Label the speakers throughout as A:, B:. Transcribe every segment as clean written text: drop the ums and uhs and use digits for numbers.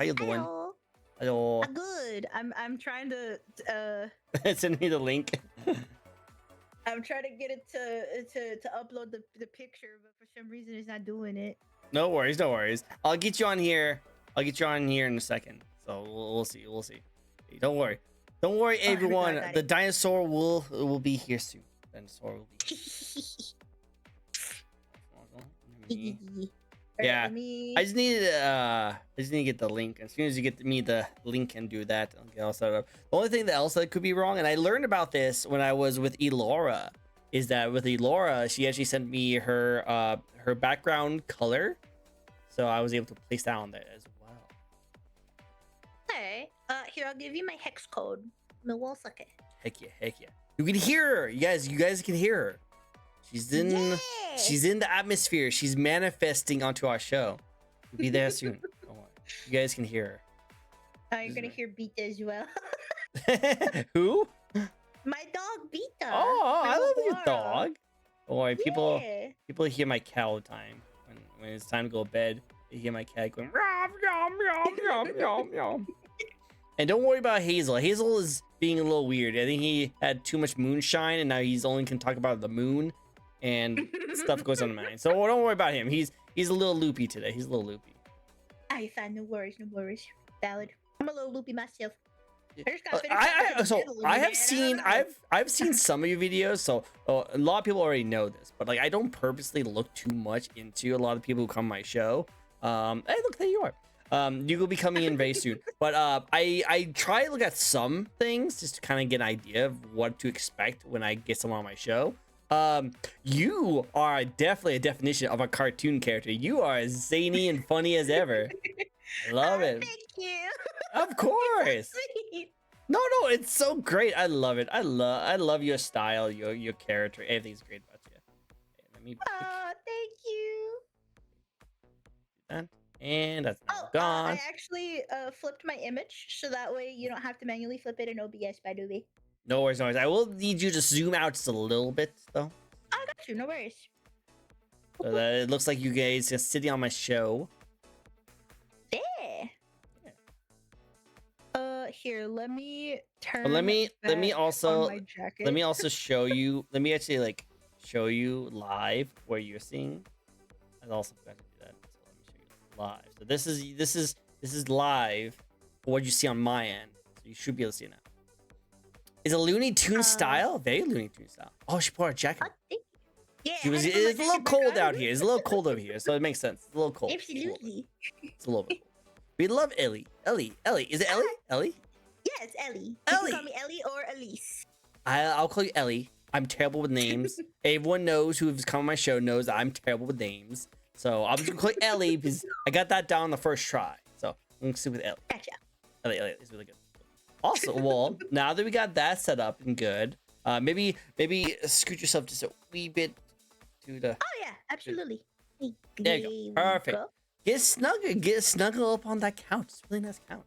A: How you doing?
B: Hello.
A: Hello.
B: Good. I'm trying to
A: Send me the link.
B: I'm trying to get it to upload the picture, but for some reason it's not doing it.
A: No worries, no worries. I'll get you on here. I'll get you on here in a second. So we'll see. We'll see. Hey, don't worry. Don't worry, everyone.
B: got
A: The
B: it.
A: dinosaur will be here soon. Dinosaur will be here. Yeah.
B: Let me...
A: I just need to get the link. As soon as you get me the link and do that, I'll get all set up. The only thing that else that could be wrong, and I learned about this when I was with Elora, is that with Elora, she actually sent me her her background color, so I was able to place that on there as well.
B: Okay. Here, I'll give you my hex code. Milwaukee.
A: Heck yeah, heck yeah. You can hear her, you guys can hear her. She's in the atmosphere. She's manifesting onto our show. She'll be there soon. Don't worry. You guys can hear
B: You're gonna hear Beta as well.
A: her. Who?
B: My dog Beta.
A: Oh, I love your
B: Laura.
A: dog. Don't worry, people
B: Yeah.
A: hear my cat all the time. When it's time to go to bed, they hear my cat going yum yum yum yum yum yum. And don't worry about Hazel. Hazel is being a little weird. I think he had too much moonshine, and now he's only can talk about the moon, and stuff goes on his mind. So don't worry about him. He's a little loopy today. He's a little loopy.
B: I fine. No worries. No worries. Valid. I'm a little loopy myself. I just got
A: I've seen some of your videos, so a lot of people already know this, but like I don't purposely look too much into a lot of people who come to my show. Hey, look, there you are. You will be coming in very soon, but I try to look at some things just to kind of get an idea of what to expect when I get someone on my show. You are definitely a definition of a cartoon character. You are as zany and funny as ever. I love it.
B: Thank you.
A: Of course.
B: Sweet.
A: No, it's so great. I love it. I love your style, your character. Everything's great about you. Okay, let me
B: Thank you.
A: do that. And that's now
B: I
A: gone.
B: actually flipped my image so that way you don't have to manually flip it in OBS, by the way.
A: No worries, no worries. I will need you to zoom out just a little bit, though.
B: I got you. No worries.
A: So that it looks like you guys are sitting on my show.
B: Yeah. Here, let me turn.
A: But let me
B: back
A: also
B: on my jacket.
A: let me also show you. Let me actually like show you live where you're seeing. I also forgot to do that. So let me show you live. So this is live for what you see on my end. So you should be able to see it now. Is a Looney Tunes style? Very Looney Tunes style. Oh, she put her jacket.
B: Thank you. Yeah.
A: It's a little cold out here. It's a little cold over here, so it makes sense. It's a little cold.
B: Absolutely.
A: It's a little bit cold. We love Ellie. Ellie. Is it Ellie? Ellie?
B: Yeah, it's Ellie. You
A: Ellie.
B: can call me Ellie or Elise.
A: I'll call you Ellie. I'm terrible with names. Everyone knows who's come on my show knows I'm terrible with names. So I'm just gonna call you Ellie because I got that down the first try. So I'm gonna stick with Ellie.
B: Gotcha.
A: Ellie is really good. Also, well, now that we got that set up and good, maybe scoot yourself just a wee bit to the.
B: Oh yeah, absolutely.
A: There you go. Perfect. Get snuggle up on that couch. It's a really nice couch.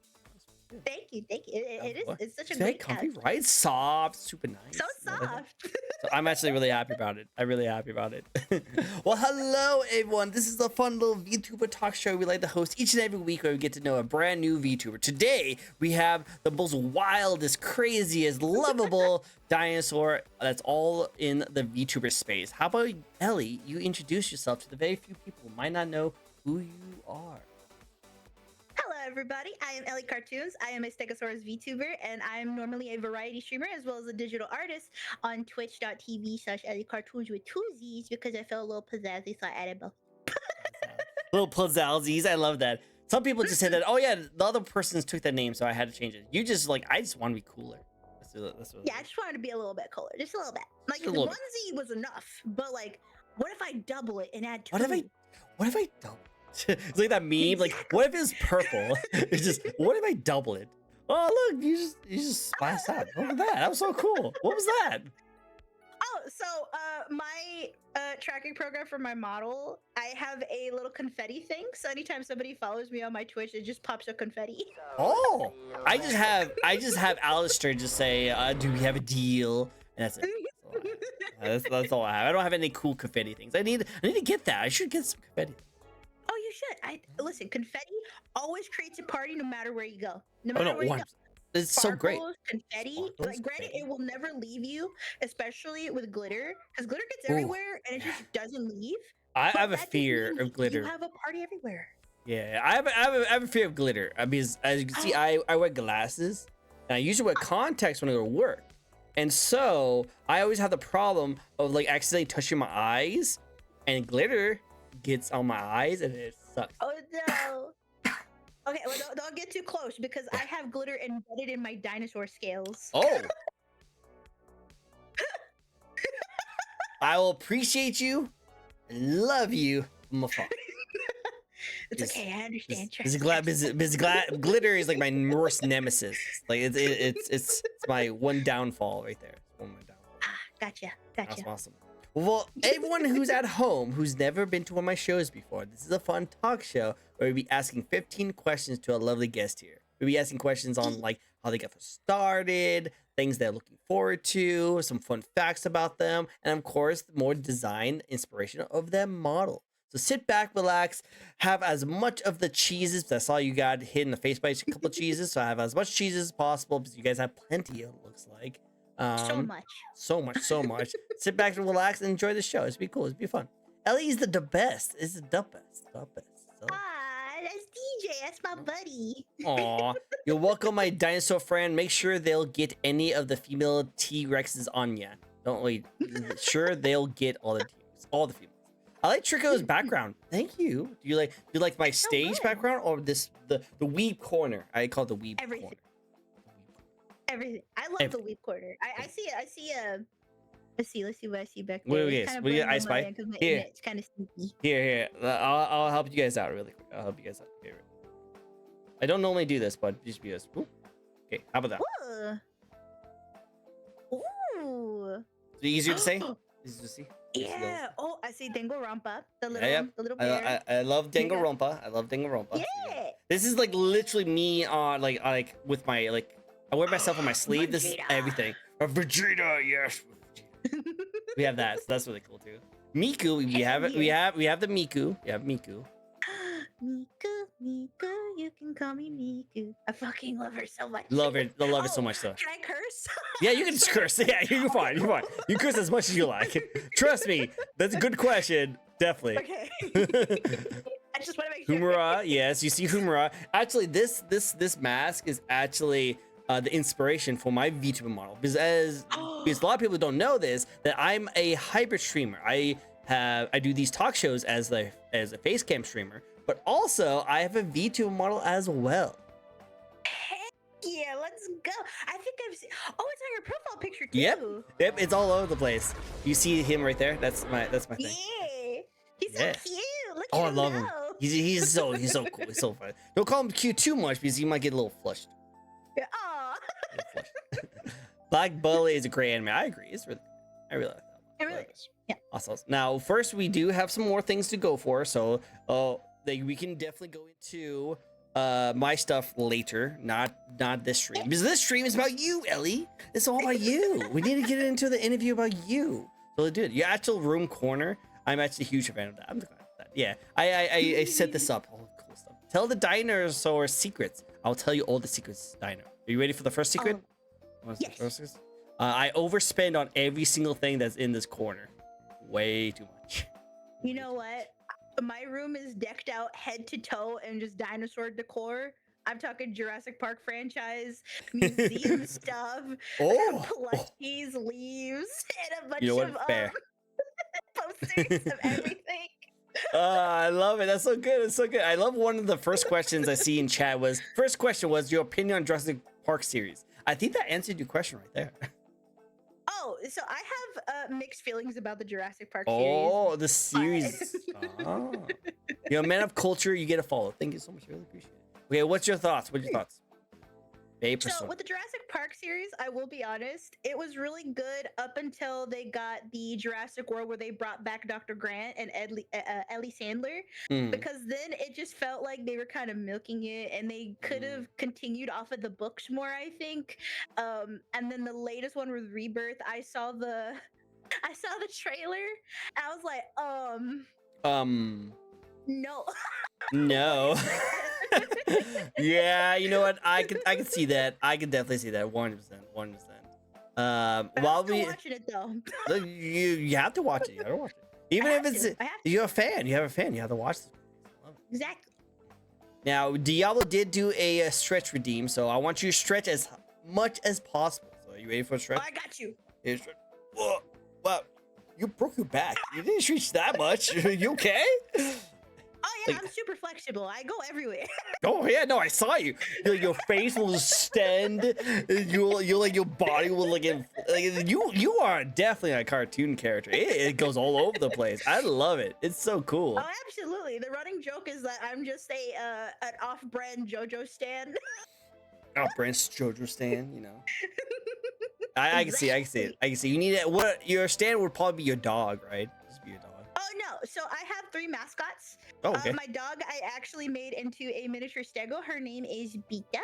B: Thank you. It is. It's such a
A: It's very
B: great
A: comfy,
B: couch.
A: right? Soft, super nice.
B: So soft.
A: So I'm actually really happy about it. I'm really happy about it. Well, hello everyone. This is a fun little VTuber talk show we like to host each and every week where we get to know a brand new VTuber. Today we have the most wildest, craziest, lovable dinosaur that's all in the VTuber space. How about Ellie? You introduce yourself to the very few people who might not know who you are.
B: Hello, everybody. I am Ellie Cartoons. I am a Stegosaurus VTuber, and I am normally a variety streamer as well as a digital artist on twitch.tv/Ellie Cartoons with two Z's because I felt a little pizzazzy, so I added both.
A: Little pizzazzies. I love that. Some people just said that, oh yeah, the other persons took that name, so I had to change it. You just like, I just want to be cooler. That's what
B: Yeah, I just wanted to be a little bit cooler, just a little bit. Like
A: Just a
B: the
A: little
B: one Z was enough, but like, what if I double it and add two?
A: What if I double it? It's like that meme, like, what if it's purple? It's just, what if I double it? Oh, look, you just splashed out. Look at that. That was so cool. What was that?
B: Oh, so my tracking program for my model, I have a little confetti thing. So anytime somebody follows me on my Twitch, it just pops up confetti.
A: Oh, I just have Alistair just say, do we have a deal? And that's it. That's all I have. I don't have any cool confetti things. I need to get that. I should get some confetti.
B: Oh you should. I listen. Confetti always creates a party, no matter where you go. No
A: Oh
B: matter
A: no,
B: where you go.
A: it's so great.
B: Sparkles, confetti.
A: Sparkles,
B: Like, granted,
A: confetti.
B: it will never leave you, especially with glitter, because glitter gets
A: Ooh,
B: everywhere and it
A: yeah.
B: just doesn't leave.
A: I
B: But
A: have a
B: that just
A: fear
B: means
A: of
B: you
A: glitter.
B: have a party everywhere.
A: Yeah, I have a fear of glitter. Because as you can see, I wear glasses, and I usually wear contacts when I go to work, and so I always have the problem of like accidentally touching my eyes, and glitter gets on my eyes, and it sucks.
B: Oh no. Okay, well, don't get too close because I have glitter embedded in my dinosaur scales.
A: Oh. I will appreciate you, love you from afar.
B: It's okay, I understand.
A: Glitter is like my worst nemesis. Like it's my one downfall right there. One of my downfalls.
B: Gotcha.
A: That's awesome. Well, everyone who's at home who's never been to one of my shows before, this is a fun talk show where we'll be asking 15 questions to a lovely guest here. We'll be asking questions on like how they got started, things they're looking forward to, some fun facts about them, and of course, more design inspiration of their model. So sit back, relax, have as much of the cheeses. I saw you got hit in the face by a couple of cheeses, so have as much cheese as possible because you guys have plenty, it looks like.
B: So much.
A: Sit back and relax and enjoy the show. It's be cool. It's be fun. Ellie is the best. It's the best. So.
B: That's DJ. That's my buddy.
A: Aw, you're welcome, my dinosaur friend. Make sure they'll get any of the female T-Rexes on ya. Don't wait. Sure, they'll get all the females. I like Tricko's background. Thank you. Do you like my stage background or the weeb corner? I call it the weeb corner.
B: Everything. I love the weeb corner. I see it. I see a. Let's see what I see back there.
A: What do you I spy? Here.
B: It's kind of sneaky.
A: Here. I'll help you guys out really quick. I'll help you guys out. Here. I don't normally do this, but just be this. Okay, how about that?
B: Ooh.
A: Is it easier to say? Easier to see?
B: Yeah. Oh, I see Danganronpa. The little bear.
A: I love Danganronpa. I love Danganronpa.
B: Yeah.
A: This is like literally me on like with my I wear myself on my sleeve. This is everything. Vegeta, yes. We have that. So that's really cool too. Miku, we have it. We have the Miku. We have Miku.
B: Miku, you can call me Miku. I fucking love her so much.
A: Love her so much though.
B: Can I curse?
A: Yeah, you can just curse. Yeah, you're fine. You're fine. You curse as much as you like. Trust me, that's a good question. Definitely.
B: Okay. I just want to make sure.
A: Humura, yes, you see Humura. Actually, this mask is actually the inspiration for my Vtuber model because a lot of people don't know this, that I'm a hybrid streamer. I do these talk shows as a face cam streamer, but also I have a Vtuber model as well.
B: Heck yeah, let's go. I think I've seen. Oh, it's on your profile picture too.
A: Yep, it's all over the place. You see him right there? That's my thing.
B: Yeah, he's so cute. Look
A: I
B: at him
A: love him.
B: go.
A: He's so cool. He's so fun. Don't call him cute too much because you might get a little flushed.
B: Aw.
A: Black Bullet is a great anime. I agree. It's really good. I really like that.
B: It really is. Yeah.
A: Awesome. Now, first, we do have some more things to go for. So, we can definitely go into my stuff later, not this stream. Because this stream is about you, Ellie. It's all about you. We need to get into the interview about you. So, dude, your actual room corner, I'm actually a huge fan of that. I'm glad of that. Yeah. I set this up. All cool stuff. Tell the dinosaur secrets. I'll tell you all the secrets, Dino. Are you ready for the first secret?
B: Yes.
A: I overspend on every single thing that's in this corner. Way too much.
B: You know what? My room is decked out head to toe in just dinosaur decor. I'm talking Jurassic Park franchise, museum stuff, plushies, leaves, and a bunch of posters of everything.
A: I love it. That's so good. It's so good. I love one of the first questions I see in chat was your opinion on Jurassic Park series. I think that answered your question right there.
B: Oh, so I have mixed feelings about the Jurassic Park series.
A: Oh, the series. You're a man of culture. You get a follow. Thank you so much. I really appreciate it. Okay, what's your thoughts? So
B: with the Jurassic Park series, I will be honest, it was really good up until they got the Jurassic World where they brought back Dr. Grant and Ellie Sandler, because then it just felt like they were kind of milking it, and they could have continued off of the books more, I think. And then the latest one with Rebirth, I saw the trailer, and I was like, no.
A: No. Yeah, you know what? I could see that. I could definitely see that. 100%. 100%.
B: But
A: While
B: I'm still
A: we
B: watching it though.
A: look, you have to watch it. You gotta watch it. Even if it's
B: I have to.
A: you're a fan, you have a fan. You have to watch this. I love it.
B: Exactly.
A: Now, Diablo did do a stretch redeem, so I want you to stretch as much as possible. So, are you ready for a stretch?
B: Oh, I got you.
A: Here's stretch. Whoa, wow, you broke your back. You didn't stretch that much. You okay?
B: Oh yeah,
A: Like-
B: I'm super flexible. I go everywhere.
A: Oh yeah, no, I saw you. Your face will extend. You like your body will like you are definitely a cartoon character. It goes all over the place. I love it. It's so cool.
B: Oh, absolutely. The running joke is that I'm just an off-brand JoJo stan.
A: Oh, Brent's JoJo stand, you know. I can see it. I can see. You need it. What your stand would probably be your dog, right? Just be your dog.
B: Oh no, so I have 3 mascots.
A: Oh, okay.
B: My dog I actually made into a miniature stego. Her name is Beta.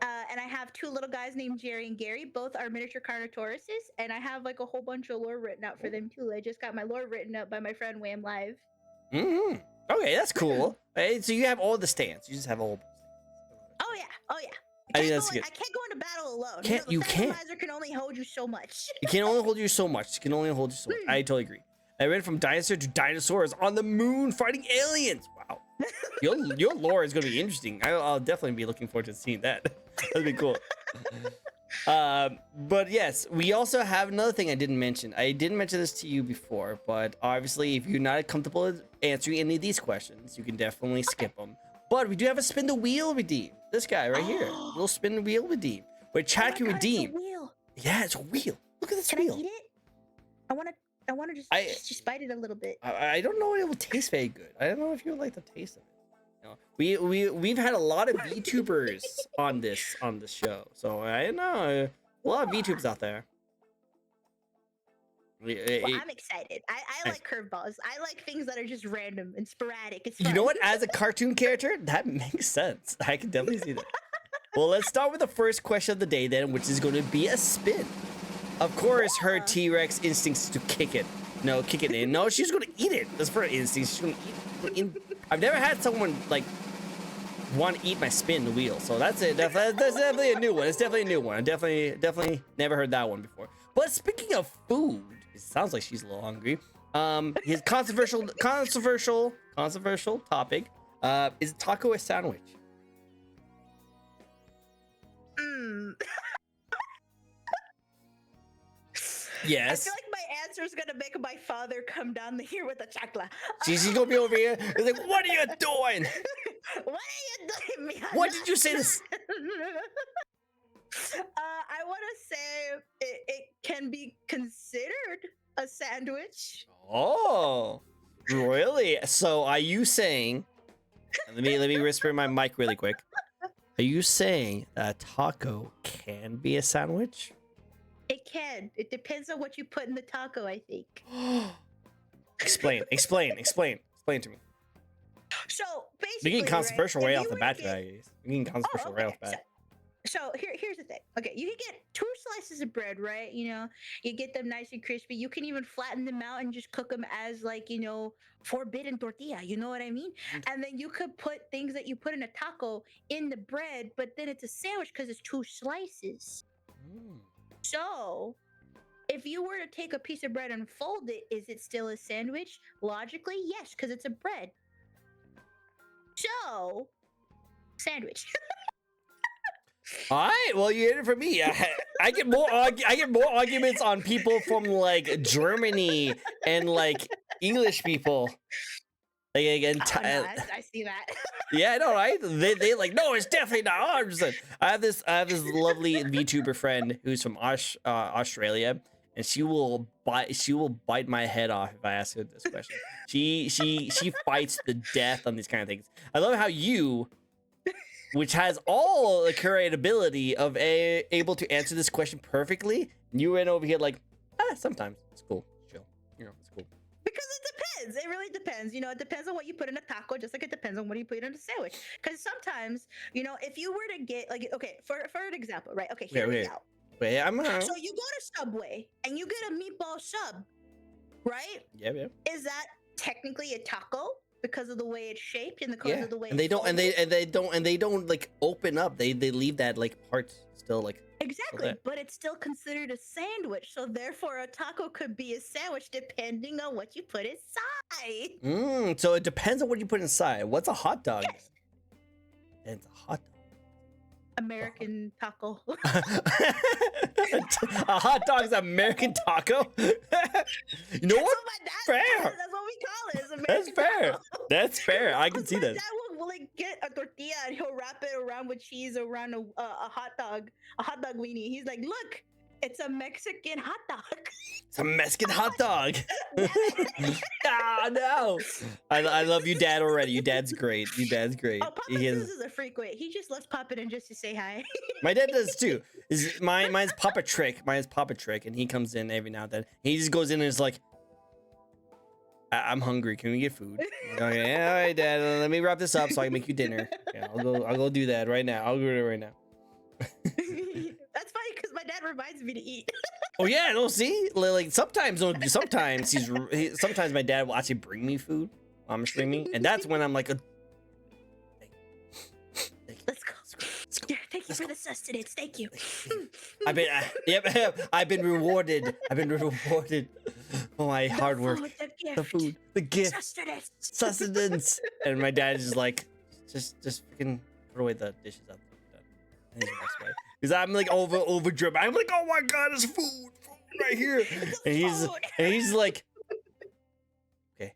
B: And I have 2 little guys named Jerry and Gary. Both are miniature Carnotauruses. And I have like a whole bunch of lore written out for them too. I just got my lore written up by my friend Wham Live.
A: Mm-hmm. Okay, that's cool. Hey, so you have all the stands. You just have all.
B: Oh yeah, oh yeah.
A: I think that's good.
B: I can't go into battle alone.
A: Can't-
B: the
A: you can't.
B: Randomizer can only hold you so much.
A: It can only hold you so much. It can only hold you so much. I totally agree. I read from dinosaur to dinosaurs on the moon fighting aliens. Wow. Your lore is going to be interesting. I'll definitely be looking forward to seeing that. That'd be cool. But yes, we also have another thing I didn't mention. I didn't mention this to you before, but obviously if you're not comfortable answering any of these questions, you can definitely skip them. But we do have a spin the wheel redeem. This guy right here. Little spin the wheel redeem. Where chat can redeem.
B: It's a wheel.
A: Yeah, it's a wheel. Look at this
B: Can
A: wheel.
B: I eat it? I want to just bite it a little bit.
A: I don't know if it will taste very good. I don't know if you would like the taste of it. You know, we've had a lot of VTubers on this show, so I know a lot of VTubers out there.
B: Well, I'm excited. I like curveballs. I like things that are just random and sporadic. It's
A: You
B: fun.
A: know what? As a cartoon character, that makes sense. I can definitely see that. Well, let's start with the first question of the day then, which is going to be a spin. Of course, her T-Rex instincts is to kick it. No, kick it in. No, she's going to eat it. That's for her instincts. She's going to eat it. I've never had someone like want to eat my spin the wheel. So that's it. That's definitely a new one. It's definitely a new one. I definitely never heard that one before. But speaking of food, it sounds like she's a little hungry. His controversial topic is taco a sandwich? Yes.
B: I feel like my answer is gonna make my father come down here with a chakla.
A: She's gonna be over here. He's like, what are you doing?
B: What are you doing, Mia?
A: What did you say this?
B: I want to say it can be considered a sandwich.
A: Oh, really? So are you saying? Let me whisper in my mic really quick. Are you saying that a taco can be a sandwich?
B: It can. It depends on what you put in the taco, I think.
A: Explain to me.
B: So basically,
A: We getting controversial right
B: if
A: off
B: you
A: the
B: were
A: bat,
B: to get-
A: guys. We getting controversial right off the bat.
B: So here's the thing. Okay, you can get 2 slices of bread, right? You know, you get them nice and crispy. You can even flatten them out and just cook them as like, you know, forbidden tortilla. You know what I mean? And then you could put things that you put in a taco in the bread, but then it's a sandwich because it's 2 slices. So, if you were to take a piece of bread and fold it, is it still a sandwich? Logically, yes, because it's a bread. So, sandwich.
A: All right, well, you hit it for me. I get more arguments on people from like Germany and like English people. Like again,
B: I see that.
A: yeah, I know, right? They like, no, it's definitely not 100%. I have this lovely VTuber friend who's from Australia, and she will bite my head off if I ask her this question. She fights the death on these kind of things. I love how you, which has all the creativity of able to answer this question perfectly, you went over here like, sometimes it's cool, chill, you know, it's cool.
B: Because it depends. It really depends. You know, it depends on what you put in a taco, just like it depends on what you put in a sandwich. Because sometimes, you know, if you were to get like, okay, for an example, right? Okay, hear me out.
A: Wait,
B: So you go to Subway and you get a meatball sub, right?
A: Yeah.
B: Is that technically a taco? because of the way it's shaped and
A: Yeah,
B: of the way
A: and they
B: it's
A: don't, and
B: folded.
A: they don't like open up. They leave that like part still like.
B: Exactly, but it's still considered a sandwich, so therefore a taco could be a sandwich depending on what you put inside.
A: So it depends on what you put inside. What's a hot dog?
B: Yes.
A: Then? It's a hot dog.
B: American taco.
A: A hot dog is American taco. You know what?
B: That's what my dad
A: Fair.
B: says. That's what we call it. It's
A: That's
B: American
A: fair.
B: taco.
A: That's fair. I can see
B: My
A: that.
B: dad will like get a tortilla and he'll wrap it around with cheese around a hot dog weenie. He's like, look, it's a Mexican hot dog.
A: It's a Mexican hot dog. Ah, no. I love you, Dad, already. Your dad's great. Your dad's great.
B: Oh, Papa
A: He is-
B: Zeus is a frequent. He just loves popping in just to say hi.
A: My dad does too. Mine's Papa Trick. Mine's Papa Trick, and he comes in every now and then. He just goes in and is like, I'm hungry. Can we get food? Okay, all right, Dad. Let me wrap this up so I can make you dinner. Yeah, I'll go do that right now. I'll go do it right now.
B: That's funny because my dad reminds me to eat.
A: Oh yeah, no, see, like sometimes sometimes my dad will actually bring me food while I'm streaming, and that's when I'm like, thank you.
B: Let's go.
A: Let's go.
B: Yeah, thank you for the sustenance. Thank you.
A: I've been rewarded. I've been rewarded for my hard work. The food, the gift, sustenance. And my dad is just like, just freaking throw away the dishes out. And he's the best way. Because I'm like over drip. I'm like, oh my god, there's food right here. And he's like, okay,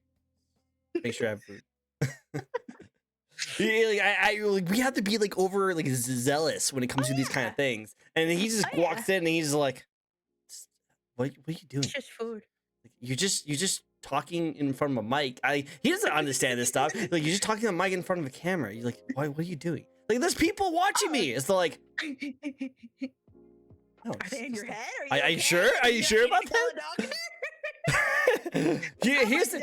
A: make sure I have food. We have to be like over like zealous when it comes to these kind of things. And he just walks in and he's like, what are you doing?
B: It's just food.
A: Like, you're just talking in front of a mic. He doesn't understand this stuff. Like, you're just talking on a mic in front of a camera. You're like, what are you doing? Like, there's people watching me. It's like, no,
B: Are they in your head?
A: are you sure? Are you sure about that? Here's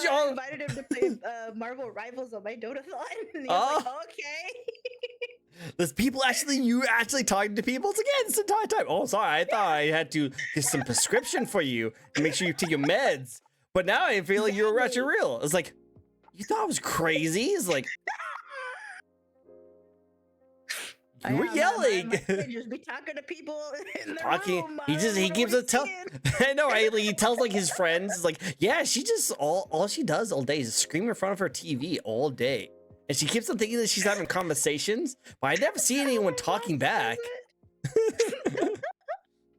A: your.
B: Invited him to play Marvel Rivals on my Dotathon, and he was like, okay.
A: There's people you actually talking to people again. It's the entire time. Oh, sorry, I thought I had to get some prescription for you and make sure you take your meds. But now I feel like you're actually real. It's like, you thought I was crazy. It's like. You were yelling.
B: Just be talking to people in the room.
A: He gives a tell. I know, right? Like, he tells like his friends, it's like, yeah, she just all she does all day is scream in front of her TV all day, and she keeps on thinking that she's having conversations, but I never see anyone talking back.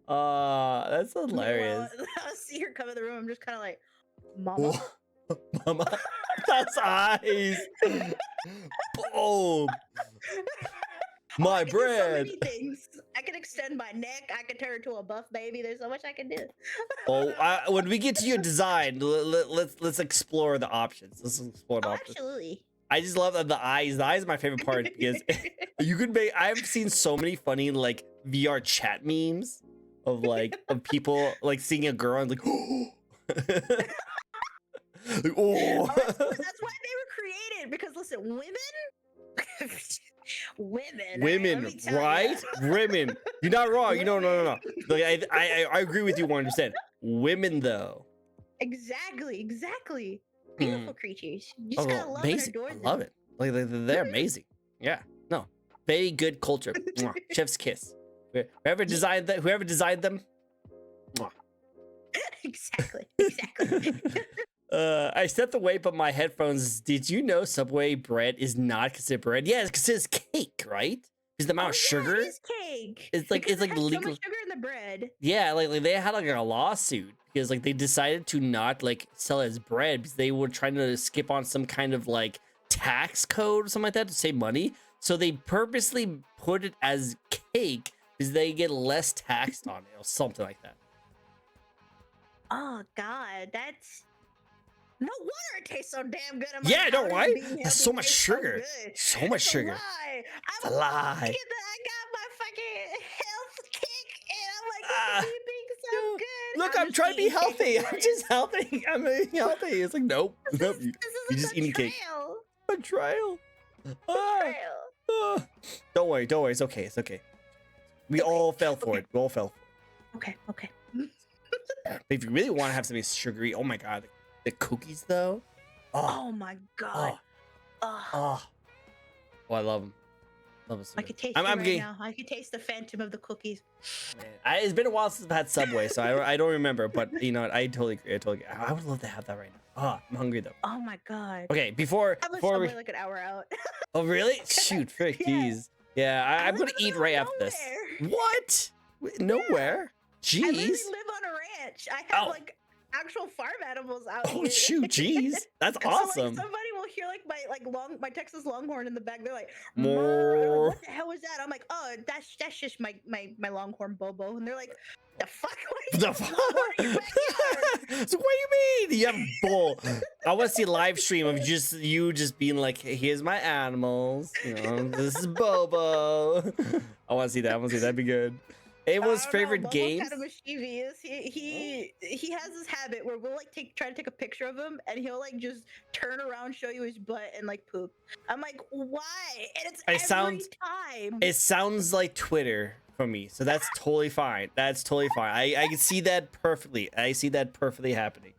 A: That's hilarious.
B: I'll see her come in the room. I'm just kind of like, Mama.
A: Mama, that's eyes. Boom. My bread.
B: So many things. I can extend my neck. I can turn into a buff baby. There's so much I can do.
A: When we get to your design, let's explore the options. Let's explore the options.
B: Absolutely.
A: I just love the eyes. The eyes are my favorite part because you could make. I've seen so many funny like VR chat memes of people like seeing a girl and like, like, oh.
B: That's why they were created. Because listen, women,
A: right? Women. You're not wrong. You know, no. Like I agree with you 100%. Women though.
B: Exactly. Beautiful creatures. You just gotta love
A: amazing.
B: and adore
A: I
B: them.
A: love it. Like they're amazing. Yeah. No. Very good culture. Mwah. Chef's kiss. Whoever designed them. Mwah.
B: Exactly.
A: I stepped away, but my headphones. Did you know Subway bread is not considered bread? Yeah, it's considered cake, right? Because the amount of sugar.
B: It is cake.
A: It's like
B: because
A: legal.
B: So much sugar in the bread.
A: Yeah, like they had like a lawsuit because like they decided to not like sell it as bread because they were trying to skip on some kind of like tax code or something like that to save money. So they purposely put it as cake because they get less taxed on it or something like that.
B: Oh God, that's. No wonder it tastes so damn good.
A: Yeah, no, right? That's so much sugar. So much sugar.
B: It's a lie. I got my fucking health kick, and I'm like, being so good.
A: Look, I'm trying to be healthy. I'm just healthy. I'm eating healthy. It's like, nope.
B: This is
A: you just eating cake. Betrayal. Don't worry. It's okay. We all fell for it.
B: Okay.
A: If you really want to have something sugary, oh my god. The cookies though, Oh,
B: Oh my god.
A: oh,
B: Oh,
A: oh. Oh, I love them. Love them so
B: I
A: good.
B: could taste
A: I'm
B: it right
A: getting,
B: now. I could taste the phantom of the cookies.
A: man, it's been a while since I've had Subway, so I don't remember. But you know what? I totally agree. I totally agree. I would love to have that right now. Oh, I'm hungry though.
B: Oh my god.
A: Okay,
B: I live
A: before we.
B: somewhere like an hour out.
A: Oh, really? Shoot, frick,
B: Yeah.
A: jeez. Yeah,
B: I
A: I'm
B: live
A: gonna
B: in the
A: eat
B: middle
A: right
B: of
A: after this.
B: nowhere.
A: What? Nowhere?
B: I literally
A: Jeez.
B: live on a ranch. I have
A: Oh.
B: like actual farm animals out
A: Oh
B: here.
A: shoot, jeez. That's
B: So, like,
A: awesome.
B: somebody will hear like my Texas Longhorn in the back. They're like,
A: More.
B: "Mrr." I'm like, what the hell was that? I'm like, oh, that's just my Longhorn Bobo. And they're like, the fuck? What are you
A: The fuck?
B: Longhorn in your backyard?
A: So what do you mean? You have a bull. I want to see a live stream of just you just being like, hey, here's my animals. You know, this is Bobo. I want to see that. I want to see that. That'd be good. Everyone's
B: I don't know,
A: favorite
B: Bobo's
A: games.
B: kind of mischievous. He has this habit where we'll like try to take a picture of him, and he'll like just turn around, show you his butt, and like poop. I'm like, why? And it's every time.
A: It sounds like Twitter for me, so that's totally fine. That's totally fine. I can see that perfectly. I see that perfectly happening.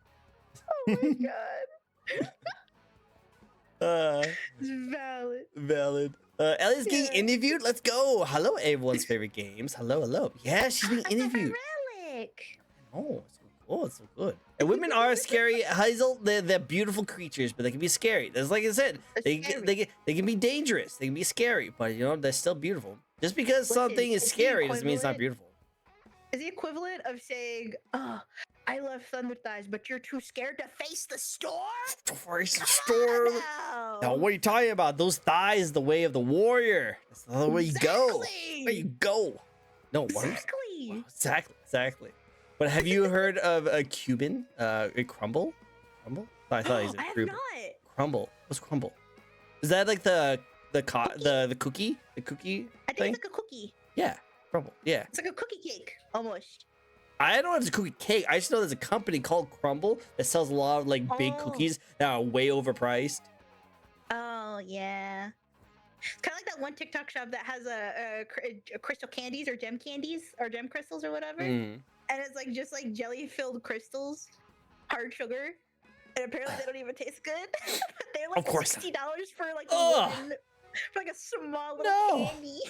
B: Oh my god. It's valid.
A: Valid. Ellie's getting interviewed. Let's go. Hello, everyone's favorite games. Hello, hello. Yeah, she's being interviewed.
B: Relic.
A: Oh, it's so cool. It's so good. And women are scary. Hazel, they're beautiful creatures, but they can be scary. That's like I said. They can be dangerous. They can be scary, but you know they're still beautiful. Just because something is scary doesn't mean it's not beautiful.
B: Is the equivalent of saying, "Oh, I love Thunder Thighs, but you're too scared to face the storm"?
A: Face the storm.
B: Now.
A: Now, what are you talking about? Those thighs, the way of the warrior. That's the way you go. Where you go. No, what?
B: Exactly.
A: Exactly. But have you heard of a Cuban? A crumble? Crumble? I thought he said
B: I have
A: Cuban.
B: not.
A: Crumble. What's crumble? Is that like the cookie? The cookie
B: I think
A: thing?
B: it's like a cookie.
A: Yeah. Crumble. Yeah.
B: It's like a cookie cake, almost.
A: I don't know if it's a cookie cake. I just know there's a company called Crumble that sells a lot of like big
B: Oh.
A: cookies that are way overpriced.
B: Oh yeah. It's kind of like that one TikTok shop that has a crystal candies or gem crystals or whatever,
A: Mm.
B: and it's like just like jelly filled crystals, hard sugar, and apparently they don't even taste good. But they're like
A: Of course not.
B: $60 for like
A: Ugh.
B: for like a small little
A: No.
B: candy.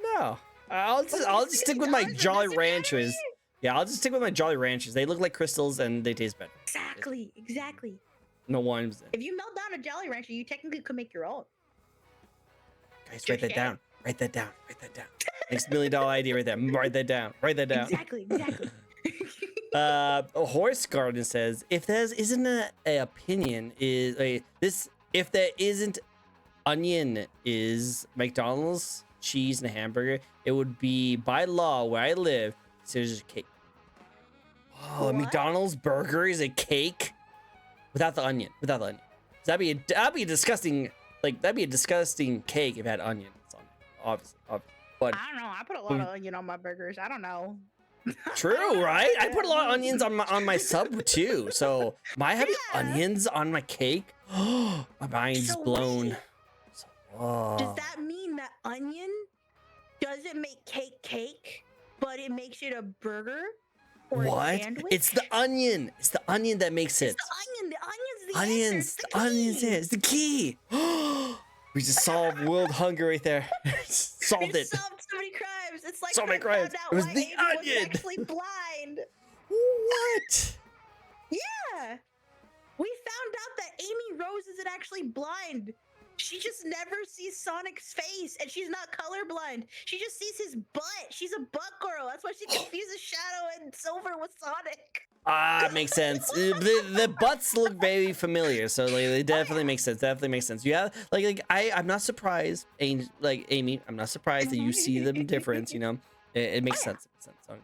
A: No. I'll just stick with my
B: $60
A: Jolly
B: doesn't matter to
A: Ranchers.
B: you?
A: Yeah, I'll just stick with my Jolly Ranchers. They look like crystals and they taste better.
B: Exactly.
A: No ones.
B: If you melt down a Jolly Rancher, you technically could make your own.
A: Guys, write that down. Write that down. Next $1 million idea right there. Write that down.
B: Exactly.
A: A Horse Garden says, if there isn't a opinion is if there isn't onion is McDonald's cheese and a hamburger, it would be by law where I live considered a cake. Oh,
B: What?
A: McDonald's burger is a cake without the onion. That'd be a disgusting cake if it had onions on it. Obviously. But
B: I don't know. I put a lot of onion on my burgers. I don't know.
A: true, right? I put a lot of onions on my sub too. So am I having
B: Yeah.
A: onions on my cake? My mind's
B: So
A: blown.
B: wait.
A: Oh.
B: Does that mean that onion doesn't make cake, but it makes it a burger or a
A: What?
B: sandwich?
A: It's the onion. It's the onion that makes it.
B: It's the onion. The onion's the
A: Onions.
B: answer.
A: The onions.
B: key.
A: It's the key. We just solved world hunger right there. Solved
B: We
A: it.
B: solved so many crimes. It's like
A: So many
B: we found
A: crimes.
B: out
A: It was
B: why
A: the
B: Amy was
A: onion.
B: actually blind.
A: What?
B: Yeah. We found out that Amy Rose isn't actually blind. She just never sees Sonic's face, and she's not colorblind. She just sees his butt. She's a butt girl. That's why she confuses Shadow and Silver with Sonic.
A: Ah, makes sense. The butts look very familiar, so like they definitely make sense. Definitely makes sense. Yeah, I'm not surprised, Amy. I'm not surprised that you see the difference. You know, it makes sense. It makes sense.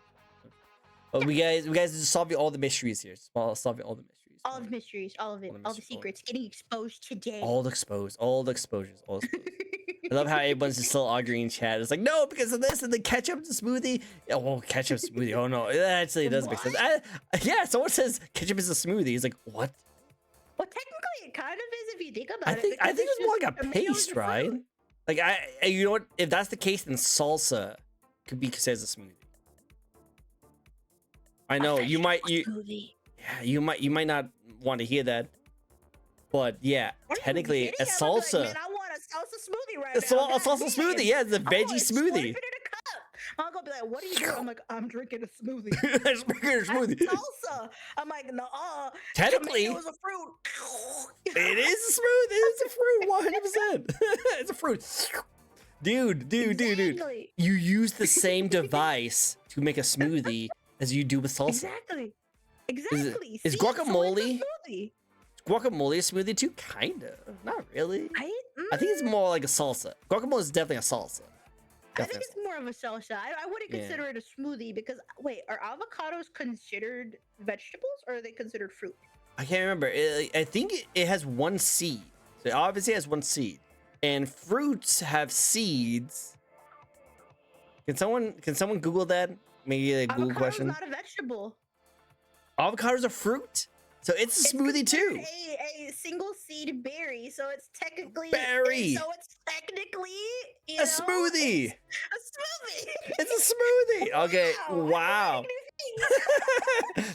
A: But we guys just solving all the mysteries here. Solving all the mysteries.
B: All the mysteries, all of it, all the secrets getting exposed today.
A: All the exposures. I love how everyone's just still arguing in chat. It's like, no, because of this and the ketchup to smoothie. Oh, ketchup smoothie. Oh no, it actually does make sense. Yeah, someone says ketchup is a smoothie. It's like, what?
B: Well, technically, it kind of is if you think about it.
A: I
B: because
A: think it's more like a
B: tomatoes
A: paste,
B: and
A: right?
B: fruit.
A: Like you know what? If that's the case, then salsa could be considered a smoothie. I know you might
B: Smoothie.
A: yeah, you might not want to hear that. But yeah,
B: Are you
A: technically a
B: kidding? I would be
A: salsa.
B: like, man, I want a salsa smoothie right
A: A,
B: now.
A: a salsa
B: God
A: smoothie,
B: damn.
A: yeah, it's a
B: I
A: veggie
B: want to
A: smoothie.
B: slurp it in a cup. I'm gonna be like, what are you doing? I'm like, I'm drinking a smoothie.
A: It's making a
B: That's
A: smoothie.
B: salsa. I'm like, no,
A: Technically,
B: tomato is a fruit.
A: it is a smoothie. It's a fruit, 100%. It's a fruit. Dude.
B: Exactly.
A: You use the same device to make a smoothie as you do with salsa.
B: Exactly. Exactly.
A: Is
B: See?
A: guacamole?
B: So it's a smoothie.
A: Guacamole a smoothie too? Kinda. Not really.
B: I
A: think it's more like a salsa. Guacamole is definitely a salsa.
B: I think it's more of a salsa. I wouldn't consider it a smoothie because wait, are avocados considered vegetables or are they considered fruit?
A: I can't remember. I think it has one seed. So it obviously has one seed. And fruits have seeds. Can someone Google that? Maybe a Google question.
B: Avocado's not a vegetable.
A: Avocado's a fruit, so it's a smoothie too.
B: A single seed berry, so it's technically
A: Berry.
B: So it's technically
A: A smoothie.
B: A smoothie.
A: It's a smoothie. Okay. Wow.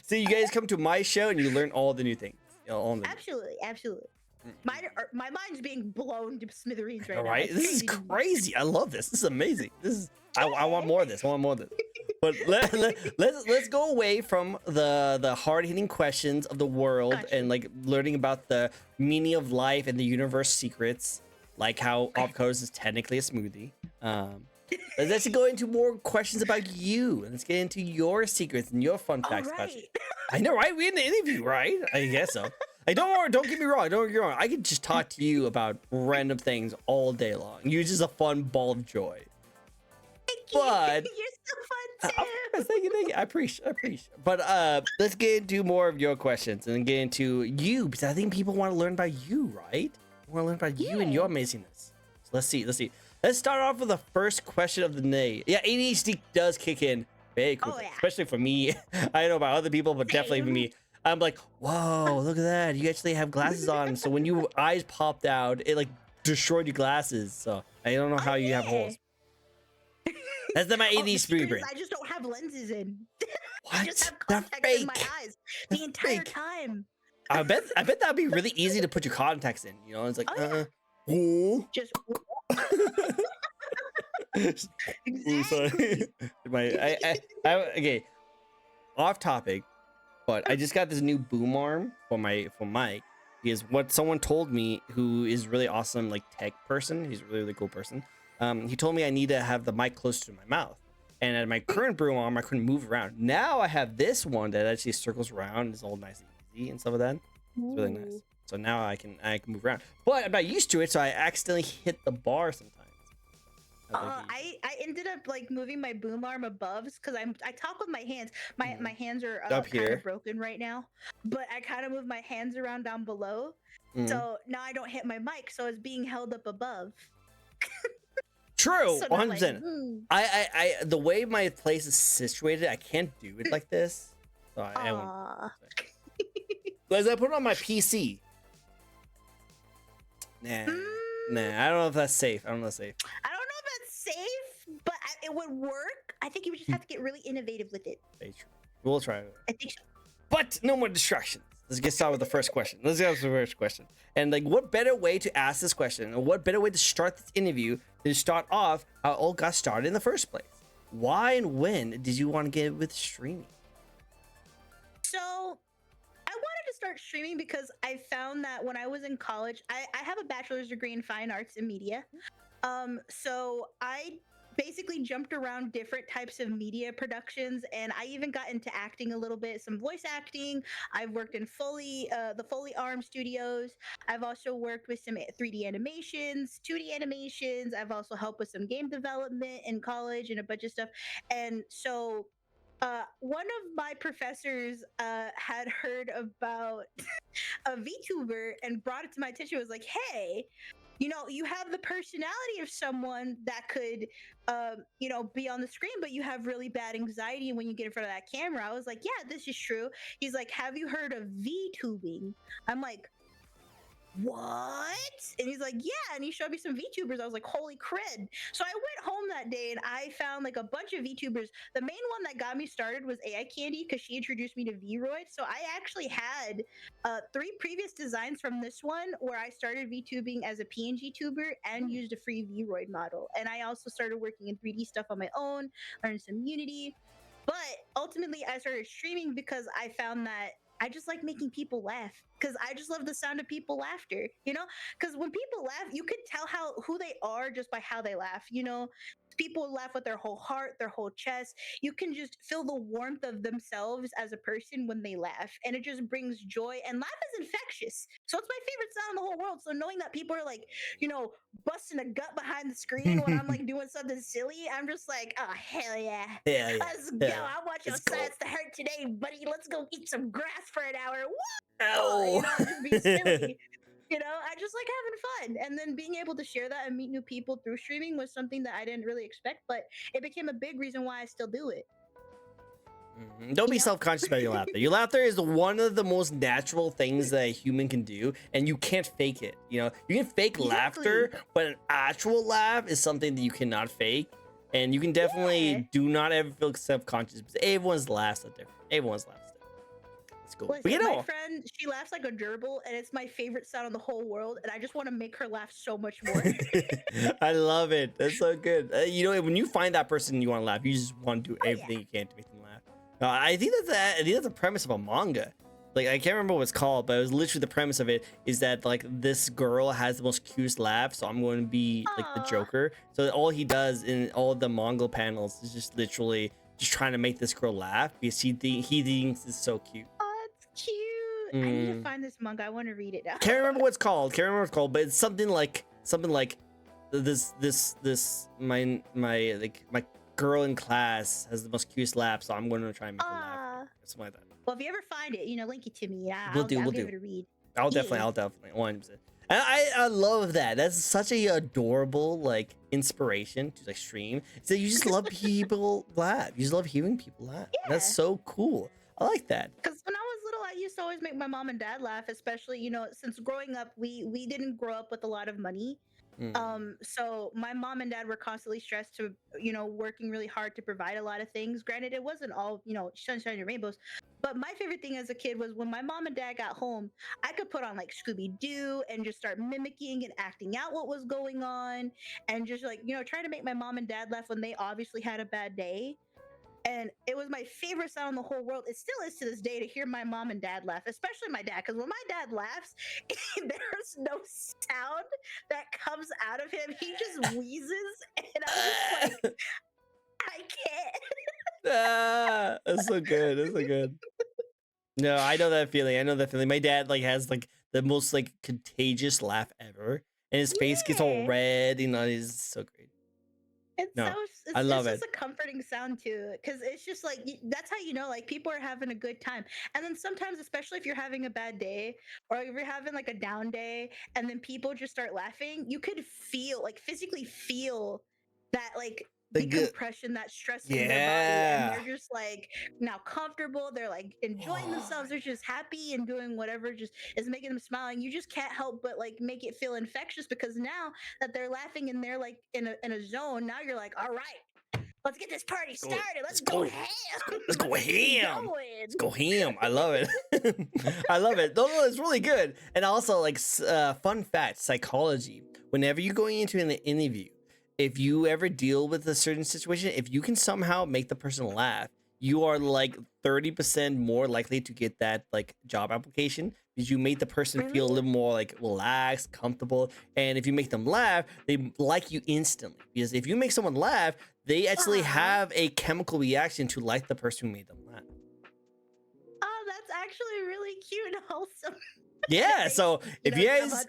A: So you guys come to my show and you learn all the new things. All the
B: Absolutely. My mind's being blown to smithereens right
A: all
B: now.
A: right.
B: It's
A: This is crazy. I love this. This is amazing. This is. I want more of this. I want more of this. But let's go away from the hard hitting questions of the world and like learning about the meaning of life and the universe secrets, like how avocados is technically a smoothie. Let's actually go into more questions about you and let's get into your secrets and your fun facts about you. I know, right? We in the interview, right? I guess so. Like, don't get me wrong. Don't get me wrong. I could just talk to you about random things all day long. You're just a fun ball of joy. But
B: you're so fun too.
A: Thank you. I appreciate. But let's get into more of your questions and get into you because I think people want to learn about you, right? Want to learn about you and your amazingness. So let's see. Let's start off with the first question of the day. Yeah, ADHD does kick in very quickly, especially for me. I don't know about other people, but definitely for me. I'm like, whoa, look at that! You actually have glasses on. So when your eyes popped out, it like destroyed your glasses. So I don't know how you have holes. That's not my ADHD brain.
B: I just don't have lenses in.
A: What?
B: I just have contacts in my eyes the entire time.
A: I bet that'd be really easy to put your contacts in. You know, it's like,
B: just.
A: Sorry. Okay. Off topic, but I just got this new boom arm for Mike. Because what someone told me, who is really awesome, like tech person, he's a really cool person. He told me I need to have the mic close to my mouth. And at my current boom arm, I couldn't move around. Now I have this one that actually circles around. It's all nice and easy and stuff like that. It's really nice. So now I can move around. But I'm not used to it, so I accidentally hit the bar sometimes.
B: I ended up like moving my boom arm above because I talk with my hands. My hands are
A: up here,
B: kind of broken right now, but I kind of move my hands around down below. So now I don't hit my mic, so it's being held up above.
A: True,
B: So
A: 100%.
B: like,
A: I the way my place is situated, I can't do it like this. So I won't. As I put it on my PC. Nah, I don't know if that's safe. I don't know if that's
B: safe, but it would work. I think you would just have to get really innovative with it.
A: Very true. We'll try it.
B: I think so.
A: But no more distractions. Let's get started with the first question. And like, what better way to ask this question, or what better way to start this interview than to start off how it all got started in the first place? Why and when did you want to get with streaming?
B: So I wanted to start streaming because I found that when I was in college, I have a bachelor's degree in fine arts and media. So I basically jumped around different types of media productions, and I even got into acting a little bit, some voice acting. I've worked in the Foley Arm Studios. I've also worked with some 3D animations, 2D animations. I've also helped with some game development in college and a bunch of stuff. And so one of my professors had heard about a VTuber and brought it to my attention. Was like, hey, you know, you have the personality of someone that could, you know, be on the screen, but you have really bad anxiety when you get in front of that camera. I was like, yeah, this is true. He's like, have you heard of VTubing? I'm like, what? And he's like, yeah. And he showed me some VTubers. I was like, holy cred. So I went home that day and I found like a bunch of VTubers. The main one that got me started was AI Candy because she introduced me to Vroid. So I actually had 3 previous designs from this one where I started VTubing as a PNG tuber and used a free Vroid model. And I also started working in 3D stuff on my own, learned some Unity. But ultimately, I started streaming because I found that I just like making people laugh because I just love the sound of people laughter, you know? Because when people laugh, you can tell who they are just by how they laugh, you know? People laugh with their whole heart, their whole chest. You can just feel the warmth of themselves as a person when they laugh, and it just brings joy. And laugh is infectious, so it's my favorite sound in the whole world. So knowing that people are like, you know, busting a gut behind the screen when I'm like doing something silly, I'm just like, oh hell yeah,
A: Yeah, yeah,
B: let's go.
A: yeah.
B: I want your
A: Let's go.
B: sides to hurt today, buddy. Let's go eat some grass for an hour.
A: Ow.
B: You know, and just be silly. You know, I just like having fun. And then being able to share that and meet new people through streaming was something that I didn't really expect, but it became a big reason why I still do it.
A: Don't be
B: You know?
A: self-conscious about your laughter. Your laughter is one of the most natural things that a human can do, and you can't fake it. You know, you can fake laughter, but an actual laugh is something that you cannot fake. And you can definitely do not ever feel self-conscious because everyone's laughs are different. Everyone's laughs are different. Let's go.
B: Listen,
A: But you know,
B: my friend, she laughs like a gerbil, and it's my favorite sound in the whole world, and I just want to make her laugh so much more.
A: I love it. That's so good. You know, when you find that person you want to laugh, you just want to do everything you can to make them laugh. I think that's the premise of a manga. Like, I can't remember what it's called, but it was literally the premise of it is that like this girl has the most cutest laugh, so I'm going to be like the Joker. So all he does in all the manga panels is just literally just trying to make this girl laugh because he thinks it's so cute.
B: Oh, it's cute. I need to find this manga. I want to read it now.
A: Can't remember what it's called. But it's something like this my girl in class has the most cutest laugh, so I'm going to try and make her laugh. Something like that.
B: Well, if you ever find it, you know, link it to me.
A: We'll
B: I'll
A: do.
B: give it a read.
A: I'll definitely 100%. And I love that. That's such a adorable like inspiration to like stream. So you just love people laugh. You just love hearing people laugh. Yeah. That's so cool. I like that.
B: Because when I was little, I used to always make my mom and dad laugh, especially, you know, since growing up, we didn't grow up with a lot of money. So my mom and dad were constantly stressed to, you know, working really hard to provide a lot of things. Granted, it wasn't all, you know, sunshine and rainbows, but my favorite thing as a kid was when my mom and dad got home, I could put on like Scooby-Doo and just start mimicking and acting out what was going on and just like, you know, trying to make my mom and dad laugh when they obviously had a bad day. And it was my favorite sound in the whole world. It still is to this day to hear my mom and dad laugh, especially my dad. Because when my dad laughs, there's no sound that comes out of him. He just wheezes. And I'm just like, I can't.
A: That's so good. That's so good. No, I know that feeling. My dad like has like the most like contagious laugh ever. And his face gets all red. You know, he's so great. I love it.
B: It's a comforting sound too, because it's just like that's how you know like people are having a good time. And then sometimes, especially if you're having a bad day or if you're having like a down day, and then people just start laughing, you could feel like physically feel that like decompression, that stress in their body, and they're just like now comfortable. They're like enjoying themselves. They're just happy and doing whatever just is making them smile. And you just can't help but like make it feel infectious because now that they're laughing and they're like in a zone, now you're like, all right, let's get this party started. Let's go ham.
A: Let's go ham. Let's go ham. I love it. I love it. No, it's really good. And also like fun fact, psychology. Whenever you're going into an interview, if you ever deal with a certain situation, if you can somehow make the person laugh, you are like 30% more likely to get that like job application because you made the person feel a little more like relaxed, comfortable. And if you make them laugh, they like you instantly. Because if you make someone laugh, they actually have a chemical reaction to like the person who made them laugh.
B: Oh, that's actually really cute and wholesome.
A: Yeah, so if you guys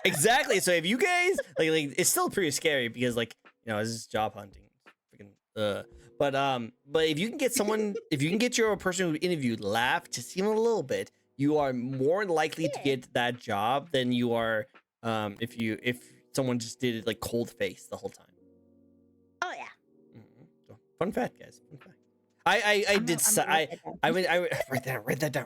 A: exactly, so if you guys like it's still pretty scary because like you know it's just job hunting, freaking but if you can get someone, if you can get your person who interviewed laugh just even a little bit, you are more likely to get that job than you are if someone just did it like cold face the whole time.
B: Oh yeah.
A: So, fun fact, guys. Fun fact. I write that down.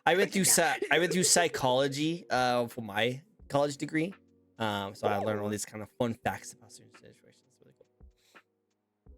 A: I went through psychology for my college degree. So I learned all these kind of fun facts about certain situations. It's really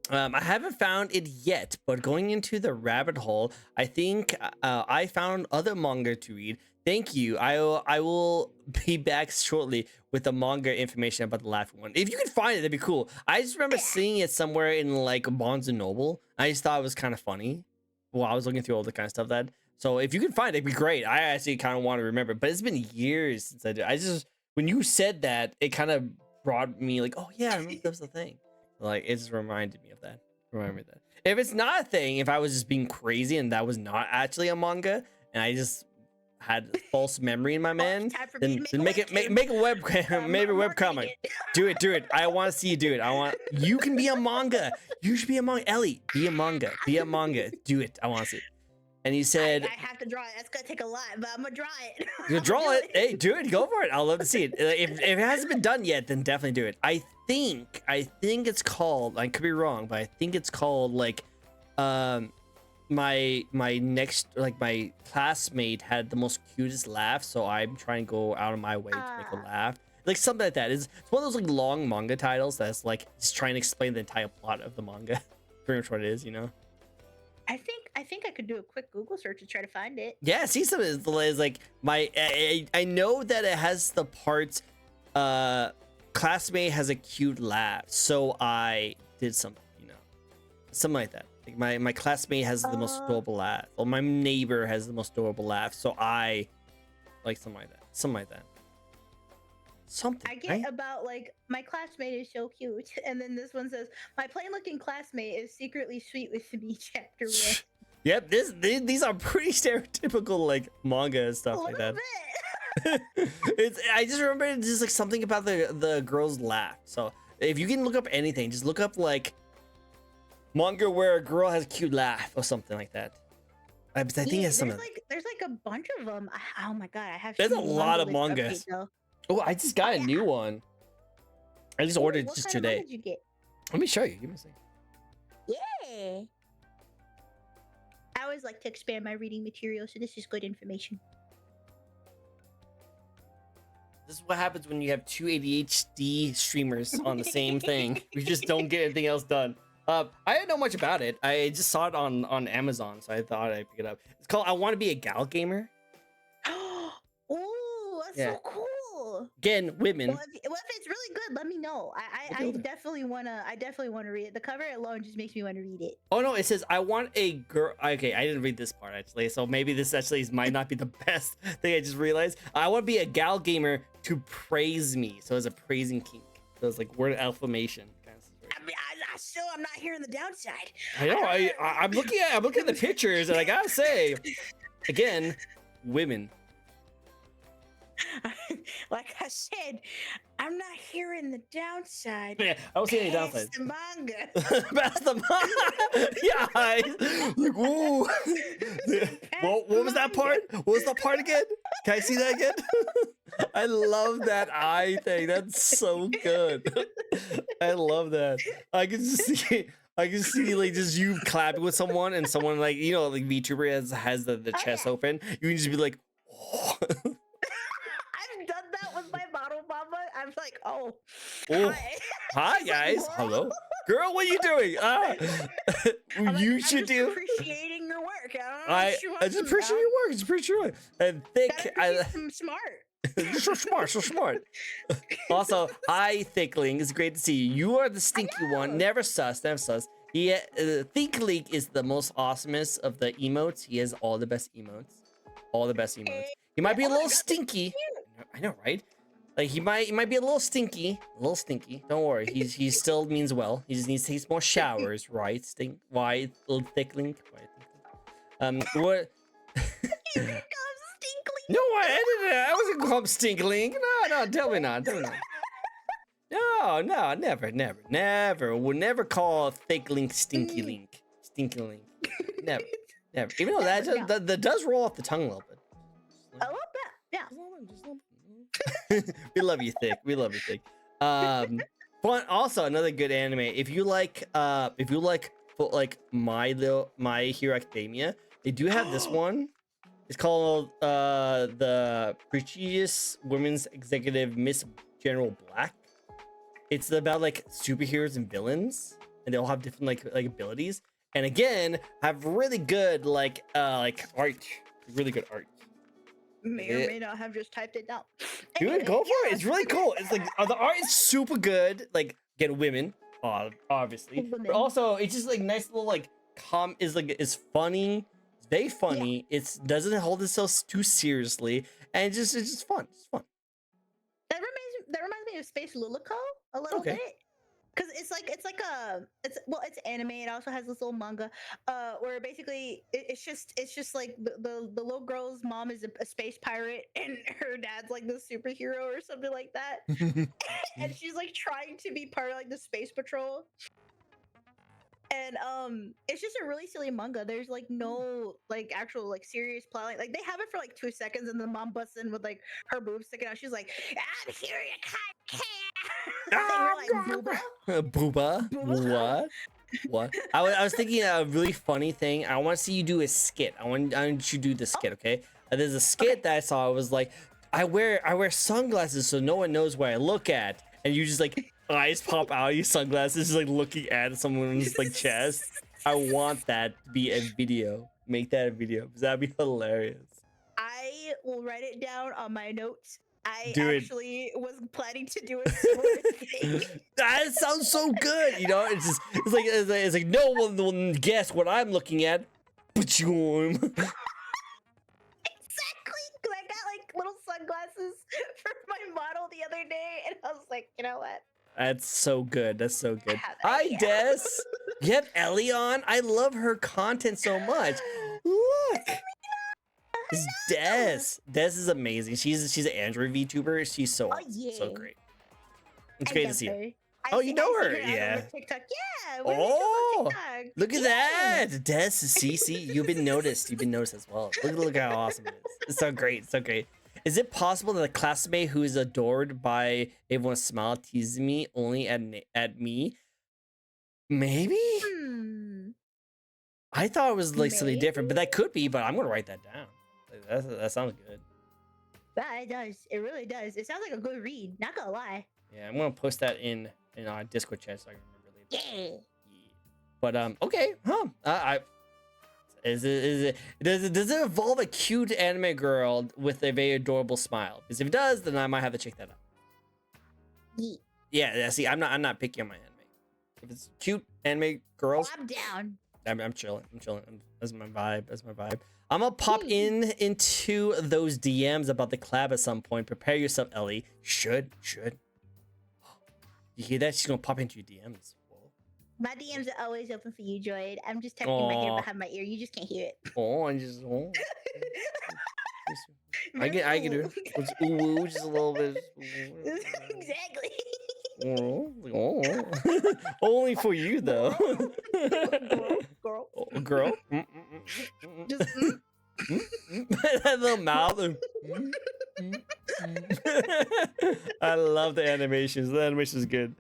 A: cool. I haven't found it yet, but going into the rabbit hole, I think I found other manga to read. Thank you. I will be back shortly with the manga information about the last one. If you can find it, that'd be cool. I just remember seeing it somewhere in like Barnes and Noble. I just thought it was kind of funny while I was looking through all the kind of stuff that. So if you can find it, it'd be great. I actually kind of want to remember, but it's been years since I did. I just when you said that, it kind of brought me like, oh yeah, I remember that was the thing. Like it just reminded me of that. Remember that. If it's not a thing, if I was just being crazy and that was not actually a manga, and I just had false memory in my man, then make a webcam, maybe a webcomic. Do it. I want to see you do it. You can be a manga. You should be a manga. Ellie, be a manga. Do it. I want to see it. And he said,
B: I have to draw it. That's gonna take a lot, but I'm gonna draw it.
A: You draw it. Hey, do it. Go for it. I'll love to see it. If it hasn't been done yet, then definitely do it. I think it's called. I could be wrong, but I think it's called like, my next like my classmate had the most cutest laugh, so I'm trying to go out of my way to make a laugh. Like something like that. It's one of those like long manga titles that's like just trying to explain the entire plot of the manga. Pretty much what it is, you know.
B: I think I could do a quick Google search to try to find it.
A: Yeah, see some is like my I know that it has the parts classmate has a cute laugh, so I did something, you know. Something like that. Like my classmate has the most adorable laugh, or my neighbor has the most adorable laugh, so I like something like that. Something.
B: I get about like my classmate is so cute, and then this one says my plain-looking classmate is secretly sweet with me. Chapter 1.
A: Yep, these are pretty stereotypical like manga and stuff like that. I just remember it's just like something about the girl's laugh. So if you can look up anything, just look up like manga where a girl has a cute laugh or something like that. I think it's something.
B: There's like a bunch of them. Oh my god, I have.
A: There's a lot of mangas. Oh, I just got a new one. I just ordered just today.
B: What did you get?
A: Let me show you. Give me a second.
B: Yeah. I always like to expand my reading material, so this is good information.
A: This is what happens when you have two ADHD streamers on the same thing. We just don't get anything else done. I didn't know much about it. I just saw it on Amazon, so I thought I'd pick it up. It's called I Want to Be a Gal Gamer.
B: Oh, that's so cool.
A: Again, women.
B: Well, if it's really good, let me know. I definitely wanna read it. The cover alone just makes me want to read it.
A: Oh no, it says I want a girl. Okay, I didn't read this part actually, so maybe this actually might not be the best thing. I just realized I want to be a gal gamer to praise me. So it's a praising kink. So it's like word affirmation kind of situation.
B: I mean, I'm not hearing the downside.
A: I know. I'm looking at the pictures, and I gotta say, again, women.
B: Like I said, I'm not hearing the downside.
A: Yeah, I don't see any downside.
B: The manga.
A: Pass the manga. Yeah, like ooh. What was that part? What was that part again? Can I see that again? I love that eye thing. That's so good. I love that. I can see like just you clapping with someone and someone like, you know, like VTuber has the chest open. You can just be like, oh.
B: I've done that with my bottle mama. I'm like, oh.
A: Hi guys. Hello. Girl, what are you doing? You should do.
B: Appreciating your work.
A: I just appreciate your work. It's pretty true. And thick.
B: I'm smart.
A: You're so smart. Also, hi Thickling. It's great to see you. You are the stinky one. Never sus. He Thickling is the most awesomest of the emotes. He has all the best emotes. He might be a little stinky. I know, right? Like he might be a little stinky. Don't worry. He still means well. He just needs to take more showers, right? Why little Thickling? What? No, I wasn't called Stinkling. No, tell me not. No, never. We'll never call Thickling Stinky Link. Never. Even though that does roll off the tongue a little bit.
B: A little bit,
A: yeah. We love you, Thick. Fun. Also, another good anime. If you like My Hero Academia, they do have this one. It's called the prestigious women's executive Miss General Black. It's about like superheroes and villains, and they all have different like abilities. And again, have really good like art, really good art.
B: May or may not have just typed it down.
A: Dude,
B: Anyway,
A: go for it.
B: yeah.
A: It's really cool. It's like the art is super good. Like get women, obviously, but
B: Women.
A: also it's just like nice little like is funny. It's very funny. It's doesn't hold itself too seriously, and it's just fun. It's fun.
B: That reminds me of Space Lilico a little
A: Okay.
B: bit. Cause it's anime. It also has this little manga, where basically it's just like the little girl's mom is a space pirate and her dad's like the superhero or something like that, and she's like trying to be part of like the space patrol. And it's just a really silly manga. There's like no like actual like serious plot. Like they have it for like 2 seconds, and the mom busts in with like her boobs sticking out. She's like, "I'm here, you can't." And we're like, "Booba,
A: Booba? What? I was thinking a really funny thing. I want to see you do a skit. I want you to do the skit, okay? There's a skit that I saw. It was like, I wear sunglasses so no one knows where I look at, and you just like eyes pop out of your sunglasses, just like looking at someone's like chest. I want that to be a video. Make that a video, because that'd be hilarious.
B: I will write it down on my notes. I
A: Do it.
B: actually was planning to do a similar thing.
A: That sounds so good. You know, it's like no one will guess what I'm looking at.
B: Exactly, because I got like little sunglasses for my model the other day, and I was like, you know what?
A: That's so good. That's so good.
B: have that
A: Hi,
B: idea.
A: Des. You have Ellie on. I love her content so much. Look. It's Des. Des is amazing. She's an Android VTuber. She's so so great. It's
B: I
A: great to
B: love
A: see her.
B: her.
A: Oh, you know
B: I
A: her?
B: see out
A: Yeah.
B: on TikTok. Yeah. What
A: Oh,
B: TikTok?
A: look at
B: Yeah.
A: that. Des, CC, you've been noticed. You've been noticed as well. Look how awesome it is. It's so great. So great. Is it possible that a classmate who is adored by everyone's smile teases me only at me? Maybe? I thought it was like something different, but that could be, but I'm going to write that down. Like, that sounds good.
B: Yeah, it does. It really does. It sounds like a good read. Not gonna lie.
A: Yeah, I'm going to post that in our Discord chat so I can remember later.
B: Yeah.
A: But okay, does it involve a cute anime girl with a very adorable smile? Because if it does, then I might have to check that out. Yeah. See, I'm not picky on my anime. If it's cute anime girls,
B: I'm down.
A: I'm chilling. That's my vibe. I'm gonna pop into those DMs about the collab at some point. Prepare yourself, Ellie. Should. You hear that? She's gonna pop into your DMs.
B: My DMs are always open for you, Joyd. I'm just tucking my hair behind my ear. You just can't hear it.
A: I get it. It's ooh, just a little bit.
B: Exactly.
A: Only for you though. Girl.
B: Just
A: That little mouth. I love the animations. The animation is good.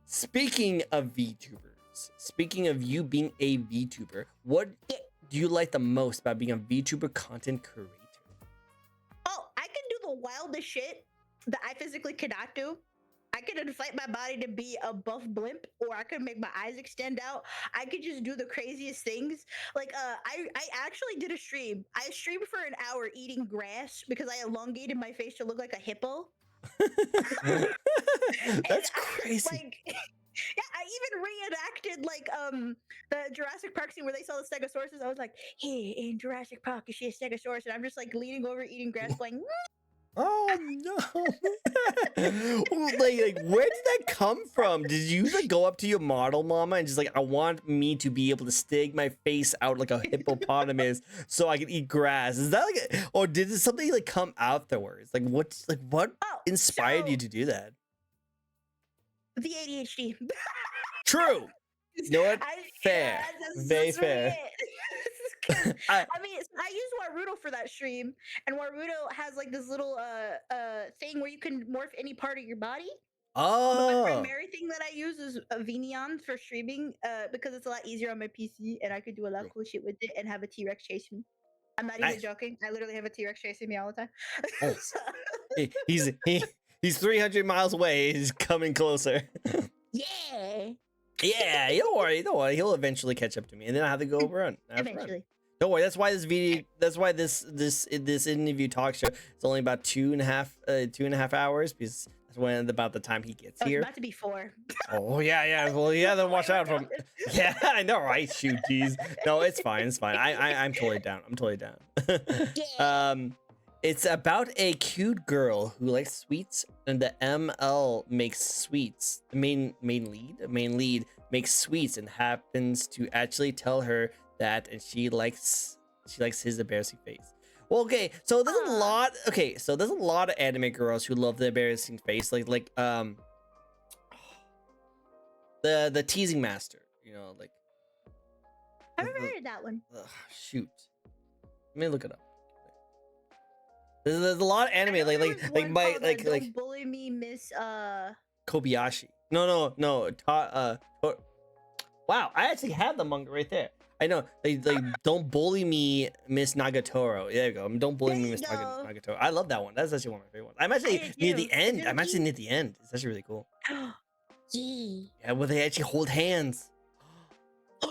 A: Speaking of VTubers, speaking of you being a VTuber, what do you like the most about being a VTuber content creator?
B: Oh, I can do the wildest shit that I physically cannot do. I could inflate my body to be a buff blimp, or I could make my eyes extend out. I could just do the craziest things. Like, I actually did a stream. I streamed for an hour eating grass because I elongated my face to look like a hippo.
A: That's crazy.
B: Yeah, I even reenacted like the Jurassic Park scene where they saw the Stegosaurus. I was like, hey, in Jurassic Park, you see a Stegosaurus, and I'm just like leaning over eating grass, going.
A: Oh no! like, where did that come from? Did you like go up to your model mama and just like, I want me to be able to stick my face out like a hippopotamus so I can eat grass? Is that like, or did something like come afterwards? Like, what inspired you to do that?
B: The ADHD.
A: True. You know what? Fair. Very fair.
B: I mean, I use Warudo for that stream, and Warudo has like this little thing where you can morph any part of your body.
A: Oh.
B: But my primary thing that I use is Vinion for streaming, because it's a lot easier on my PC, and I could do a lot of cool shit with it and have a T-Rex chase me. I'm not even joking. I literally have a T-Rex chasing me all the time.
A: Oh.
B: So-
A: He's 300 miles away. He's coming closer.
B: yeah.
A: Yeah, don't worry, don't worry. He'll eventually catch up to me, and then I have to go run.
B: Eventually.
A: Don't worry. That's why this video. That's why this interview talk show is only about 2.5 hours, because that's when about the time he gets
B: Oh, it's
A: here.
B: about to be 4.
A: Oh yeah. Well, yeah. Then watch out from. Yeah, I know, right? Shoot, geez. No, it's fine. It's fine. I'm totally down. I'm totally down.
B: Yeah.
A: It's about a cute girl who likes sweets, and the ML makes sweets. The main lead makes sweets, and happens to actually tell her that, and she likes his embarrassing face. Well, okay, so there's a lot. Okay, so there's a lot of anime girls who love the embarrassing face, like the teasing master. You know, like.
B: I haven't heard of that one.
A: Shoot, let me look it up. There's a lot of anime like
B: Don't bully me, Miss
A: Kobayashi. No. Wow, I actually have the manga right there. I know. Like don't bully me, Miss Nagatoro. There you go. Don't bully me, Miss Nagatoro. I love that one. That's actually one of my favorite ones. I'm actually near the end. I'm actually near the end. It's actually really cool. Yeah, where they actually hold hands.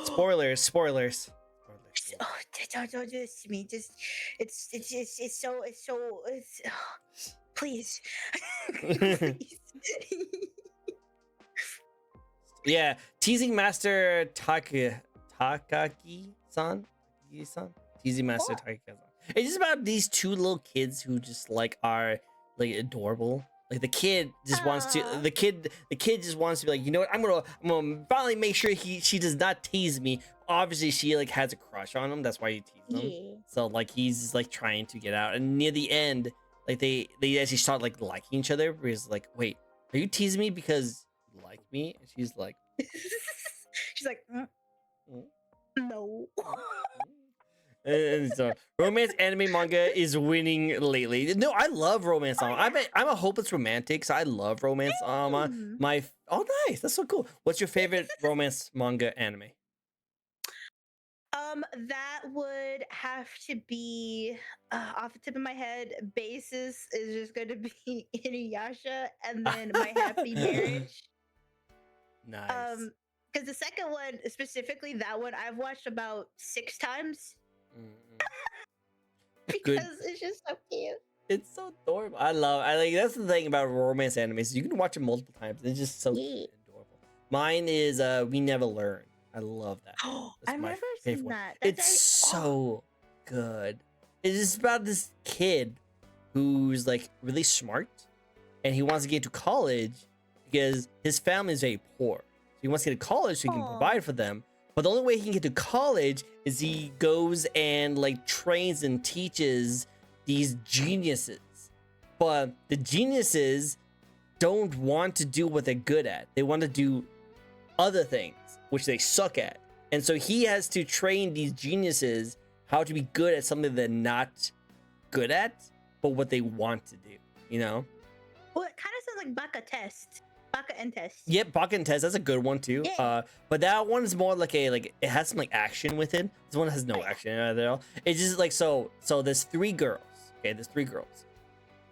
A: Spoilers.
B: Oh, don't do this to me. Just it's so please. Please.
A: Yeah, teasing master Takagi-san. Teasing master Takagi-san. It's just about these two little kids who just like are like adorable. Like the kid just wants to the kid just wants to be like, you know what, I'm gonna finally make sure she does not tease me. Obviously she like has a crush on him, that's why he teases him.
B: Yeah.
A: So like he's like trying to get out, and near the end like they actually start like liking each other, because like, wait, are you teasing me because you like me? And she's like
B: she's like no.
A: And so romance anime manga is winning lately. No, I love romance manga. I'm a hopeless romantic, so I love romance manga. Oh nice, that's so cool. What's your favorite romance manga anime?
B: That would have to be off the tip of my head. Basis is just going to be Inuyasha, and then My Happy Marriage.
A: Nice.
B: Because the second one, specifically that one, I've watched about 6 times. Because it's just so cute.
A: It's so adorable. I like that's the thing about romance animes. You can watch it multiple times. It's just so adorable. Mine is We Never Learn. I love that.
B: I've never seen that.
A: It's so good. It's just about this kid who's like really smart, and he wants to get to college because his family is very poor. So he wants to get to college so he can provide for them. But the only way he can get to college is he goes and like trains and teaches these geniuses. But the geniuses don't want to do what they're good at. They want to do other things, which they suck at. And so he has to train these geniuses how to be good at something they're not good at, but what they want to do, you know?
B: Well, it kind of sounds like Baka Test. Baka and Test.
A: Yep, Baka and Test, that's a good one too.
B: Yeah.
A: But that one is more like it has some like action with it. This one has no action at all. It's just like so there's 3 girls. Okay, there's 3 girls.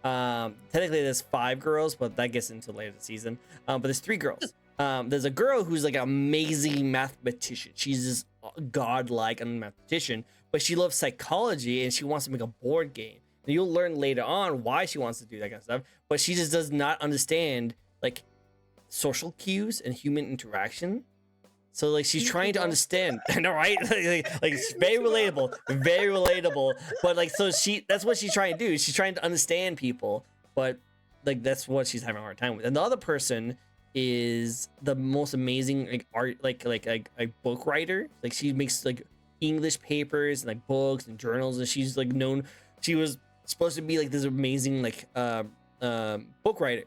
A: Technically there's 5 girls, but that gets into later the season. But there's 3 girls. There's a girl who's like an amazing mathematician. She's this godlike mathematician, but she loves psychology and she wants to make a board game. And you'll learn later on why she wants to do that kind of stuff, but she just does not understand like social cues and human interaction. So like she's trying to understand. I know, right? like it's very relatable. But like so that's what she's trying to do. She's trying to understand people, but like that's what she's having a hard time with. And the other person is the most amazing like art like book writer. Like she makes like English papers and like books and journals, and she's like known. She was supposed to be like this amazing like book writer,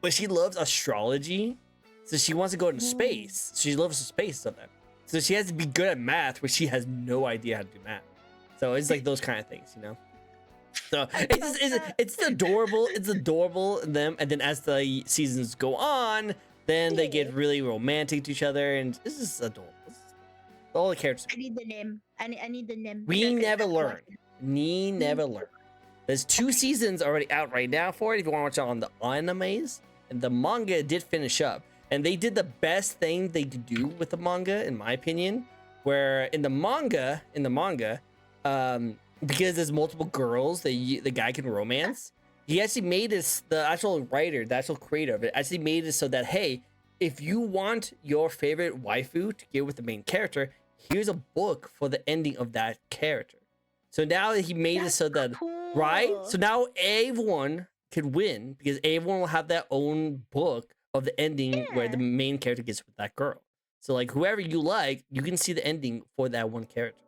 A: but she loves astrology, so she wants to go into space. She loves space stuff. So she has to be good at math, but she has no idea how to do math. So it's like those kind of things, you know. So it's adorable. It's adorable them, and then as the seasons go on, then they get really romantic to each other, and it's just adorable. all the characters.
B: I need the name. I need the name.
A: We
B: Okay,
A: never
B: that's
A: learn.
B: one.
A: We never learn. There's 2 seasons already out right now for it if you want to watch it on the animes. And the manga did finish up. And they did the best thing they could do with the manga, in my opinion. Where in the manga, because there's multiple girls that the guy can romance, he actually made this, the actual writer, the actual creator of it, actually made it so that, hey, if you want your favorite waifu to get with the main character, here's a book for the ending of that character. So now he made it so that, right? So now everyone could win because everyone will have their own book of the ending where the main character gets with that girl. So like whoever you like, you can see the ending for that one character.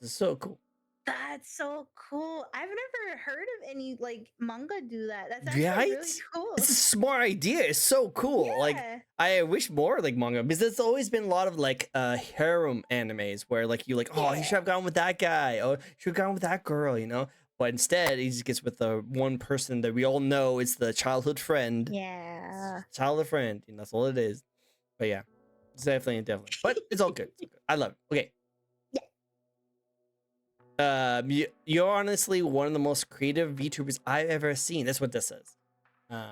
A: It's so cool.
B: That's so cool. I've never heard of any like manga do that. That's actually really cool.
A: It's a smart idea. It's so cool.
B: Yeah.
A: Like I wish more like manga because there's always been a lot of like harem animes where like you like, oh, he should have gone with that guy, or should have gone with that girl, you know. But instead, he just gets with the one person that we all know is the childhood friend.
B: Yeah.
A: Childhood friend, and that's all it is. But yeah, it's definitely. But it's all good. It's all good. I love it. Okay. You're honestly one of the most creative VTubers I've ever seen. That's what this says.
B: Oh,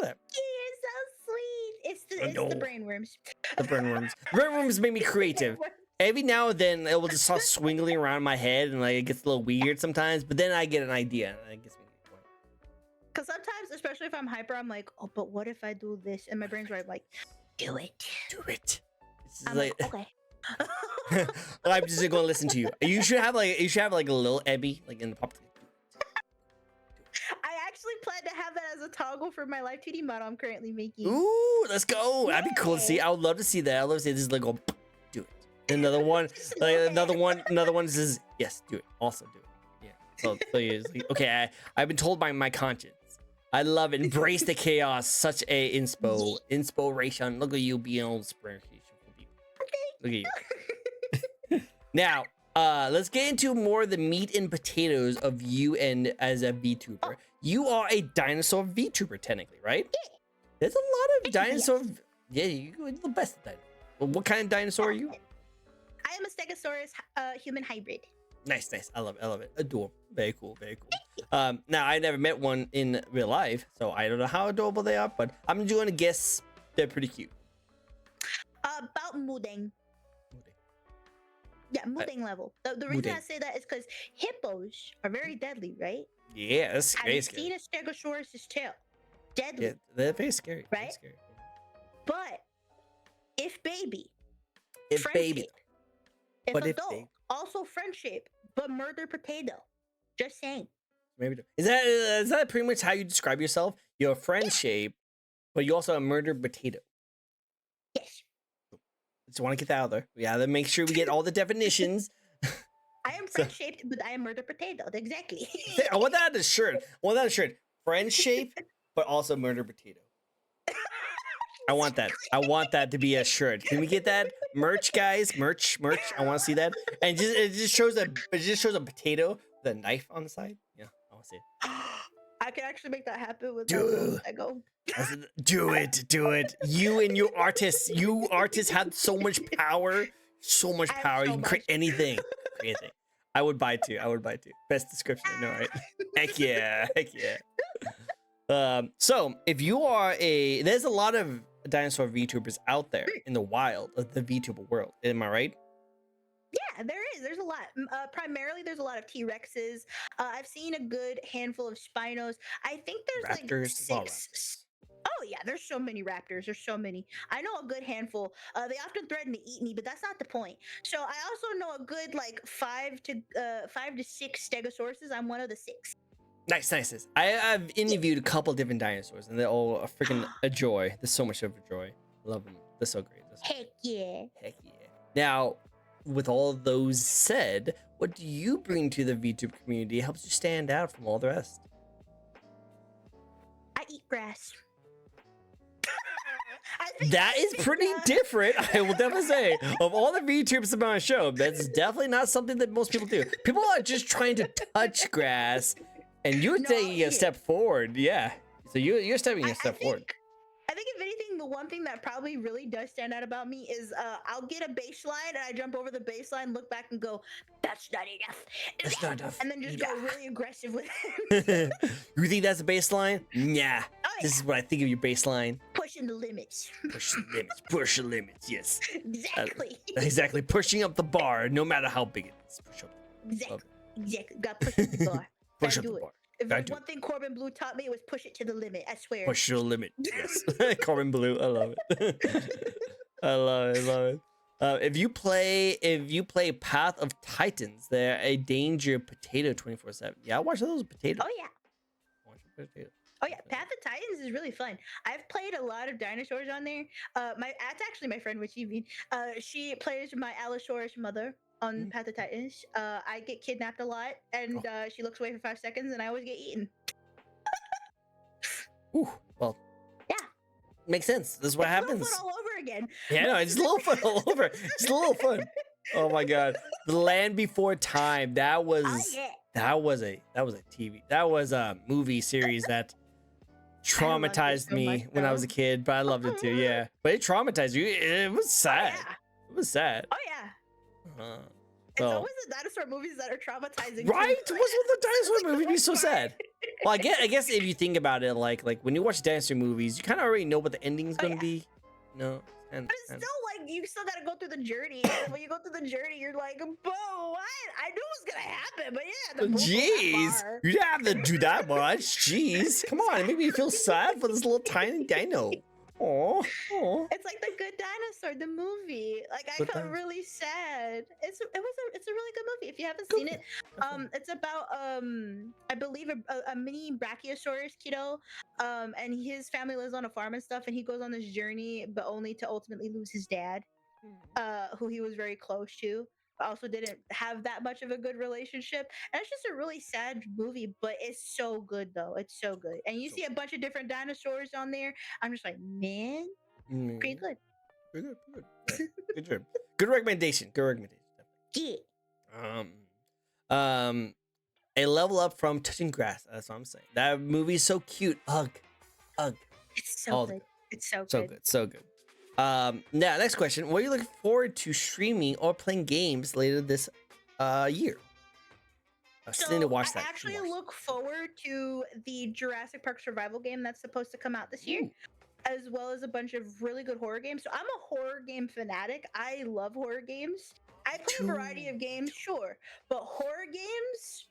B: thank you. You're so sweet. It's the brainworms.
A: The brainworms. Brainworms make me creative. Every now and then it will just start swingling around my head and like it gets a little weird sometimes, but then I get an idea and it gets me going.
B: Because sometimes, especially if I'm hyper, I'm like, oh, but what if I do this? And my brain's right like, do it.
A: Do it.
B: I'm like, okay.
A: I'm just gonna listen to you. You should have like a little Ebby like in the pop.
B: I actually plan to have that as a toggle for my live 2D model I'm currently making.
A: Ooh, let's go. That'd be cool to see. I would love to see that. I'd love to see this like go do it. Another one, like another one says yes, do it. Also do it. Yeah. So yeah, like, okay, I've been told by my conscience. I love it. Embrace the chaos. Such a inspiration. Look at you being old inspiration. Look at you. Now, let's get into more of the meat and potatoes of you and as a VTuber. You are a dinosaur VTuber, technically, right? Yeah. There's a lot of dinosaur. Yeah, you're the best at that. Well, what kind of dinosaur are you?
B: I am a Stegosaurus human hybrid.
A: Nice. I love it. Adorable. Very cool. Now, I never met one in real life, so I don't know how adorable they are, but I'm doing a guess they're pretty cute.
B: About Mudeng. Yeah, Mudeng level. The reason I say that is because hippos are very deadly, right?
A: Yeah, that's very scary.
B: I've seen a Stegosaurus' tail. Deadly.
A: Yeah, they're very scary.
B: Right?
A: Very scary.
B: But if baby,
A: if
B: adult, also friendship, but murder potato. Just saying.
A: Maybe is that pretty much how you describe yourself? You're a friend shape, but you also a murder potato.
B: Yes.
A: Just want to get that out there. We gotta make sure we get all the definitions.
B: I am friend shaped, but I am murder potato. Exactly.
A: I want that on a shirt. Friend shape, but also murder potato. I want that. I want that to be a shirt. Can we get that merch, guys? Merch. I want to see that. And it just shows a potato with a knife on the side. Yeah, I want to see it.
B: I can actually make that happen with Lego.
A: Do it. You and your artists. You artists have so much power. So much power. You can create anything. I would buy two. Best description. No, right? Heck yeah. So if you are there's a lot of dinosaur VTubers out there in the wild of the VTuber world. Am I right?
B: Yeah, there is. There's a lot. Primarily, there's a lot of T-Rexes. I've seen a good handful of Spinos. I think there's
A: Raptors,
B: like 6. Oh yeah, there's so many raptors. There's so many. I know a good handful. They often threaten to eat me, but that's not the point. So I also know a good like 5 to 6 Stegosauruses. I'm one of the 6.
A: Nice. I've interviewed a couple different dinosaurs, and they're all a freaking a joy. There's so much of a joy. Love them. They're so great.
B: Heck yeah.
A: Now, with all those said, what do you bring to the VTube community that helps you stand out from all the rest?
B: I eat grass.
A: That is pretty different. I will definitely say, of all the VTubers on my show, that's definitely not something that most people do. People are just trying to touch grass, and you're taking a step forward. Yeah. So you're stepping a step forward.
B: I think if anything, speaking, the one thing that probably really does stand out about me is I'll get a baseline and I jump over the baseline, look back and go, "That's not enough,"
A: That's not enough.
B: and then just go really aggressive with him.
A: You think that's a baseline? Nah.
B: Oh,
A: This is what I think of your baseline.
B: pushing the limits.
A: Push the limits. Push the limits. Yes.
B: Exactly.
A: Exactly. Pushing up the bar, no matter how big it is. Push up.
B: Exactly. Got to push up the bar.
A: Push
B: Gotta
A: up
B: do
A: the
B: it.
A: bar.
B: If
A: Gotta
B: there's
A: do
B: one thing Corbin Blue taught me, it was push it to the limit. I swear.
A: Push the limit. Yes. Corbin Blue. I love it. I love it. I love it. If you play Path of Titans, they're a danger potato 24/7. Yeah, I watch those potatoes.
B: Oh yeah.
A: Watch the potato.
B: Oh yeah, Path of Titans is really fun. I've played a lot of dinosaurs on there. That's actually my friend Wichibi. She plays my Allosaurus mother on Path of Titans. I get kidnapped a lot, and she looks away for 5 seconds, and I always get eaten.
A: Ooh, well,
B: yeah,
A: makes sense. This is what happens.
B: Little fun all over again.
A: Yeah, no, it's a little fun all over. It's a little fun. Oh my god, The Land Before Time. That was that was a movie series that traumatized me when I was a kid, but I loved it too. Yeah, but it traumatized you. It was sad. It was sad.
B: Oh yeah. It's
A: Well,
B: always the dinosaur movies that are traumatizing.
A: right?
B: Too.
A: What's with the dinosaur movies be so sad? Well, I guess if you think about it, like when you watch dinosaur movies, you kind of already know what the ending's gonna be. No,
B: but it's still like you still gotta go through the journey. And when you go through the journey, you're like, "Bo, what? I knew it was gonna happen, but yeah."
A: Jeez, you didn't have to do that much. Jeez, come on, it made me feel sad for this little tiny dino. Oh,
B: it's like The Good Dinosaur, the movie. Like I felt really sad. It's a really good movie. If you haven't seen it, it's about I believe a mini brachiosaurus kiddo, and his family lives on a farm and stuff, and he goes on this journey, but only to ultimately lose his dad, who he was very close to. Also didn't have that much of a good relationship, and it's just a really sad movie, but it's so good though. It's so good, and you see a bunch of different dinosaurs on there. I'm just like, man, pretty good.
A: Good job. Good recommendation.
B: Yeah.
A: A level up from Touching Grass. That's what I'm saying. That movie is so cute. Ugh.
B: It's so good. It's so good.
A: So good. Now, next question. What are you looking forward to streaming or playing games later this year?
B: So I actually look forward to the Jurassic Park survival game that's supposed to come out this year, as well as a bunch of really good horror games. So I'm a horror game fanatic. I love horror games. I play a variety of games, sure, but horror games,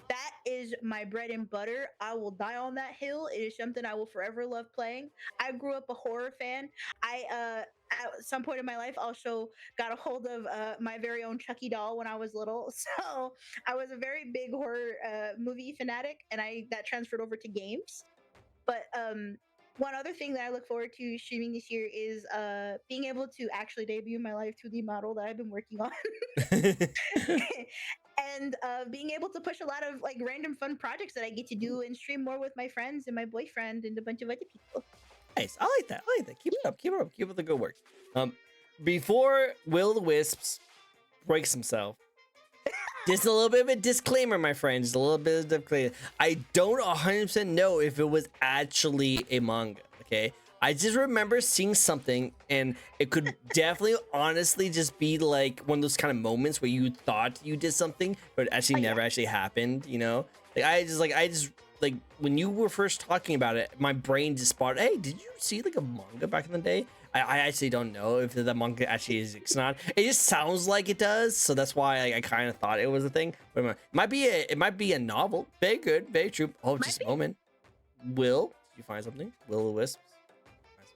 B: that is my bread and butter. I will die on that hill. It is something I will forever love playing. I grew up a horror fan. I at some point in my life also got a hold of my very own Chucky doll when I was little. So I was a very big horror movie fanatic, and that transferred over to games. But one other thing that I look forward to streaming this year is being able to actually debut my live 2D model that I've been working on. And being able to push a lot of like random fun projects that I get to do and stream more with my friends and my boyfriend and a bunch of other people.
A: Nice. I like that. Keep it up. Keep up the good work. Before Will the Wisps breaks himself, just a little bit of a disclaimer, my friends. Just a little bit of disclaimer. I don't 100% know if it was actually a manga. Okay. I just remember seeing something, and it could definitely, honestly, just be like one of those kind of moments where you thought you did something, but it actually never actually happened. You know, I just when you were first talking about it, my brain just spotted. Hey, did you see like a manga back in the day? I actually don't know if the manga actually exists or not. It just sounds like it does, so that's why I kind of thought it was a thing. But it might be a novel. Very good, very true. Oh, just a moment. Will, did you find something? Will the Wisps?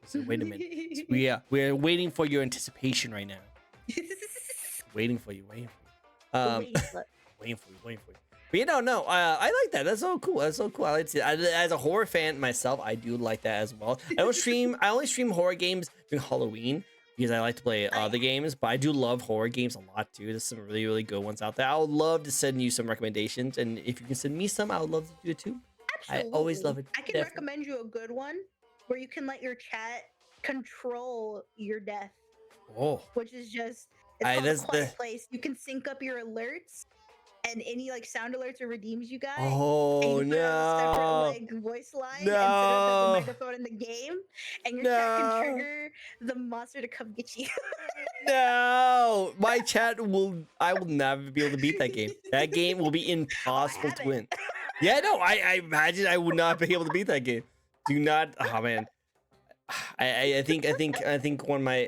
A: So wait a minute. We're waiting for your anticipation right now. waiting for you. Waiting for you. But you don't know. I like that. That's so cool. I like to see it. As a horror fan myself, I do like that as well. I only stream horror games during Halloween because I like to play other games. But I do love horror games a lot too. There's some really, really good ones out there. I would love to send you some recommendations, and if you can send me some, I would love to do it too. Absolutely. I always love it.
B: I can recommend you a good one where you can let your chat control your death.
A: Oh,
B: which is just it's called a quiet place. You can sync up your alerts, and any like sound alerts or redeems you got, and
A: Oh
B: you put it as a separate
A: no.
B: like voice line instead of the
A: No.
B: microphone in the game, and your chat can
A: No.
B: trigger the monster to come get you.
A: No. My chat I will never be able to beat that game. That game will be
B: Oh, I
A: impossible
B: have
A: to
B: it.
A: win. Yeah, no, I imagine I would not be able to beat that game. Do not. Oh man. I think one of my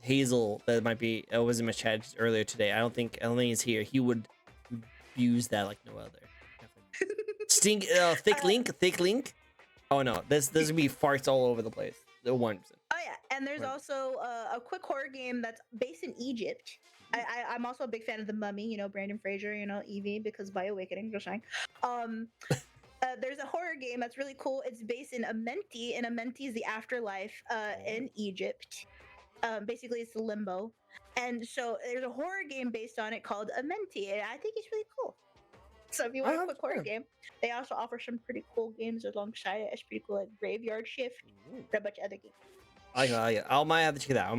A: Hazel that might be was in my chat just earlier today. I don't think he's here. He would use that like no other. Stink thick link. Oh no, there's gonna be farts all over the place. The 1%.
B: Oh yeah, and there's also a quick horror game that's based in Egypt. I'm also a big fan of The Mummy, you know, Brandon Fraser, you know, Evie, because by awakening, just saying. There's a horror game that's really cool. It's based in Amenti, and Amenti is the afterlife in Egypt. Basically, it's the limbo. And so there's a horror game based on it called Amenti, and I think it's really cool. So if you want a quick horror game, they also offer some pretty cool games alongside it. It's pretty cool, like Graveyard Shift, and a bunch of other games.
A: I might have to check it out.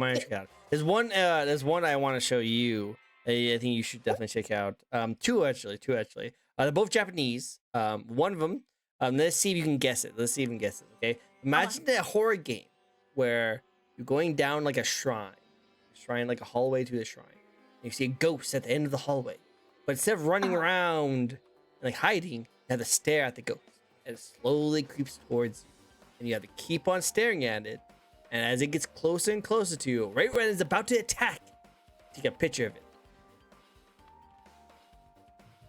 A: There's one I want to show you. I think you should definitely check out. Two actually. They're both Japanese. One of them. Let's see if you can guess it. Okay. Imagine a horror game where you're going down like a shrine, like a hallway to the shrine. You see a ghost at the end of the hallway, but instead of running around and like hiding, you have to stare at the ghost, and it slowly creeps towards you, and you have to keep on staring at it. And as it gets closer and closer to you, right when it's about to attack, take a picture of it.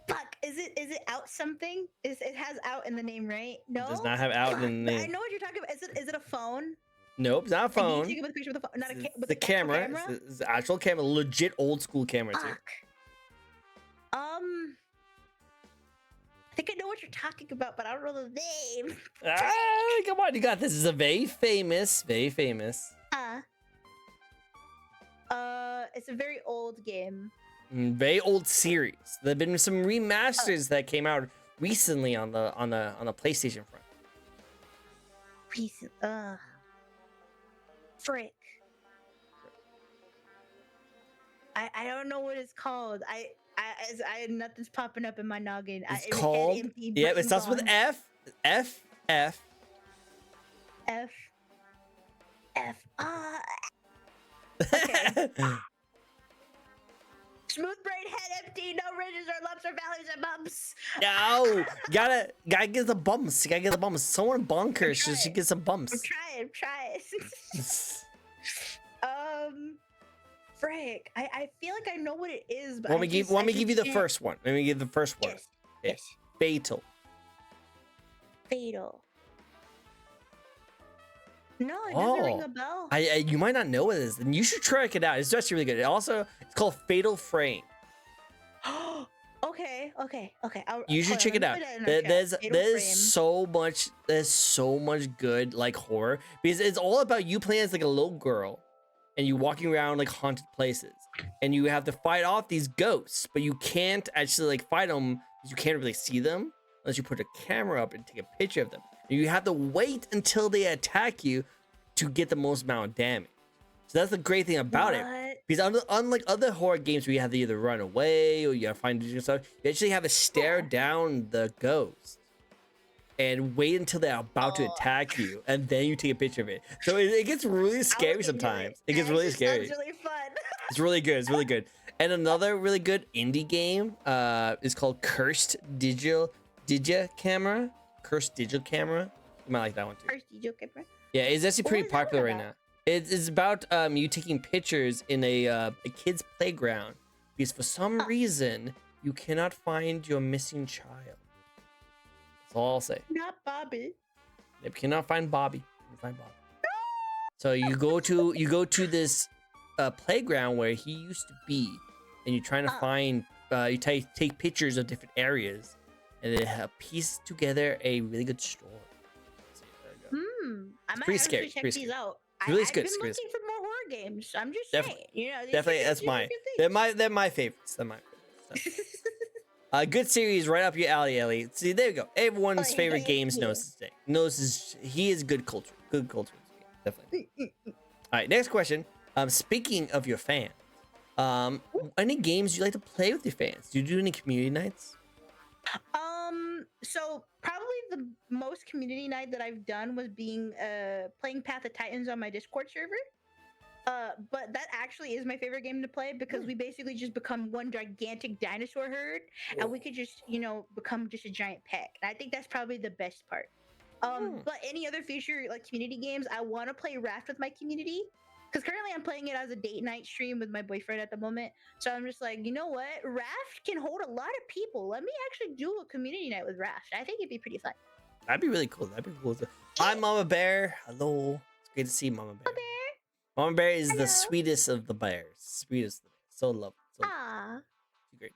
B: Fuck, is it out something? It has out in the name, right? No,
A: It does not have out in the name.
B: I know what you're talking about. Is it a phone?
A: Nope, it's not a phone.
B: Can you take a picture with a phone? Not
A: The camera. It's the actual camera, legit old school camera too.
B: Fuck. I think I know what you're talking about, but I don't know the name.
A: Come on, you got this. This is a very famous.
B: It's a very old game.
A: Very old series. There have been some remasters that came out recently on the PlayStation front.
B: Frick. I don't know what it's called. I nothing's popping up in my noggin.
A: It's called. Yeah, it starts with F.
B: Okay. Smooth brain, head empty, no ridges or lumps or valleys or bumps.
A: No, gotta get the bumps. You gotta get the bumps. Someone bonkers. She gets some bumps.
B: I'm trying. Frick. I feel like I know what it is, but
A: let me give you the first one. Let me give the first one.
B: Yes.
A: Fatal.
B: No, it doesn't ring a bell.
A: You might not know what it is, and you should check it out. It's actually really good. It's called Fatal Frame.
B: Okay.
A: You should check it out. There's so much good like horror, because it's all about you playing as like a little girl, and you walking around like haunted places, and you have to fight off these ghosts, but you can't actually like fight them because you can't really see them unless you put a camera up and take a picture of them. You have to wait until they attack you to get the most amount of damage. So that's the great thing about it. Because unlike other horror games where you have to either run away or you have to find different stuff, you actually have to stare down the ghost and wait until they're about to attack you, and then you take a picture of it. So it gets really scary sometimes. It gets really scary.
B: Sounds really fun.
A: It's really good. And another really good indie game is called Cursed Digital Camera. You might like that one too.
B: Cursed Digital Camera.
A: Yeah, it's actually pretty popular right now. It's about you taking pictures in a kid's playground because for some reason you cannot find your missing child. That's all I'll say.
B: Not Bobby.
A: You cannot find Bobby. So you go to this playground where he used to be, and you're trying to find. You take pictures of different areas, and they piece together a really good story. So, there you go.
B: I might
A: pretty
B: actually
A: scary.
B: check
A: Pretty
B: these out.
A: It's really
B: I've
A: good.
B: been looking for more horror games. I'm just
A: Definitely.
B: saying. You know,
A: Definitely, that's mine. They're my favorites. Good series, right up your alley, Ellie. See, there you go. Everyone's favorite games knows this. He is good culture. Definitely. All right, next question. Speaking of your fan, Any games you like to play with your fans? Do you do any community nights?
B: So probably the most community night that I've done was being playing Path of Titans on my Discord server. But that actually is my favorite game to play because we basically just become one gigantic dinosaur herd, and we could just, become just a giant pack. And I think that's probably the best part. But any other future like community games, I want to play Raft with my community because currently I'm playing it as a date night stream with my boyfriend at the moment. So I'm just like, you know what? Raft can hold a lot of people. Let me actually do a community night with Raft. I think it'd be pretty fun.
A: That'd be really cool. That'd be cool. Hi, Mama Bear. Hello. It's great to see Mama Bear. Mama Bear is
B: Hello.
A: the sweetest of the bears. Sweetest of the bears. So lovely. So
B: Ah.
A: great.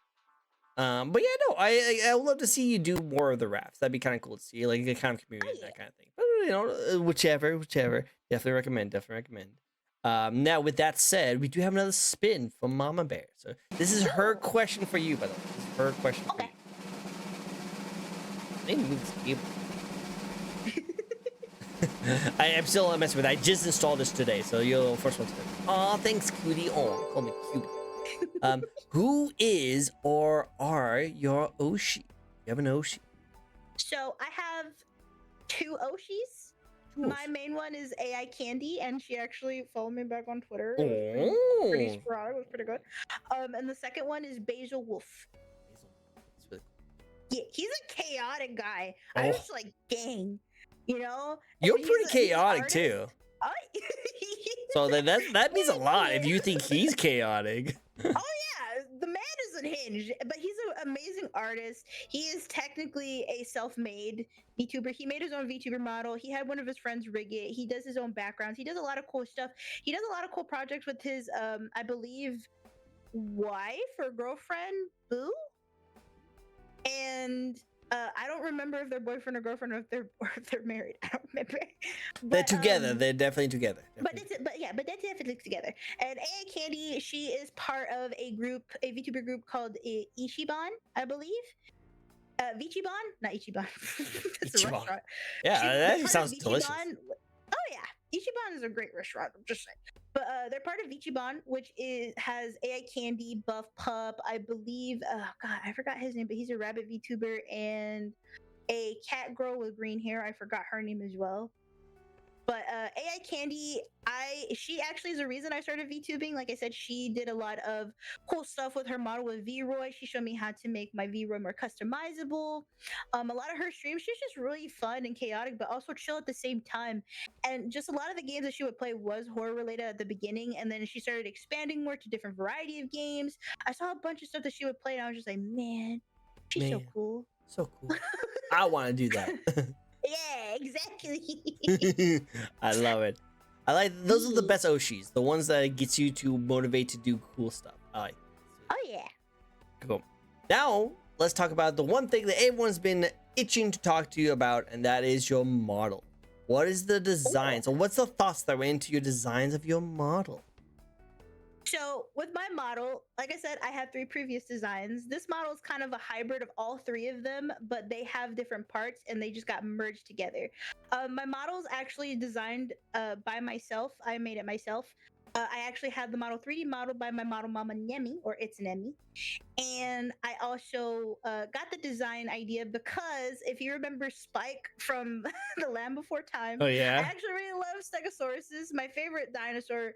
A: But yeah, no, I would love to see you do more of the rafts. That'd be kind of cool to see, like a kind of community, that kind of thing. But whichever. Definitely recommend. Now with that said, we do have another spin from Mama Bear. So this is her question for you, by the way. This is her question for you. I need to move this cable. I'm still messing with it. I just installed this today, so you'll first one today. Aw, thanks, cutie. Oh, call me cutie. Who is or are your Oshi? You have an Oshi.
B: So I have 2 Oshis. My main one is AI Candy, and she actually followed me back on Twitter. It was pretty sporadic. It was pretty good. And the second one is Basil Wolf. Yeah, he's a chaotic guy. I'm just like, dang,
A: You're pretty chaotic too. So that means a lot if you think he's chaotic.
B: Oh yeah, the man is unhinged, but he's an amazing artist. He is technically a self-made VTuber. He made his own VTuber model. He had one of his friends rig it. He does his own backgrounds. He does a lot of cool stuff. He does a lot of cool projects with his, I believe, wife or girlfriend, Boo. And I don't remember if they're boyfriend or girlfriend or if they're married. I don't remember. But,
A: they're together. They're definitely together.
B: But they're definitely together. And AI Candy, she is part of a VTuber group called Ichiban, I believe. Vichiban, not Ichiban. That's a restaurant.
A: Yeah, that sounds delicious.
B: Oh yeah, Ichiban is a great restaurant. I'm just saying. But they're part of Vichiban, which has AI Candy, Buff Pup, I believe. God, I forgot his name, but he's a rabbit VTuber, and a cat girl with green hair. I forgot her name as well. But AI Candy, she actually is the reason I started VTubing. Like I said, she did a lot of cool stuff with her model with VRoy. She showed me how to make my VRoy more customizable. A lot of her streams, she's just really fun and chaotic, but also chill at the same time. And just a lot of the games that she would play was horror related at the beginning, and then she started expanding more to different variety of games. I saw a bunch of stuff that she would play, and I was just like, man, she's so cool.
A: So cool. I want to do that.
B: Yeah, exactly.
A: I love it. I like those are the best Oshis, the ones that gets you to motivate to do cool stuff. I like.
B: Oh yeah.
A: Cool. Now let's talk about the one thing that everyone's been itching to talk to you about, and that is your model. What is the design? So what's the thoughts that went into your designs of your model?
B: So with my model, like I said, I had 3 previous designs. This model is kind of a hybrid of all 3 of them, but they have different parts and they just got merged together. My model is actually designed by myself. I made it myself. I actually had the model 3D modeled by my model mama Nemi, or it's Nemi. And I also got the design idea because if you remember Spike from The Land Before Time,
A: oh yeah,
B: I actually really love Stegosauruses. My favorite dinosaur,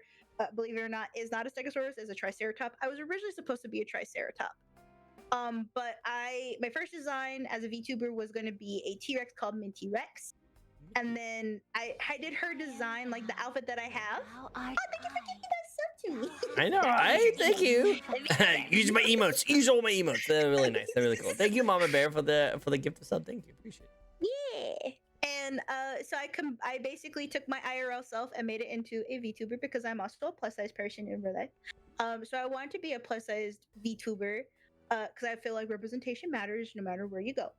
B: believe it or not, is not a Stegosaurus, is a Triceratops. I was originally supposed to be a Triceratops. But my first design as a VTuber was going to be a T-Rex called Minty Rex. And then I did her design, like the outfit that I have. Oh, thank you for giving that sub to me.
A: I know, right? Thank you. Use my emotes. Use all my emotes. They're really nice. They're really cool. Thank you, Mama Bear, for the gift of sub. Thank you. Appreciate it.
B: Yeah. And so I basically took my IRL self and made it into a VTuber because I'm also a plus size person in real life. So I wanted to be a plus sized VTuber because I feel like representation matters no matter where you go.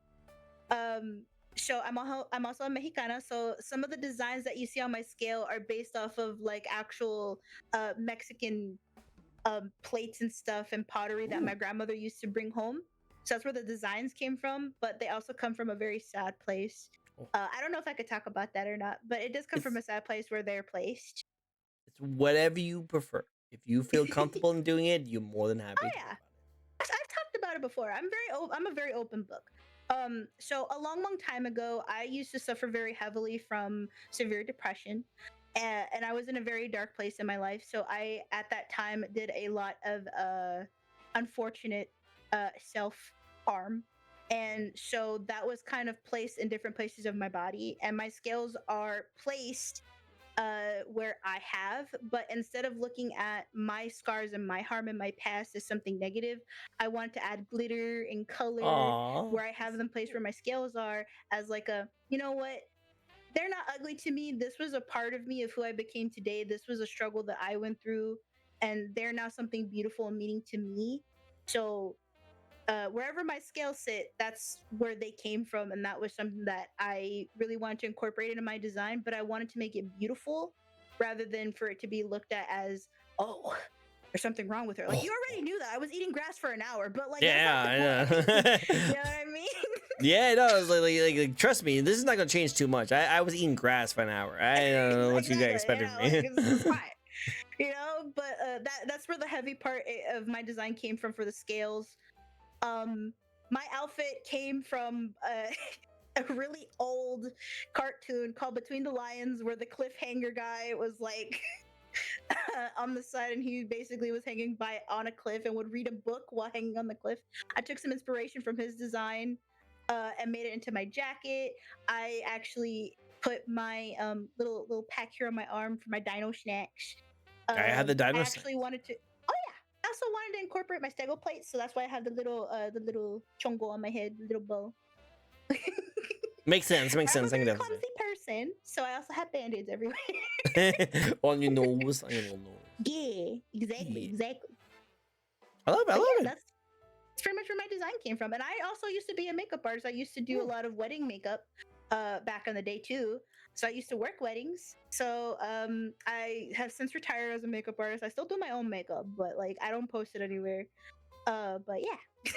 B: So I'm also a Mexicana, so some of the designs that you see on my scale are based off of like actual Mexican plates and stuff and pottery that my grandmother used to bring home. So that's where the designs came from, but they also come from a very sad place. I don't know if I could talk about that or not, but it does come from a sad place where they're placed.
A: It's whatever you prefer. If you feel comfortable in doing it, you're more than
B: Oh
A: happy to talk
B: yeah,
A: about
B: I've talked about it before. I'm a very open book. So a long time ago, I used to suffer very heavily from severe depression, and I was in a very dark place in my life. So I, at that time, did a lot of unfortunate self harm, and so that was kind of placed in different places of my body, and my scales are placed where I have, but instead of looking at my scars and my harm in my past as something negative, I want to add glitter and
A: it.
B: color
A: Aw.
B: where I have them placed where my scales are as like a, you know what? They're not ugly to me. This was a part of me of who I became today. This was a struggle that I went through, and they're now something beautiful and meaning to me. So wherever my scales sit, that's where they came from, and that was something that I really wanted to incorporate into my design. But I wanted to make it beautiful rather than for it to be looked at as, oh, there's something wrong with her. Like,
A: Oh,
B: you
A: oh.
B: already knew that I was eating grass for an hour, but like that's not
A: Yeah,
B: the
A: I
B: point.
A: know.
B: You know what I mean?
A: Yeah, no, it's like, trust me, this is not gonna change too much. I was eating grass for an hour. I don't know what you guys
B: Exactly. You
A: expected
B: know,
A: from
B: like
A: me.
B: it's fine. You know, but that's where the heavy part of my design came from for the scales. Um, my outfit came from a really old cartoon called Between the Lions, where the cliffhanger guy was like on the side, and he basically was hanging by on a cliff and would read a book while hanging on the cliff. I took some inspiration from his design and made it into my jacket. I actually put my little pack here on my arm for my dino snacks.
A: I had the
B: I
A: dinosaur.
B: actually wanted to. Oh yeah, I also wanted to incorporate my stego plates, so that's why I have the little chongo on my head, the little bow.
A: Makes sense. Makes
B: I'm a
A: sense. I can
B: very
A: definitely
B: clumsy person, so I also have band-aids everywhere.
A: say. On your nose, on your little nose.
B: Yeah, exactly,
A: Yeah.
B: exactly.
A: I love it. I
B: But
A: love
B: yeah,
A: it.
B: that's pretty much where my design came from. And I also used to be a makeup artist. I used to do a
A: Mm.
B: lot of wedding makeup back in the day too. So I used to work weddings. So I have since retired as a makeup artist. I still do my own makeup, but like I don't post it anywhere. But yeah.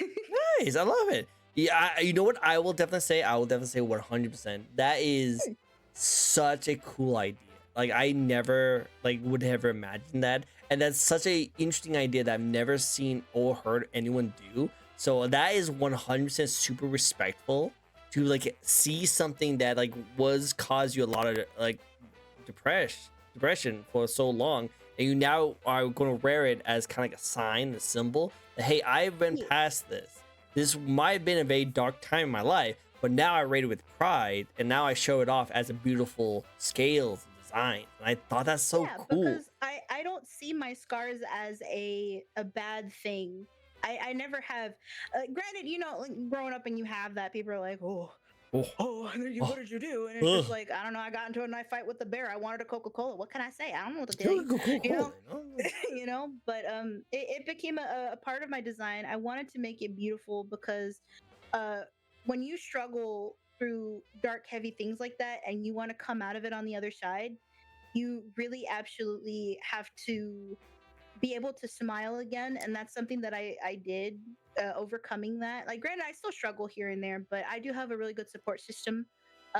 A: Nice. I love it. Yeah, you know what? I will definitely say. I will definitely say 100%. That is such a cool idea. Like I never like would have imagined that, and that's such a interesting idea that I've never seen or heard anyone do. So that is 100% super respectful to like see something that like was caused you a lot of like depression for so long, and you now are going to wear it as kind of like a sign, a symbol that hey, I've been
B: Yeah.
A: past this. This might have been a very dark time in my life, but now I rate it with pride, and now I show it off as a beautiful scales and design. And I thought that's so
B: Yeah,
A: cool.
B: because I don't see my scars as a bad thing. I never have. Granted, you know, like, growing up and you have that, people are like,
A: Oh,
B: and then what
A: oh,
B: did you do? And it's just
A: ugh.
B: like, I don't know. I got into a knife fight with the bear. I wanted a Coca Cola. What can I say? I don't know what to tell
A: Still
B: you.
A: a cool,
B: You
A: cool,
B: know,
A: you know?
B: you know. But it became a part of my design. I wanted to make it beautiful because uh, when you struggle through dark, heavy things like that, and you want to come out of it on the other side, you really absolutely have to be able to smile again, and that's something that I did, overcoming that. Like granted, I still struggle here and there, but I do have a really good support system,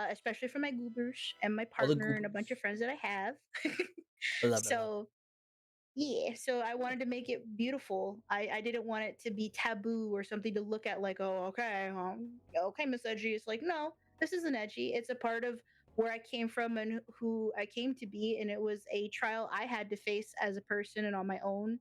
B: especially for my goobers and my
A: All the
B: partner and a bunch
A: goobers.
B: of friends that I have.
A: I love it, I love it.
B: So yeah, so I wanted to make it beautiful. I didn't want it to be taboo or something to look at like, oh, okay, okay, Miss Edgy. It's like, no, this isn't edgy. It's a part of where I came from and who I came to be, and it was a trial I had to face as a person and on my own,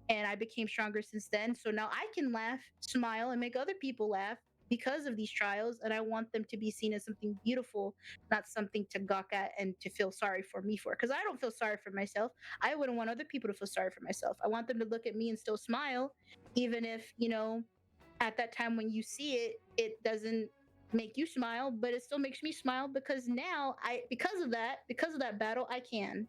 B: and I became stronger since then. So now I can laugh, smile, and make other people laugh because of these trials. And I want them to be seen as something beautiful, not something to gawk at and to feel sorry for me for. Because I don't feel sorry for myself. I wouldn't want other people to feel sorry for myself. I want them to look at me and still smile, even if, you know, at that time when you see it, it doesn't make you smile, but it still makes me smile because now because of that battle, I can.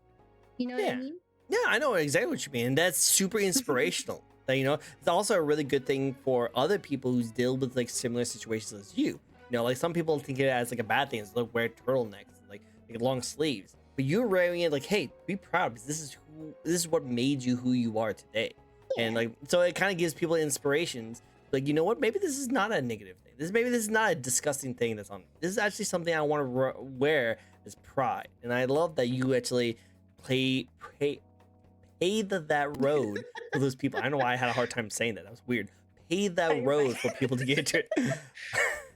B: You know what I
A: Yeah.
B: mean?
A: Yeah, I know exactly what you mean. And that's super inspirational. That, you know, it's also a really good thing for other people who deal with like similar situations as you. You know, like some people think it as like a bad thing, is like wear turtlenecks and like long sleeves. But you're wearing it like, hey, be proud because this is what made you who you are today. And
B: Yeah.
A: like so it kind of gives people inspirations. Like, you know what? Maybe this is not a negative thing. Maybe this is not a disgusting thing that's on me. This is actually something I want to wear as pride. And I love that you actually play pave that road for those people. I don't know why I had a hard time saying that. That was weird. Pave that road for people to get to it.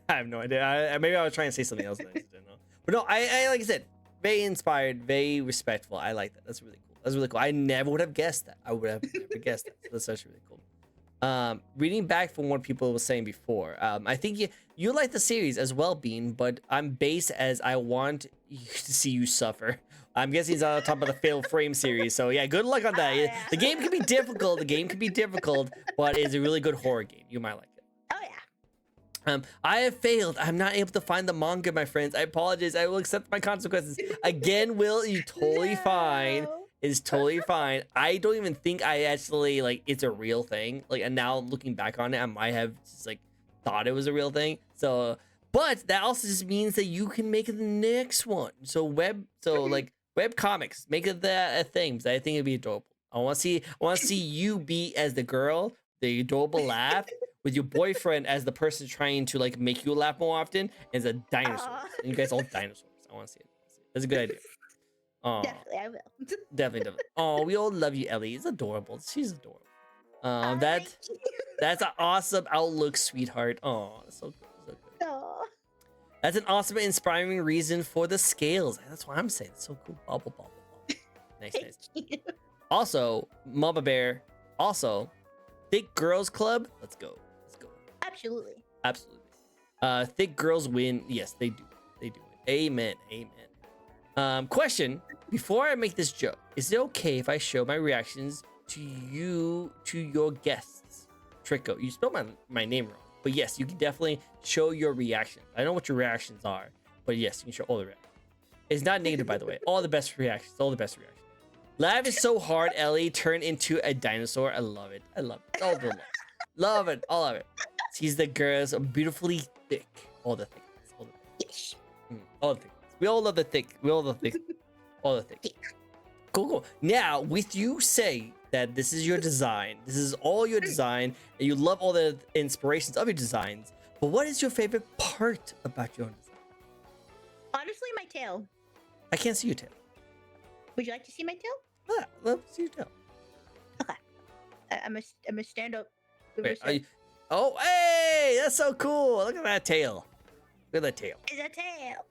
A: I have no idea. Maybe I was trying to say something else that I just didn't know. But no, I like I said, very inspired, very respectful. I like that. That's really cool. That's really cool. I never would have guessed that. I would have never guessed that. So that's actually really cool. Reading back from what people were saying before, I think you like the series as well, Bean, but I'm based as I want to see you suffer. I'm guessing he's on top of the Fatal Frame series, so yeah, good luck on that.
B: Yeah.
A: The game can be difficult. The game can be difficult, but it's a really good horror game. You might like it.
B: Oh yeah.
A: I have failed. I'm not able to find the manga, my friends. I apologize. I will accept my consequences. Again, Will, you're totally fine. It's totally fine. I don't even think I actually like it's a real thing. Like, and now looking back on it, I might have just like thought it was a real thing. So, but that also just means that you can make it the next one. So web comics, make it that a thing. So I think it'd be adorable. I want to see you be as the girl, the adorable laugh, with your boyfriend as the person trying to like make you laugh more often, as a dinosaur. And you guys all dinosaurs. I want to see it. That's a good idea. Oh,
B: Definitely, I will.
A: definitely. Oh, we all love you, Ellie. It's adorable. She's adorable. That's an awesome outlook, sweetheart. Oh, that's so good. So good.
B: Aw.
A: That's an awesome, inspiring reason for the scales. That's what I'm saying. It's so cool. Bubble, bubble, bubble. Nice, nice.
B: Thank you.
A: Also, Mama Bear. Also, Thick Girls Club. Let's go. Let's go.
B: Absolutely.
A: Absolutely. Thick girls win. Yes, they do. They do. Amen. Amen. Question. Before I make this joke, is it okay if I show my reactions to your guests? Tricko, you spelled my name wrong. But yes, you can definitely show your reactions. I know what your reactions are, but yes, you can show all the reactions. It's not negative, by the way. All the best reactions. All the best reactions. Laugh is so hard, Ellie. Turn into a dinosaur. I love it. I love it. All the love. Love it. All of it. She's the girls are beautifully thick. All the thickness. All the thickness. All the thickness. We all love the thick. We all love the thick. All the thick. Cool, cool. Now, with you say that this is your design, this is all your design, and you love all the inspirations of your designs, but what is your favorite part about your own design?
B: Honestly, my tail.
A: I can't see your tail.
B: Would you like to see my tail?
A: Ah, let's see your tail.
B: Okay. I'm a stand up.
A: Wait, oh, hey, that's so cool. Look at that tail. Look at that tail.
B: It's a tail.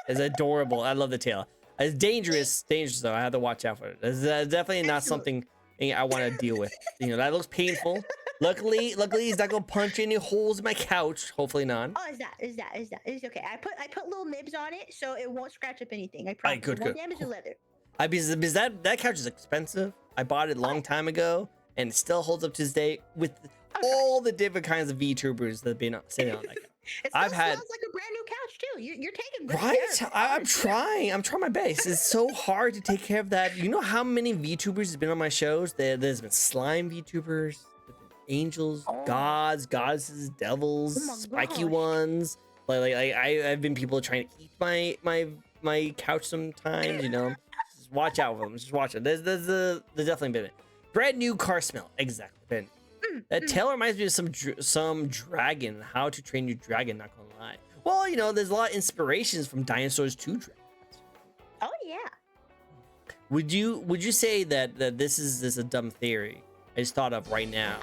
A: It's adorable. I love the tail. It's dangerous though. I have to watch out for it. It's definitely not something I want to deal with. You know, that looks painful. Luckily, he's not gonna punch any holes in my couch. Hopefully not.
B: Oh, is that? It's okay. I put little nibs on it so it won't scratch up anything. I promise.
A: Good,
B: it won't
A: good.
B: damage the leather.
A: Because that couch is expensive. I bought it a long time ago, and it still holds up to this day with all the different kinds of VTubers that have been sitting on that couch.
B: It still smells like a brand new couch too. You're taking good care of it.
A: I'm trying my best. It's so hard to take care of that. You know how many VTubers have been on my shows? There's been slime VTubers, angels, gods, goddesses, devils, spiky ones. I've been people trying to eat my couch sometimes. You know, just watch out for them. Just watch it. There's definitely been it. Brand new car smell. Exactly. Been. That tail reminds me of some dragon. How to Train Your Dragon. Not gonna lie. Well, you know, there's a lot of inspirations from dinosaurs to dragons.
B: Oh yeah.
A: Would you say that this is a dumb theory I just thought of right now?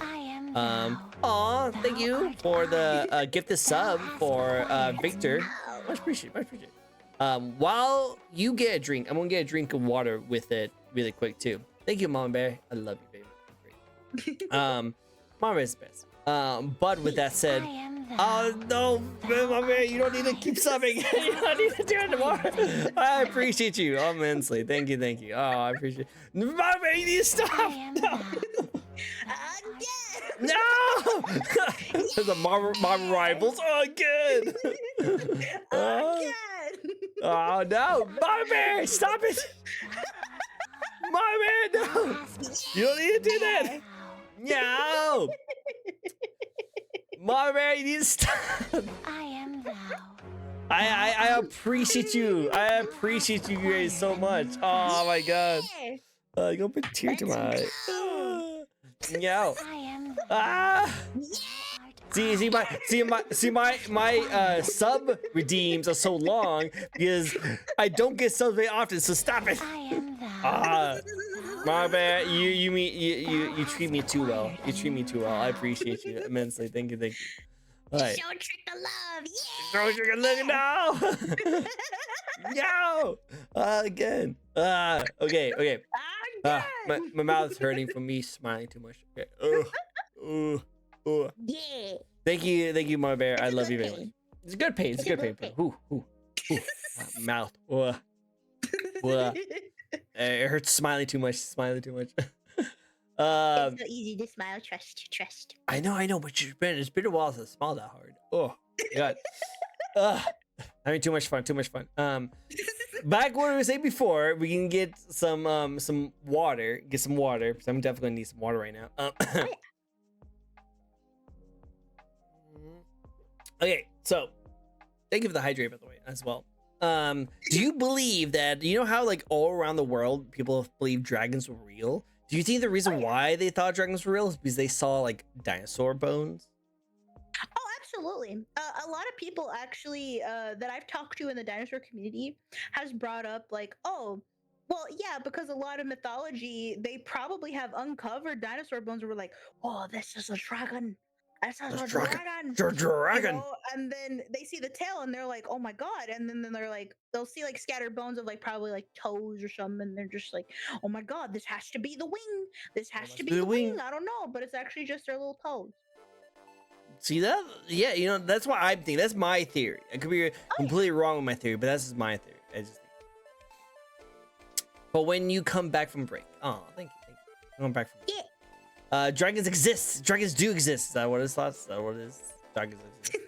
A: Aw, thank you for the gifted sub for Victor. Much appreciated. While you get a drink, I'm gonna get a drink of water with it really quick too. Thank you, Mama Bear. I love you, baby. You're great. Mama Bear's the best. But with that said, oh no, Mama Bear, you don't need to keep subbing. You don't need to do it anymore. I appreciate you immensely. Thank you. Oh, I appreciate it. Mama Bear, you need to stop. No. There's a mob rivals. Oh, good. Oh no, Mama Bear, stop it. Mama Bear, no. You don't need to do that. No. Mama Bear, you need to stop. I appreciate you. I appreciate you guys so much. Oh my god. You're gonna put a tear to my eye. No. See my sub redeems are so long because I don't get subs very often, so stop it. My bad. You treat me too well. You treat me too well. I appreciate you immensely. Thank you, thank you. All right.
B: Show Trick the love.
A: No, you're gonna no. Again. Okay. My mouth's hurting from me smiling too much. Okay.
B: Yeah.
A: Thank you, my bear. I love you very much.
B: pain.
A: It's a good pain. It's a good pain. Ooh. Mouth. It hurts smiling too much.
B: It's so easy to smile. Trust.
A: I know, but it's been a while since I smiled that hard. Oh, God. Having too much fun. Back what we were saying before, we can get some water. Get some water, because I'm definitely gonna need some water right now. Okay, so thank you for the hydrate, by the way, as well. Do you believe that, you know how like all around the world people believe dragons were real? Do you think the reason why they thought dragons were real is because they saw like dinosaur bones?
B: Oh, absolutely. A lot of people actually that I've talked to in the dinosaur community has brought up like, oh, well, yeah, because a lot of mythology, they probably have uncovered dinosaur bones and were like, oh, this is a dragon. This is a dragon.
A: Dragon.
B: You know? And then they see the tail and they're like, oh my God. And then they're like, they'll see like scattered bones of like probably like toes or something. And they're just like, oh my God, this has to be the wing. This has to be the wing. I don't know, but it's actually just their little toes.
A: See that? Yeah, you know, that's what I'm thinking. That's my theory. I could be completely wrong with my theory, but that's just my theory. I just think. But when you come back from break, oh, thank you. Come back from break. Yeah. Dragons exist. Dragons do exist. Is that what it's thought? Is that what it is? Dragons exist.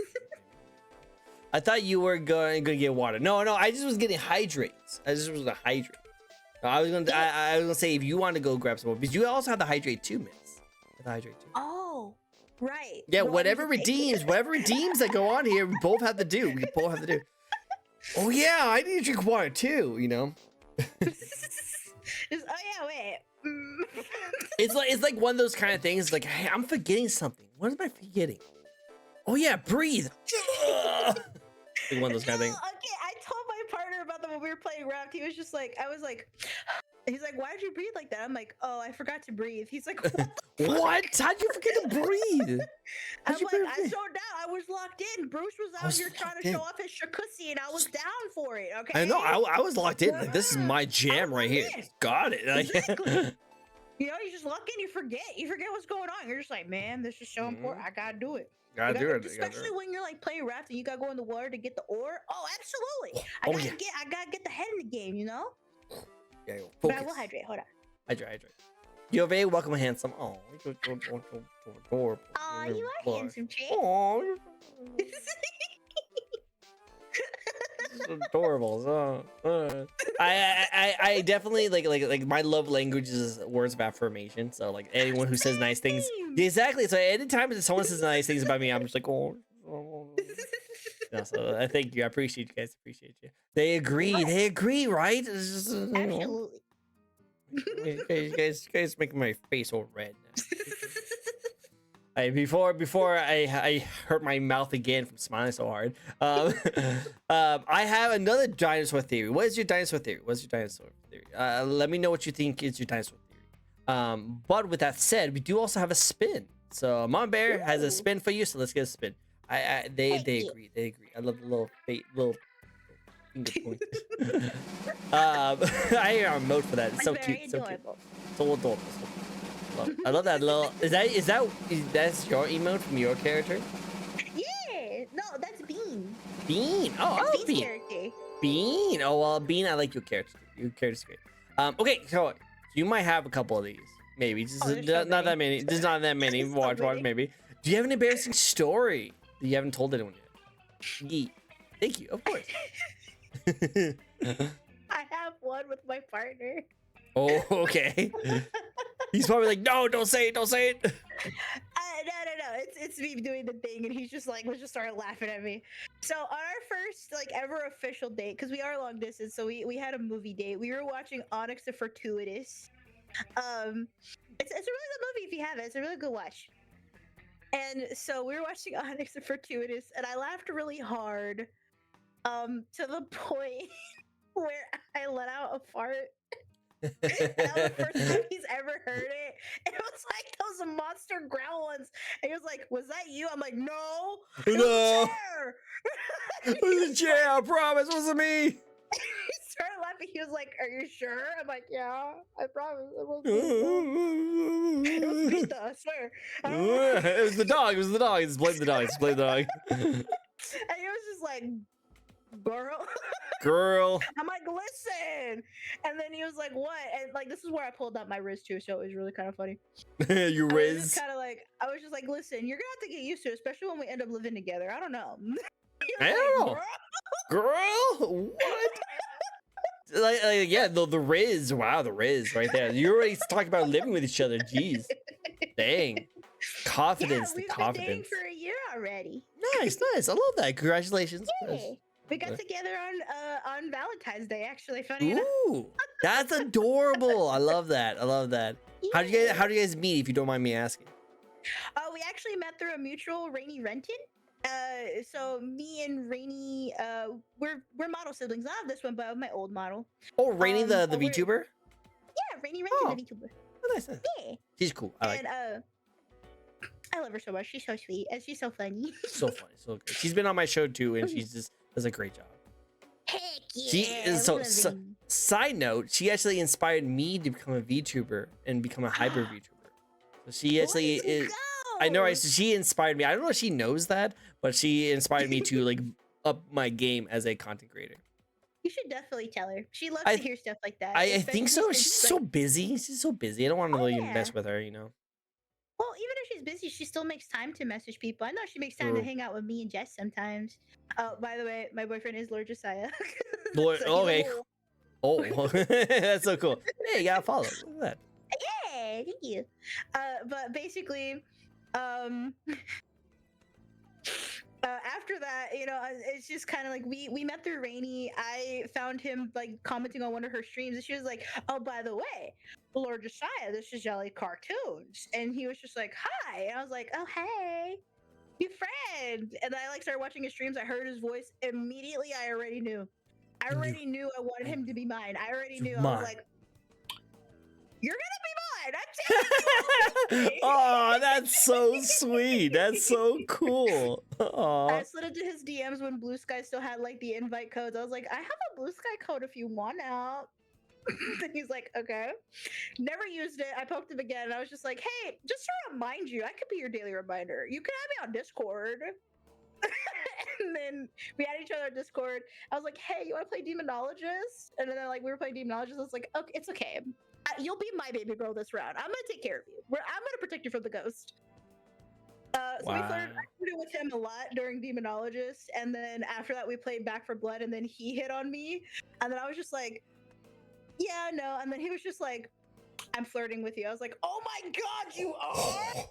A: I thought you were going to get water. No. I just was getting hydrates. I just was gonna hydrate. No, I was gonna say if you want to go grab some more, because you also have the hydrate too, miss. The hydrate too.
B: Oh. Right.
A: Yeah, whatever redeems that go on here, we both have to do. Oh yeah, I need to drink water too, you know.
B: Wait.
A: It's like one of those kind of things. Like, hey, I'm forgetting something. What am I forgetting? Oh yeah, breathe. Like one of those kind of things.
B: Okay, I told my partner about that when we were playing Raft. He was just like, I was like, he's like, why did you breathe like that? I'm like, oh, I forgot to breathe. He's like,
A: what? How'd you forget to breathe?
B: I'm like, I zoned out. I was locked in. Bruce was out here trying to show off his shakusi, and I was down for it. Okay.
A: I know. I was locked in. Like, this is my jam right here. Got it.
B: Exactly. You know, you just lock in. You forget what's going on. You're just like, man, this is so important. I gotta do it.
A: Gotta do it.
B: Especially when you're like playing Raft and you gotta go in the water to get the ore. Oh, absolutely. I gotta get the head in the game. You know.
A: Yeah,
B: but I will hydrate. Hold on.
A: Hydrate. You're very welcome, handsome. Oh, you're adorable.
B: Aw, you are handsome, Chick.
A: Oh, adorable. I definitely like my love language is words of affirmation. So like anyone who says nice things, exactly. So anytime someone says nice things about me, I'm just like, oh. No, so I thank you. I appreciate you guys. Appreciate you. They agree, right? Just,
B: absolutely.
A: You guys making my face all red. Before I hurt my mouth again from smiling so hard. I have another dinosaur theory. What is your dinosaur theory? Let me know what you think is your dinosaur theory. But with that said, we do also have a spin. So Mom Bear has a spin for you. So let's get a spin. They agree. I love the little finger point. I am on mode for that. It's so cute. So cute. So adorable. I love that little. That's your emote from your character?
B: Yeah. No, that's Bean.
A: Bean. Oh,
B: Bean's
A: Bean.
B: Character.
A: Bean. Oh well, Bean. I like your character. Your character's great. Okay, so you might have a couple of these. Maybe just not that many. There's not that many. Watch. Maybe. Do you have an embarrassing story that you haven't told anyone yet? Yeet. Thank you. Of course.
B: I have one with my partner.
A: Oh, okay. He's probably like, no, don't say it.
B: No. It's me doing the thing, and he's just like, let's just start laughing at me. So on our first like ever official date, because we are long distance, so we had a movie date. We were watching Onyx the Fortuitous. It's a really good movie if you have it. It's a really good watch. And so we were watching Onyx the Fortuitous, and I laughed really hard, to the point where I let out a fart. And that was the first time he's ever heard it. And it was like those monster growl ones. And he was like, "Was that you?" I'm like, "No, it was
A: No,
B: a chair."
A: it was a chair. I promise, it wasn't me.
B: He started laughing. He was like, "Are you sure?" I'm like, "Yeah, I promise. It was me. It was Pita, I swear."
A: It was the dog. It was the dog. Just blame the dog. Just blame the dog.
B: And he was just like, "Girl."
A: Girl.
B: I'm like, "Listen." And then he was like, "What?" And like, this is where I pulled out my wrist too, so it was really kind of funny.
A: You
B: I was
A: Riz.
B: just kind of like, I was just like, "Listen, you're gonna have to get used to it, especially when we end up living together." I don't know. He was
A: I
B: like,
A: don't know.
B: "Girl."
A: Girl, what? Like yeah, the Riz. Wow, the Riz right there. You already talking about living with each other. Jeez, dang, confidence.
B: Yeah,
A: The
B: we've been dating
A: confidence.
B: for a year already.
A: Nice, nice. I love that. Congratulations.
B: Yeah. We got
A: Okay.
B: together on Valentine's Day, actually. Funny enough.
A: Ooh, that's adorable. I love that. I love that. How do you guys meet, if you don't mind me asking?
B: We actually met through a mutual, Rainy Renton. So me and Rainy, we're model siblings. Not of this one, but of my old model.
A: Oh, Rainy the
B: but we're-
A: VTuber.
B: Yeah, Rainy Renton,
A: Oh.
B: the VTuber.
A: Oh, nice, nice.
B: Yeah.
A: She's cool. I like.
B: And I love her so much. She's so sweet and she's so funny.
A: So funny, so good. She's been on my show too, and she's just does a great job.
B: Heck yeah.
A: She is so.
B: we love
A: so
B: Rainy.
A: side note: she actually inspired me to become a VTuber and become a hybrid VTuber. So she actually
B: Let's
A: is.
B: go.
A: I know, right? So she inspired me. I don't know if she knows that, but she inspired me to like up my game as a content creator.
B: You should definitely tell her. She loves
A: I-
B: to hear stuff like that.
A: I think so.
B: especially
A: She's
B: since,
A: so
B: like-
A: busy. She's so busy. I don't want to
B: Oh,
A: really
B: yeah.
A: mess with her, you know.
B: Well, even if she's busy, she still makes time to message people. I know she makes time
A: True.
B: to hang out with me and Jess sometimes. Oh, by the way, my boyfriend is Lord Josiah.
A: Lord-
B: So he's a
A: okay.
B: little-
A: Oh, that's so cool. Hey, you gotta follow. Look at that.
B: Yeah, thank you. But basically, after that, it's just kind of like we met through Rainy. I found him like commenting on one of her streams, and she was like, "Oh, by the way, Lord Josiah, this is Jelly Cartoons," and he was just like, "Hi," and I was like, "Oh, hey, you friend," and I like started watching his streams. I heard his voice immediately. I already knew. I wanted him to be mine. I already knew. I
A: Mine.
B: was like, "You're gonna be mine." I'm telling you.
A: Oh, that's so sweet. That's so cool.
B: I
A: Oh,
B: slid into his DMs when Blue Sky still had like the invite codes. I was like, "I have a Blue Sky code if you want out." And he's like, "Okay." Never used it. I poked him again, and I was just like, "Hey, just to remind you, I could be your daily reminder. You can have me on Discord." And then we had each other on Discord. I was like, "Hey, you want to play Demonologist?" And then like we were playing Demonologist. I was like, "Okay, it's okay. You'll be my baby girl this round. I'm gonna take care of you. I'm gonna protect you from the ghost." So we flirted with him a lot during Demonologist, and then after that we played Back for Blood, and then he hit on me, and then I was just like, "Yeah, no," and then he was just like, "I'm flirting with you." I was like, "Oh my god, you are!"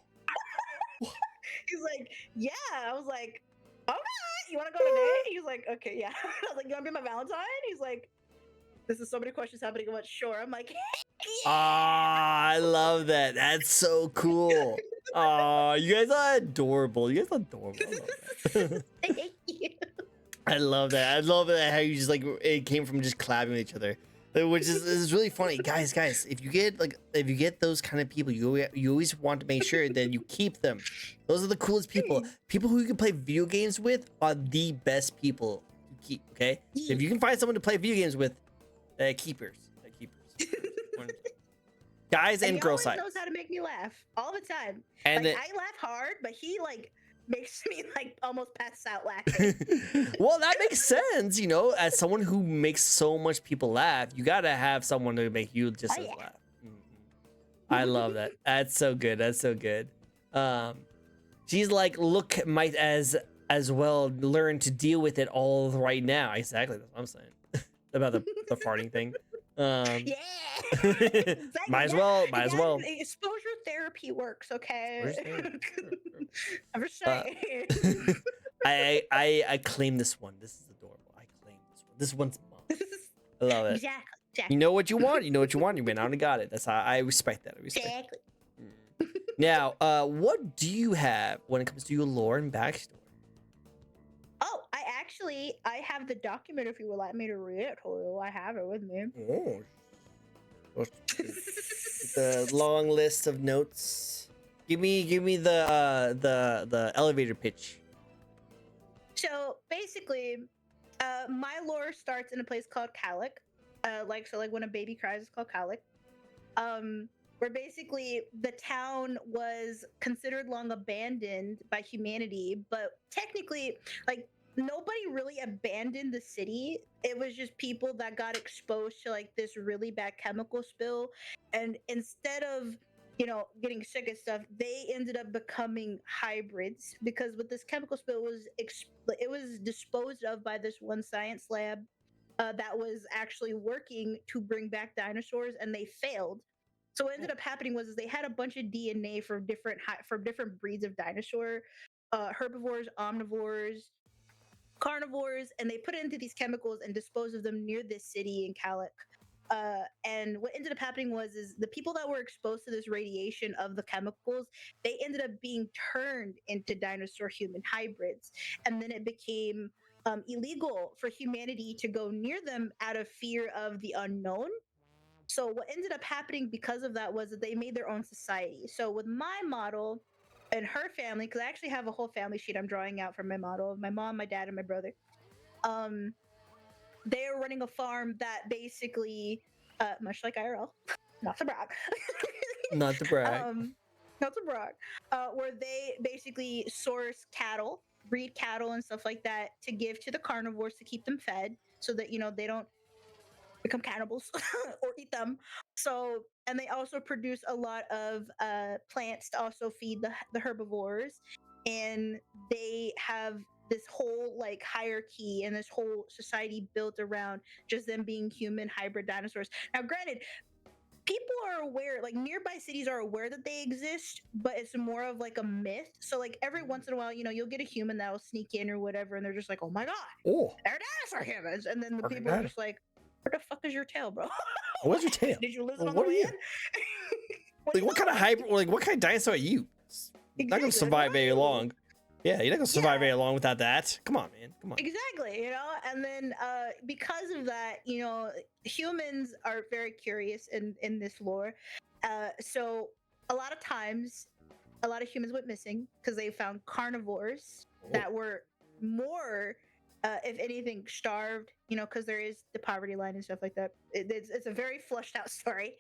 B: He's like, "Yeah." I was like, "Okay, you want to go today?" He was like, "Okay, yeah." I was like, "You want to be my Valentine?" He's like, "This is so many questions happening at once." Sure. I'm like,
A: Ah, I love that. That's so cool. Oh, you guys are adorable. You guys are adorable. I love that.
B: "Thank you."
A: I love that. I love that how you just like it came from just collabing with each other, which is really funny, guys. If you get those kind of people, you always want to make sure that you keep them. Those are the coolest people. People who you can play video games with are the best people to keep. Okay, if you can find someone to play video games with, keepers. Guys and
B: he
A: girl
B: always
A: side.
B: knows how to make me laugh all the time.
A: And
B: like, I laugh hard, but he like makes me like almost pass out laughing.
A: well, that makes sense, you know. As someone who makes so much people laugh, you gotta have someone to make you just as laugh. I love that. That's so good. That's so good. She's like, look, might as well learn to deal with it all right now. Exactly, that's what I'm saying about the farting thing.
B: Yeah. Exactly.
A: Might as well.
B: Exposure therapy works, okay?
A: Exposure therapy.
B: I'm just saying.
A: I claim this one. This is adorable. I claim this one. This one's mine. I love it.
B: Exactly.
A: You know what you want. You know what you want. You went out and got it. That's how I respect that. I respect
B: Exactly.
A: that. Now, what do you have when it comes to your lore and backstory?
B: Oh, I have the document if you would like me to read it to you. I have it with me.
A: Oh. What's the long list of notes? Give me the elevator pitch.
B: So basically, my lore starts in a place called Calic. Like when a baby cries, it's called Calic. Where basically the town was considered long abandoned by humanity, but technically, like nobody really abandoned the city. It was just people that got exposed to like this really bad chemical spill, and instead of getting sick and stuff, they ended up becoming hybrids because with this chemical spill it was disposed of by this one science lab that was actually working to bring back dinosaurs, and they failed. So what ended up happening was they had a bunch of DNA from different breeds of dinosaur, herbivores, omnivores, carnivores, and they put it into these chemicals and disposed of them near this city in Calic. And what ended up happening is the people that were exposed to this radiation of the chemicals, they ended up being turned into dinosaur human hybrids, and then it became illegal for humanity to go near them out of fear of the unknown. So what ended up happening because of that was that they made their own society. So with my model and her family, because I actually have a whole family sheet I'm drawing out for my model of my mom, my dad, and my brother. They are running a farm that basically, much like IRL, not to brag,
A: Not to brag.
B: not to brag, where they basically source cattle, breed cattle and stuff like that to give to the carnivores to keep them fed, so that they don't become cannibals or eat them. So, and they also produce a lot of plants to also feed the herbivores, and they have this whole like hierarchy and this whole society built around just them being human hybrid dinosaurs. Now, granted, people are aware, like nearby cities are aware that they exist, but it's more of like a myth. So like every once in a while, you'll get a human that'll sneak in or whatever, and they're just like, oh my god,
A: Oh,
B: they're dinosaur humans. And then the
A: perfect
B: people are
A: data.
B: just like, where the fuck is your tail, bro?
A: What's your tail?
B: Did you lose it
A: Well,
B: on
A: what
B: the
A: are
B: way
A: you?
B: in?
A: Like, what kind of hybrid? Like, what kind of dinosaur are you? Not gonna
B: Exactly.
A: survive very long. Yeah, you're not gonna survive
B: Yeah.
A: very long without that. Come on, man. Come on.
B: Exactly, and then because of that, humans are very curious in this lore. So a lot of times, a lot of humans went missing because they found carnivores that were more, if anything, starved. Because there is the poverty line and stuff like that. It's a very flushed out story.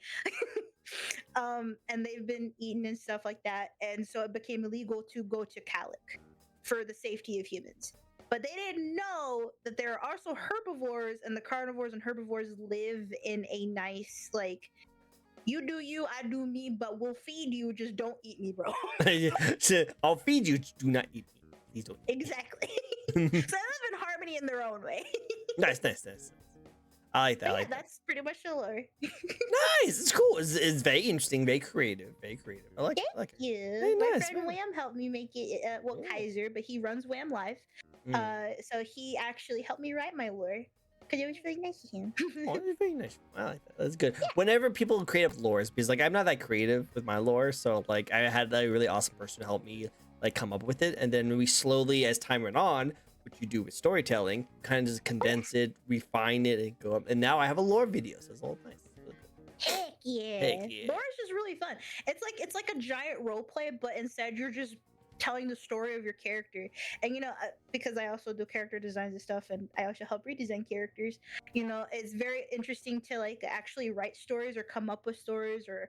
B: And they've been eaten and stuff like that, and so it became illegal to go to Calic for the safety of humans. But they didn't know that there are also herbivores, and the carnivores and herbivores live in a nice, like, you do you, I do me, but we'll feed you, just don't eat me, bro.
A: So, I'll feed you. Do not eat me. Please don't eat
B: Exactly. So they live in harmony in their own way.
A: Nice. I like that.
B: But
A: I
B: yeah,
A: like that.
B: that's pretty much the lore.
A: Nice. It's cool. It's very interesting. Very creative. Very creative. I like it. I like it.
B: Yeah,
A: Very
B: my
A: nice,
B: friend
A: very
B: Wham helped me make it. Well,
A: Ooh.
B: Kaiser, but he runs Wham Live. So he actually helped me write my lore because it was really nice of him.
A: Oh, that's very nice. I like that. That's good. Whenever people create up lores, because like I'm not that creative with my lore, so like I had a really awesome person to help me like come up with it, and then we slowly, as time went on, what you do with storytelling, kind of just condense it, refine it, and go up. And now I have a lore video, so it's all nice.
B: Heck yeah.
A: Heck yeah.
B: Lore is just really fun. It's like a giant role play, but instead you're just telling the story of your character. And because I also do character designs and stuff, and I also help redesign characters, it's very interesting to like actually write stories or come up with stories or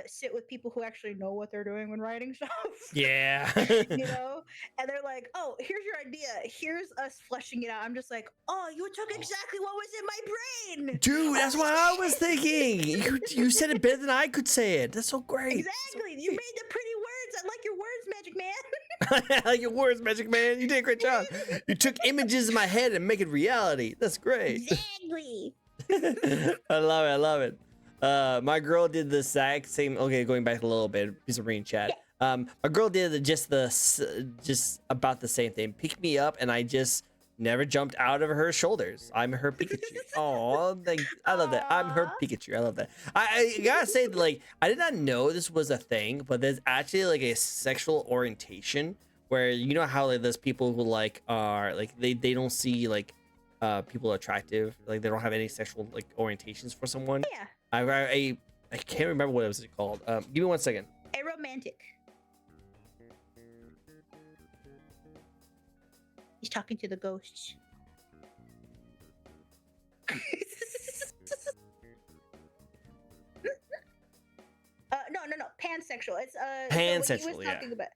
B: sit with people who actually know what they're doing when writing stuff.
A: Yeah.
B: And they're like, oh, here's your idea, here's us fleshing it out. I'm just like, oh, you took exactly what was in my brain,
A: Dude, that's what I was thinking. You said it better than I could say it. That's so great.
B: Exactly. You made the pretty words. I like your words, Magic Man.
A: I like your words, Magic Man. You did a great job. You took images in my head and make it reality. That's great.
B: Exactly.
A: I love it. My girl did the exact same. Okay, going back a little bit, piece of rain chat. My girl did just about the same thing. Picked me up, and I just never jumped out of her shoulders. I'm her Pikachu. Oh, I love that. I'm her Pikachu. I love that. I gotta say, like, I did not know this was a thing, but there's actually like a sexual orientation where how like there's people who like are like they don't see like people attractive, like they don't have any sexual like orientations for someone.
B: Yeah.
A: I can't remember what it was called. Give me 1 second.
B: Aromantic. He's talking to the ghosts. No. Pansexual. It's
A: Pansexual,
B: so what he was
A: yeah.
B: talking about.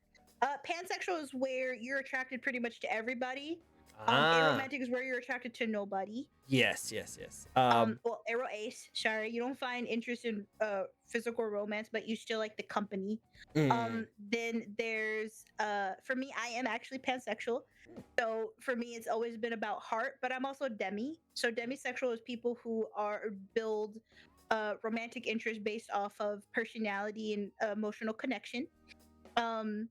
B: Pansexual is where you're attracted pretty much to everybody.
A: Ah,
B: Aromantic is where you're attracted to nobody.
A: yes.
B: Well, aro ace. Sorry, you don't find interest in physical romance, but you still like the company.
A: mm,
B: Then there's for me, I am actually pansexual. So for me, it's always been about heart, but I'm also demi. So demisexual is people who are build romantic interest based off of personality and emotional connection. Um,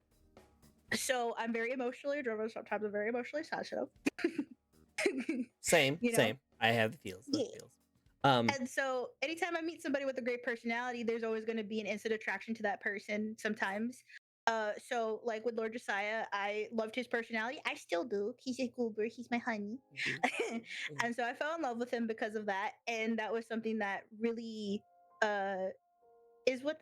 B: so I'm very emotionally driven. Sometimes I'm very emotionally sensitive.
A: same.
B: You know,
A: Same. I have the feels.
B: yeah. And so anytime I meet somebody with a great personality, there's always going to be an instant attraction to that person sometimes. So like with Lord Josiah, I loved his personality. I still do. He's a goober. He's my honey. And so I fell in love with him because of that. And that was something that really that's what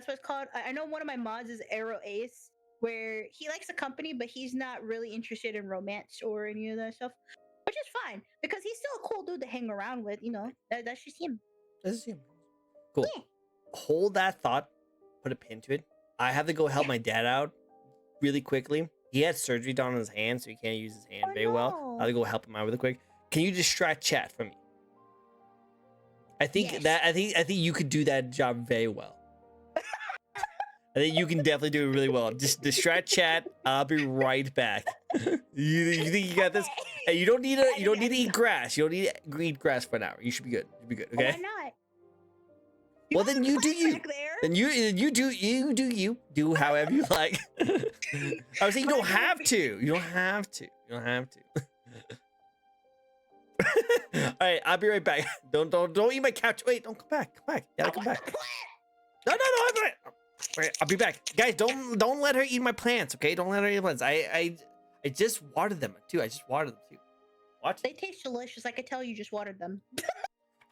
B: it's called. I know one of my mods is Arrow Ace, where he likes the company, but he's not really interested in romance or any of that stuff, which is fine because he's still a cool dude to hang around with. You know, that's just him.
A: This is him. Cool.
B: Yeah.
A: Hold that thought. Put a pin to it. I have to go help my dad out really quickly. He had surgery done on his hand, so he can't use his hand very well. I have to go help him out really quick. Can you distract chat from me? I think I think you could do that job very well. I think you can definitely do it really well. Just distract chat. I'll be right back. You think you got this? Hey, you don't need to eat grass. You don't need to eat grass for an hour. You should be good. You'll be good. Okay.
B: Why not?
A: Well, then you do you. Then you do however you like. I was saying you don't have to. You don't have to. You don't have to. All right, I'll be right back. Don't eat my couch. Wait, don't come back. Come back. You gotta come back. No. I'm right. Wait, I'll be back, guys. Don't let her eat my plants, okay? Don't let her eat plants. I just watered them too. I just watered them too. What?
B: They taste delicious. I could tell you just watered them.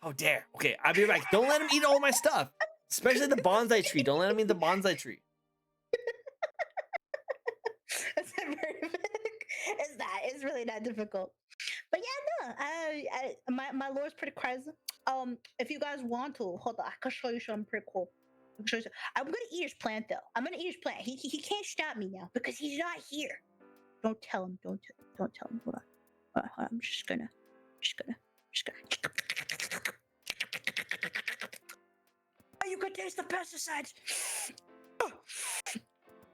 A: Oh dare. Okay, I'll be right back. Don't let him eat all my stuff, especially the bonsai tree. Don't let him eat the bonsai tree.
B: That's not very big. It's not. It's really not difficult. But yeah, no. My lore's pretty crazy. If you guys want to, hold on. I can show you something pretty cool. I'm gonna eat his plant though. I'm gonna eat his plant. He can't stop me now because he's not here. Don't tell him. Don't tell him. Hold on. I'm just gonna. Oh, you can taste the pesticides. Oh,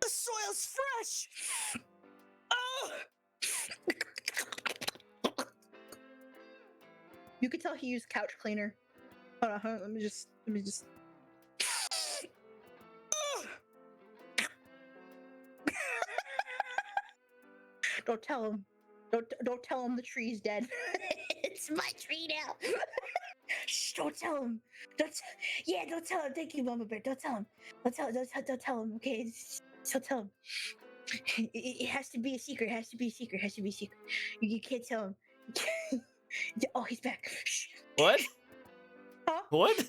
B: the soil's fresh. Oh. You could tell he used couch cleaner. Hold on. Let me just. Don't tell him. Don't tell him the tree's dead. It's my tree now. Shh, don't tell him. Don't tell him. Thank you, Mama Bear. Don't tell him. Don't tell him. Okay, don't tell him. It has to be a secret. It has to be a secret. You can't tell him. Oh, he's back. Shh.
A: What?
B: Huh?
A: What?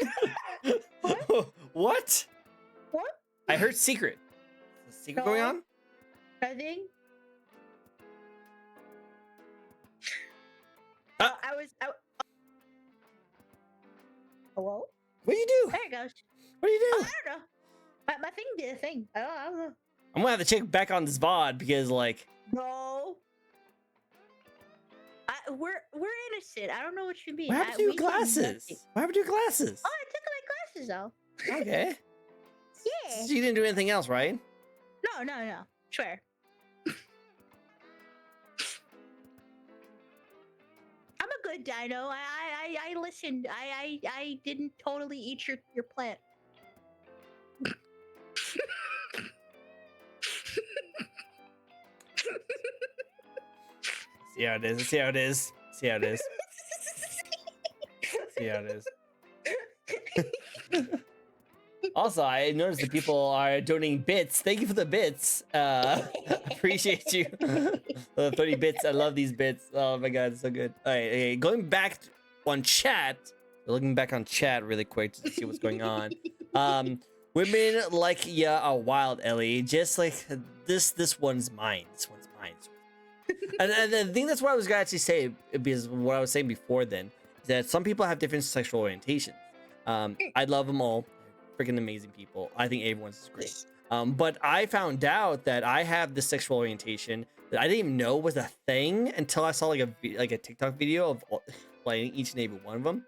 A: What?
B: What?
A: I heard secret. Is a secret going on?
B: Nothing. Hello?
A: What do you do?
B: There it goes.
A: What do you do?
B: Oh, I don't know. My thing did a thing. I don't know.
A: I'm gonna have to check back on this VOD because, like,
B: No. We're innocent. I don't know what you mean.
A: what happened to your glasses? What happened to your glasses?
B: Oh, I took my glasses off.
A: Okay.
B: Yeah.
A: So you didn't do anything else, right?
B: No. Swear. I'm a good dino. I listened. I didn't totally eat your plant.
A: See how it is. See how it is. See how it is. See how it is. Also, I noticed that people are donating bits. Thank you for the bits. Appreciate you. 30 bits. I love these bits. Oh my god, it's so good. All right, okay. Going back on chat. Looking back on chat really quick to see what's going on. Women like ya are wild, Ellie. Just like this one's mine. This one's mine. And I think that's what I was gonna actually say, because what I was saying before then is that some people have different sexual orientations. I love them all, freaking amazing people. I think everyone's great. But I found out that I have this sexual orientation that I didn't even know was a thing until I saw like a TikTok video of playing each and every one of them.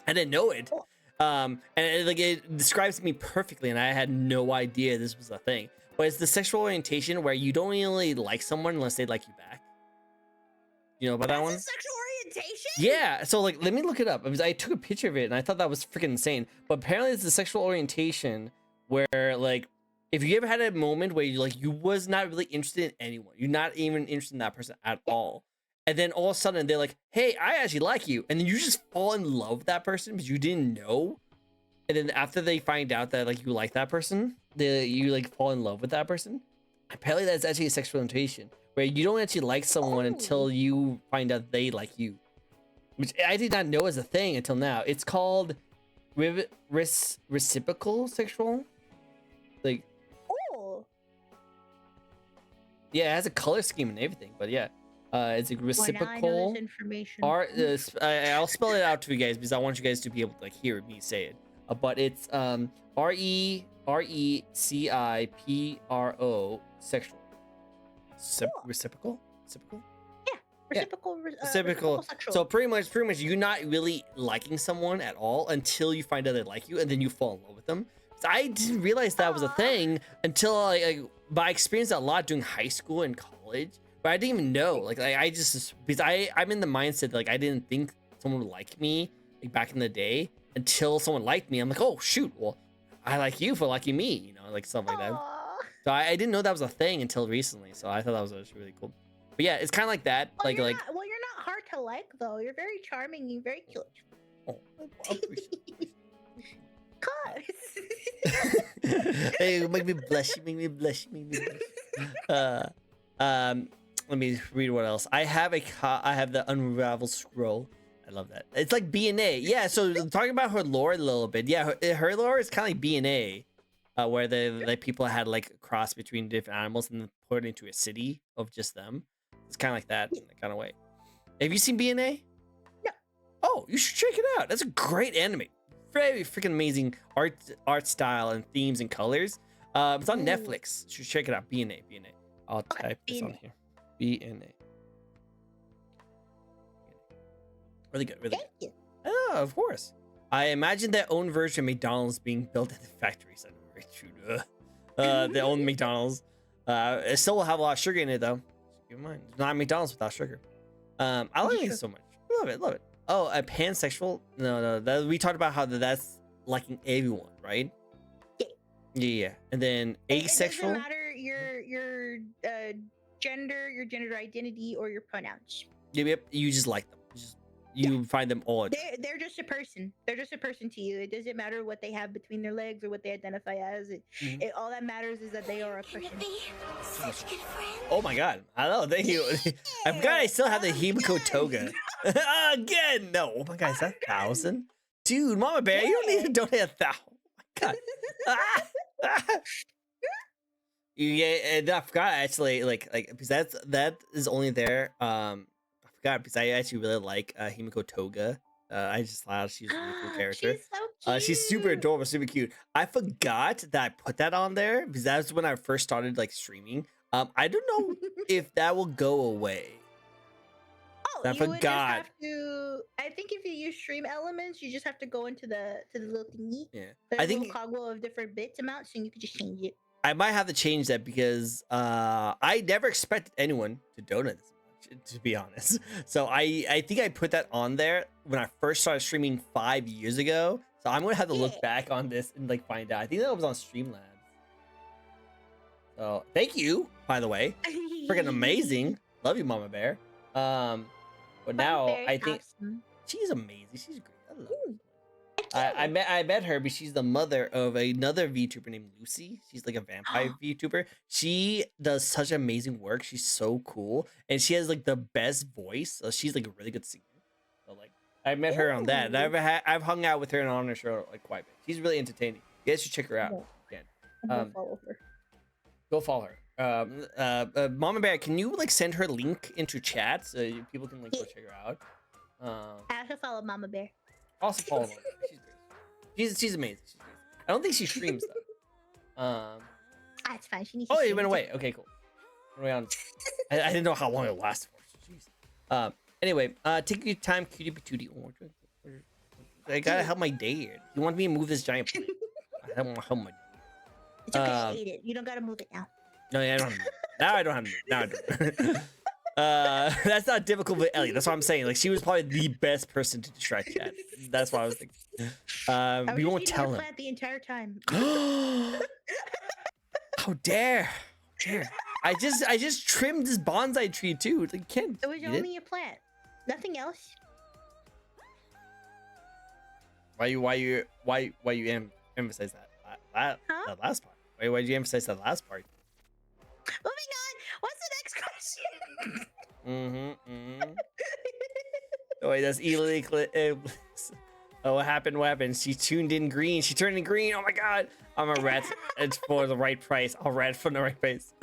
A: I didn't know it. And it describes me perfectly, and I had no idea this was a thing. But it's the sexual orientation where you don't really like someone unless they like you back. You know about that one?
B: Sexual orientation?
A: Yeah. So like, let me look it up. Because I took a picture of it and I thought that was freaking insane. But apparently, it's the sexual orientation where like, if you ever had a moment where you was not really interested in anyone, you're not even interested in that person at all, and then all of a sudden they're like, "Hey, I actually like you," and then you just fall in love with that person because you didn't know. And then after they find out that like you like that person, you like fall in love with that person. Apparently, that's actually a sexual orientation where you don't actually like someone until you find out they like you, which I did not know as a thing until now. It's called reciprocal sexual, like. Yeah, it has a color scheme and everything, but yeah, it's a reciprocal. I'll spell it out to you guys because I want you guys to be able to like hear me say it. But it's RECIPRO sexual. Reciprocal.
B: Yeah, reciprocal.
A: Yeah. Reciprocal.
B: Sexual.
A: So pretty much, you're not really liking someone at all until you find out they like you, and then you fall in love with them. So I didn't realize that was a thing until but I experienced that a lot during high school and college, but I didn't even know. Like I just because I'm in the mindset like I didn't think someone would like me like back in the day until someone liked me. I'm like, oh shoot, well I like you for liking me, you know, like stuff like that. So I didn't know that was a thing until recently. So I thought that was really cool. But yeah, it's kind of like that.
B: Well, you're not hard to like though. You're very charming. You're very cute.
A: Oh, I appreciate
B: Cause.
A: Hey, make me blush. Make me blush. Let me read what else. I have the Unravel Scroll. I love that. It's like B&A. Yeah, so talking about her lore a little bit. Yeah, her lore is kind of like B&A, where the people had like a cross between different animals and then put it into a city of just them. It's kind of like that in a kind of way. Have you seen B&A?
B: No.
A: Oh, you should check it out. That's a great anime. Very freaking amazing art style and themes and colors. It's on Netflix. You should check it out. B&A. I'll type this on here. B&A. Really good. Really
B: Thank
A: good. Oh, of course. I imagine their own version of McDonald's being built in the factories. Very true. Their own McDonald's. It still will have a lot of sugar in it though. Keep in mind, it's not McDonald's without sugar. I like it so much. Love it. Oh, a pansexual? No. We talked about how that's liking everyone, right? Yeah. And then asexual.
B: It doesn't matter your gender, your gender identity, or your pronouns.
A: Yep. You just like them. You find them all.
B: They're just a person. They're just a person to you. It doesn't matter what they have between their legs or what they identify as. All that matters is that they are a person.
C: Such good friends.
A: Oh my god. I don't know. Thank you. I forgot I still have the Himiko toga. Again. No. Oh my god. Is that 1,000? Dude, Mama Bear, you don't need to donate 1,000. Oh my god. Yeah, and I forgot actually, like because that is only there. I forgot because I actually really like Himiko Toga. I just thought she's a really cool character.
B: She's so cute.
A: She's super adorable, super cute. I forgot that I put that on there because that's when I first started like streaming. I don't know if that will go away.
B: Oh,
A: I
B: you would just
A: forgot.
B: have to. I think if you use stream elements, you just have to go into the little thingy.
A: Yeah,
B: There's
A: I
B: a
A: think
B: little cogwheel of different bits amounts, and you could just change it.
A: I might have to change that because I never expected anyone to donate this much, to be honest. So I think I put that on there when I first started streaming 5 years ago. So I'm gonna have to look back on this and like find out. I think that was on Streamlabs. So thank you, by the way. Freaking amazing. Love you, Mama Bear. But now I think she's amazing. She's great. I love her. I met her, but she's the mother of another VTuber named Lucy. She's like a vampire VTuber. She does such amazing work. She's so cool, and she has like the best voice. So she's like a really good singer. So like I met her on that. And I've hung out with her and on her show like quite a bit. She's really entertaining. You guys should check her out.
B: No.
A: Again.
B: I'm gonna follow her.
A: Go follow her. Mama Bear, can you like send her link into chat so people can like go check her out?
B: I also follow Mama Bear.
A: Also follow her. She's amazing. She's amazing. I don't think she streams though.
B: That's fine. She needs to
A: Oh, it
B: stream
A: went
B: too.
A: away. Okay, cool. Went away I didn't know how long it lasts for. Jeez. Anyway, take your time, cutie patootie. I gotta help my dad. You want me to move this giant plane? I don't want to help my dad.
B: It's okay. I ate it. You don't gotta move it now.
A: No, yeah, I don't have to move. Now I don't have to move. Now I don't. That's not difficult with Ellie. That's what I'm saying. Like, she was probably the best person to distract Chad. That's what I was thinking. We won't tell him.
B: Plant the entire time.
A: How dare! How dare! I just trimmed this bonsai tree too. Like, can't.
B: It was only a plant. Nothing else.
A: Why you emphasize that last part? Why did you emphasize that last part?
B: Moving on. What's the next question?
A: Oh wait, that's Ely. Oh, what happened? What happened? She tuned in green. She turned in green. Oh my god! I'm a rat. It's for the right price. I'll rat for the right price.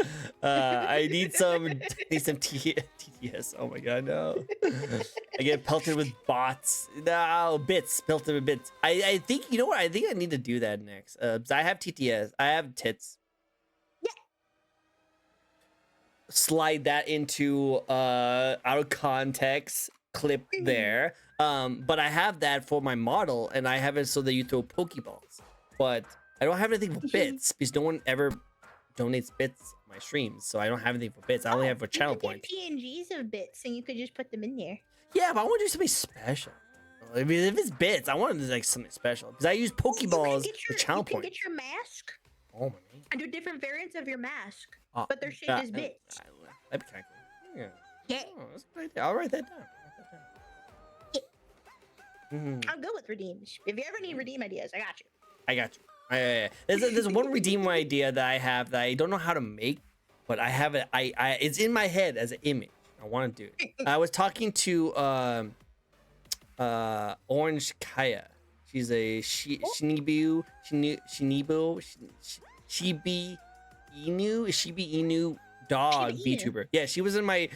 A: I need some TTS. Oh my god, no! I get pelted with bots. No, bits. Pelted with bits. I think, you know what? I think I need to do that next. I have TTS. I have tits.
B: Yeah.
A: Slide that into out of context clip there. But I have that for my model, and I have it so that you throw Pokeballs. But I don't have anything for bits because no one ever donates bits on my streams, so I don't have anything for bits. I only have for channel points.
B: PNGs of bits, and you could just put them in there.
A: Yeah, but I want to do something special. I mean, if it's bits, I want to do like something special because I use Pokeballs for channel points.
B: You can get your mask.
A: Oh my god!
B: And do different variants of your mask, but they're shaped as bits.
A: That'd be kind of cool.
B: Yeah.
A: Oh, that's a good idea. I'll write that down.
B: I'm good with redeems. If you ever need redeem ideas, I got you.
A: I got you. There's one redeem idea that I have that I don't know how to make, but I have it. It's in my head as an image. I want to do it. I was talking to Orange Kaya. She's a Shibi Inu dog VTuber. Yeah, she was in my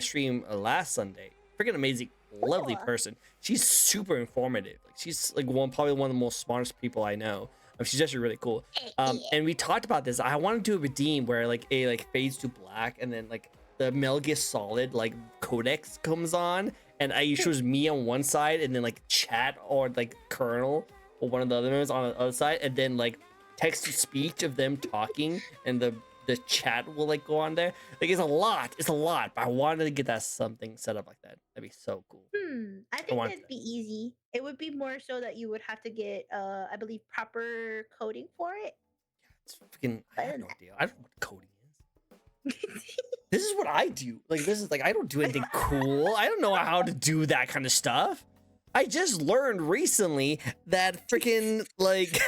A: stream last Sunday. Freaking amazing. Lovely person. She's super informative. Like, she's like probably one of the most smartest people I know. She's actually really cool. And we talked about this. I want to do a redeem where like fades to black, and then like the Metal Gear Solid like codex comes on, and I shows me on one side, and then like chat or like Colonel or one of the other members on the other side, and then like text to speech of them talking, and the chat will like go on there. Like, it's a lot, but I wanted to get that something set up like that. That'd be so cool.
B: I think that'd be easy. It would be more so that you would have to get I believe proper coding for it.
A: It's freaking, I have no idea. I don't know what coding is. This is what I do. Like, this is like, I don't do anything cool. I don't know how to do that kind of stuff. I just learned recently that freaking like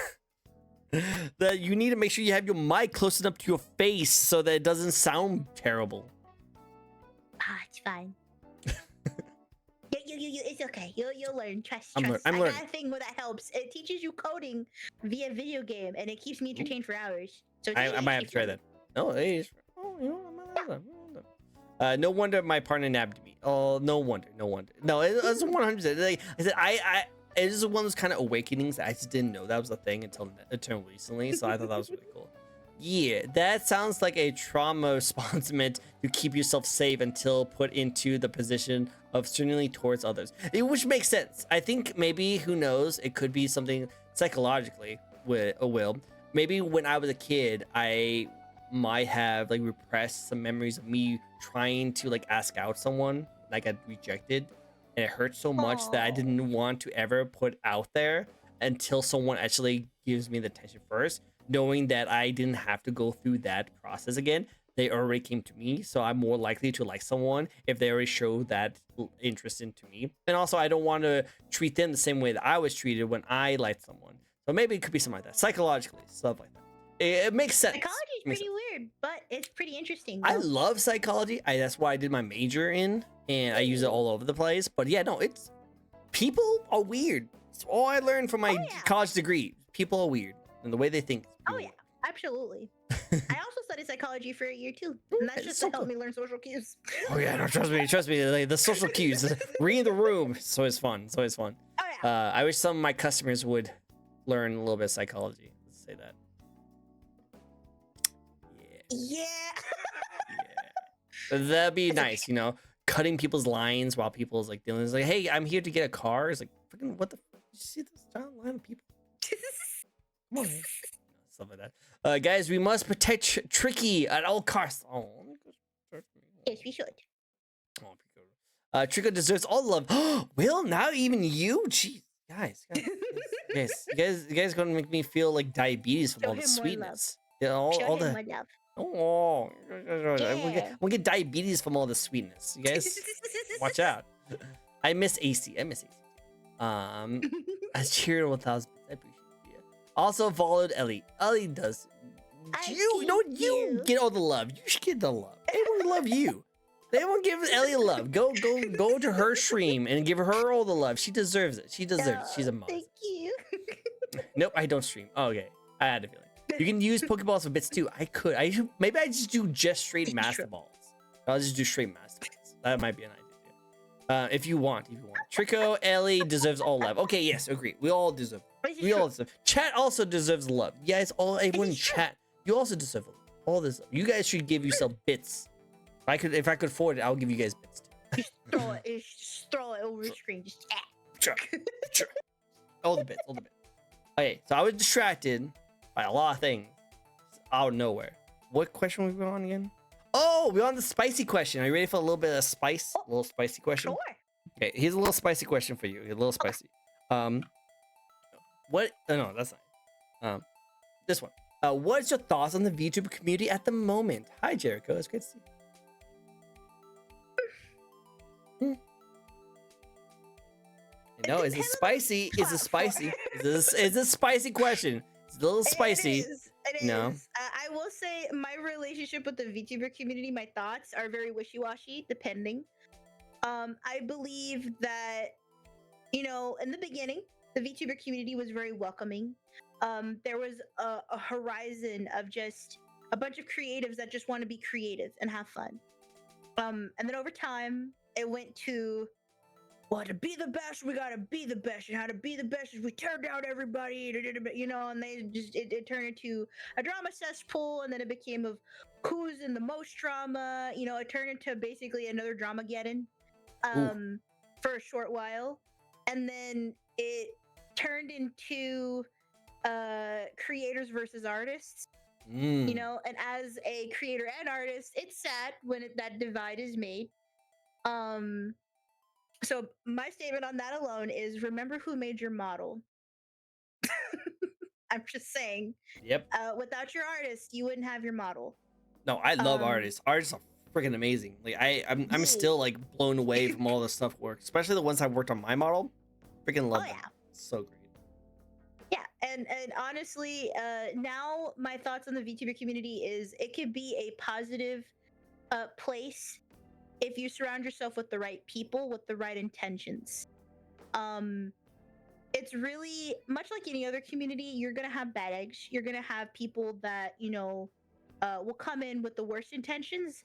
A: that you need to make sure you have your mic close enough to your face so that it doesn't sound terrible.
B: It's fine. It's okay. You'll learn. Trust.
A: I'm learning.
B: I got a thing that helps. It teaches you coding via video game, and it keeps me entertained for hours. So
A: I might have to try that. No, no wonder my partner nabbed me. Oh, no wonder. No, it was 100%. Like I said, it is one of those kind of awakenings that I just didn't know that was a thing until recently. So I thought that was really cool. Yeah, that sounds like a trauma response meant to keep yourself safe until put into the position of certainly towards others, which makes sense. I think maybe, who knows, it could be something psychologically with a will. Maybe when I was a kid, I might have like repressed some memories of me trying to like ask out someone, and I got rejected, and it hurt so much that I didn't want to ever put out there until someone actually gives me the attention first, knowing that I didn't have to go through that process again. They already came to me, so I'm more likely to like someone if they already show that interest into me. And also, I don't want to treat them the same way that I was treated when I liked someone. So maybe it could be something like that, psychologically, stuff like that. It makes sense.
B: Psychology is pretty weird, but it's pretty interesting.
A: I love psychology. That's why I did my major in, and I use it all over the place. But yeah, no, people are weird. It's all I learned from my college degree. people are weird, and the way they think.
B: Oh yeah, absolutely. I also studied psychology for a year too, and that's
A: It's
B: just
A: so
B: to help
A: cool.
B: me learn social cues.
A: Oh yeah, no, trust me. Like, the social cues, reading the room, it's always fun. It's always fun.
B: Oh yeah.
A: I wish some of my customers would learn a little bit of psychology. Let's say that.
B: Yeah.
A: Yeah. That'd be nice, you know, cutting people's lines while people's like dealing. It's like, hey, I'm here to get a car. It's like, freaking, what the? Did you see this giant line of people? Come on, man. Stuff like that. Guys, we must protect Tricky at all costs. Oh, let me go.
B: Yes, we should.
A: Oh, Tricko deserves all the love. Will, now even you? Jeez, guys, you guys gonna make me feel like diabetes from
B: Show
A: all the
B: him more love.
A: sweetness. Yeah, all
B: Show
A: the.
B: him my love.
A: Oh,
B: Yeah.
A: we'll get diabetes from all the sweetness. You guys, watch out. I miss AC. As cheered 1,000. I appreciate it. Also followed Ellie. Ellie does. You get all the love. You should get the love. Everyone love you. They won't give Ellie love. Go to her stream and give her all the love. She deserves it. She deserves it. She's a mom.
B: Thank you.
A: Nope, I don't stream. Oh, okay, I had a feeling. You can use Pokeballs for bits too. I could. Maybe I just do straight Master Balls. I'll just do straight Master Balls. That might be an idea. If you want. Tricko, Ellie deserves all love. Okay, yes, agree. We all deserve. All deserve. Chat also deserves love. You guys, everyone in chat, you also deserve all this love. You guys should give yourself bits. If I could afford it, I'll give you guys bits too.
B: Just throw it over the screen. Just
A: Sure. All the bits. Okay, so I was distracted by a lot of things out of nowhere. What question were we on again? Oh, we're on the spicy question. Are you ready for a little bit of spice? A little spicy question?
B: sure.
A: Okay, here's a little spicy question for you. A little spicy. What? Oh, no, that's not. This one. What's your thoughts on the VTuber community at the moment? Hi, Jericho. It's great to see you. No, is it spicy? Is it spicy? Is a spicy question? It's a little spicy.
B: It is.
A: No.
B: I will say my relationship with the VTuber community, my thoughts are very wishy-washy, depending. I believe that, in the beginning, the VTuber community was very welcoming. There was a horizon of just a bunch of creatives that just want to be creative and have fun. And then over time, it went to, well, to be the best, we gotta be the best, and how to be the best is we tear down everybody, and they just it turned into a drama cesspool, and then it became of who's in the most drama. It turned into basically another Dramageddon for a short while, and then it turned into creators versus artists. And as a creator and artist, it's sad when that divide is made. So my statement on that alone is, remember who made your model. I'm just saying.
A: Yep.
B: Without your artist, you wouldn't have your model.
A: No, I love artists. Artists are freaking amazing. Like I'm still like blown away from all the stuff work, especially the ones I've worked on my model. Freaking love them.
B: Yeah.
A: So great.
B: Yeah, and honestly, now my thoughts on the VTuber community is it could be a positive place if you surround yourself with the right people with the right intentions. It's really much like any other community. You're gonna have bad eggs. You're gonna have people that will come in with the worst intentions,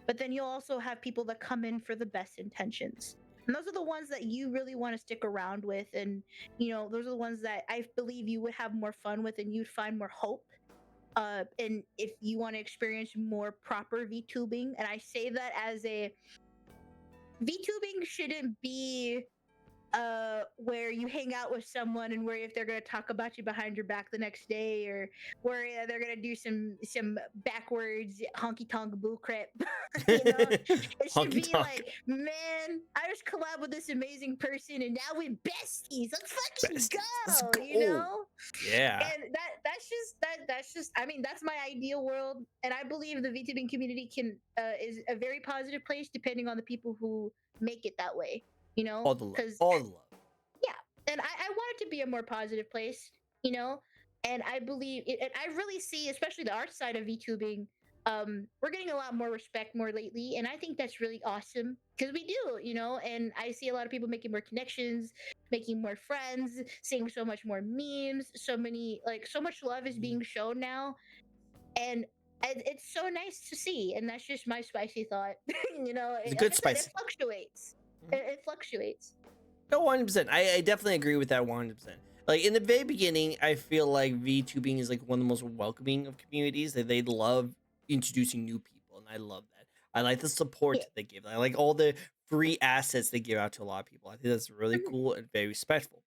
B: but then you'll also have people that come in for the best intentions. And those are the ones that you really want to stick around with, and those are the ones that I believe you would have more fun with, and you'd find more hope. And if you want to experience more proper VTubing, and I say that as a VTubing shouldn't be where you hang out with someone and worry if they're going to talk about you behind your back the next day, or worry they're going to do some backwards honky tonk bull crap. It should be like, man, I just collab with this amazing person and now we're besties. Let's fucking go.
A: Let's go. Yeah.
B: And that's just I mean, that's my ideal world, and I believe the VTubing community is a very positive place depending on the people who make it that way.
A: All the love.
B: Yeah, and I want it to be a more positive place, and I believe it, and I really see, especially the art side of VTubing, we're getting a lot more respect more lately, and I think that's really awesome because we do, and I see a lot of people making more connections, making more friends, seeing so much more memes, so much love is being shown now, and it's so nice to see. And that's just my spicy thought.
A: It's a
B: Like
A: good
B: I said, it
A: spicy.
B: fluctuates.
A: Mhm.
B: It fluctuates.
A: No, 100%. I definitely agree with that 100%. Like in the very beginning, I feel like VTubing is like one of the most welcoming of communities. They love introducing new people, and I love that. I like the
B: Yeah.
A: support they give. I like all the free assets they give out to a lot of people. I think that's really
B: Mhm.
A: cool and very respectful.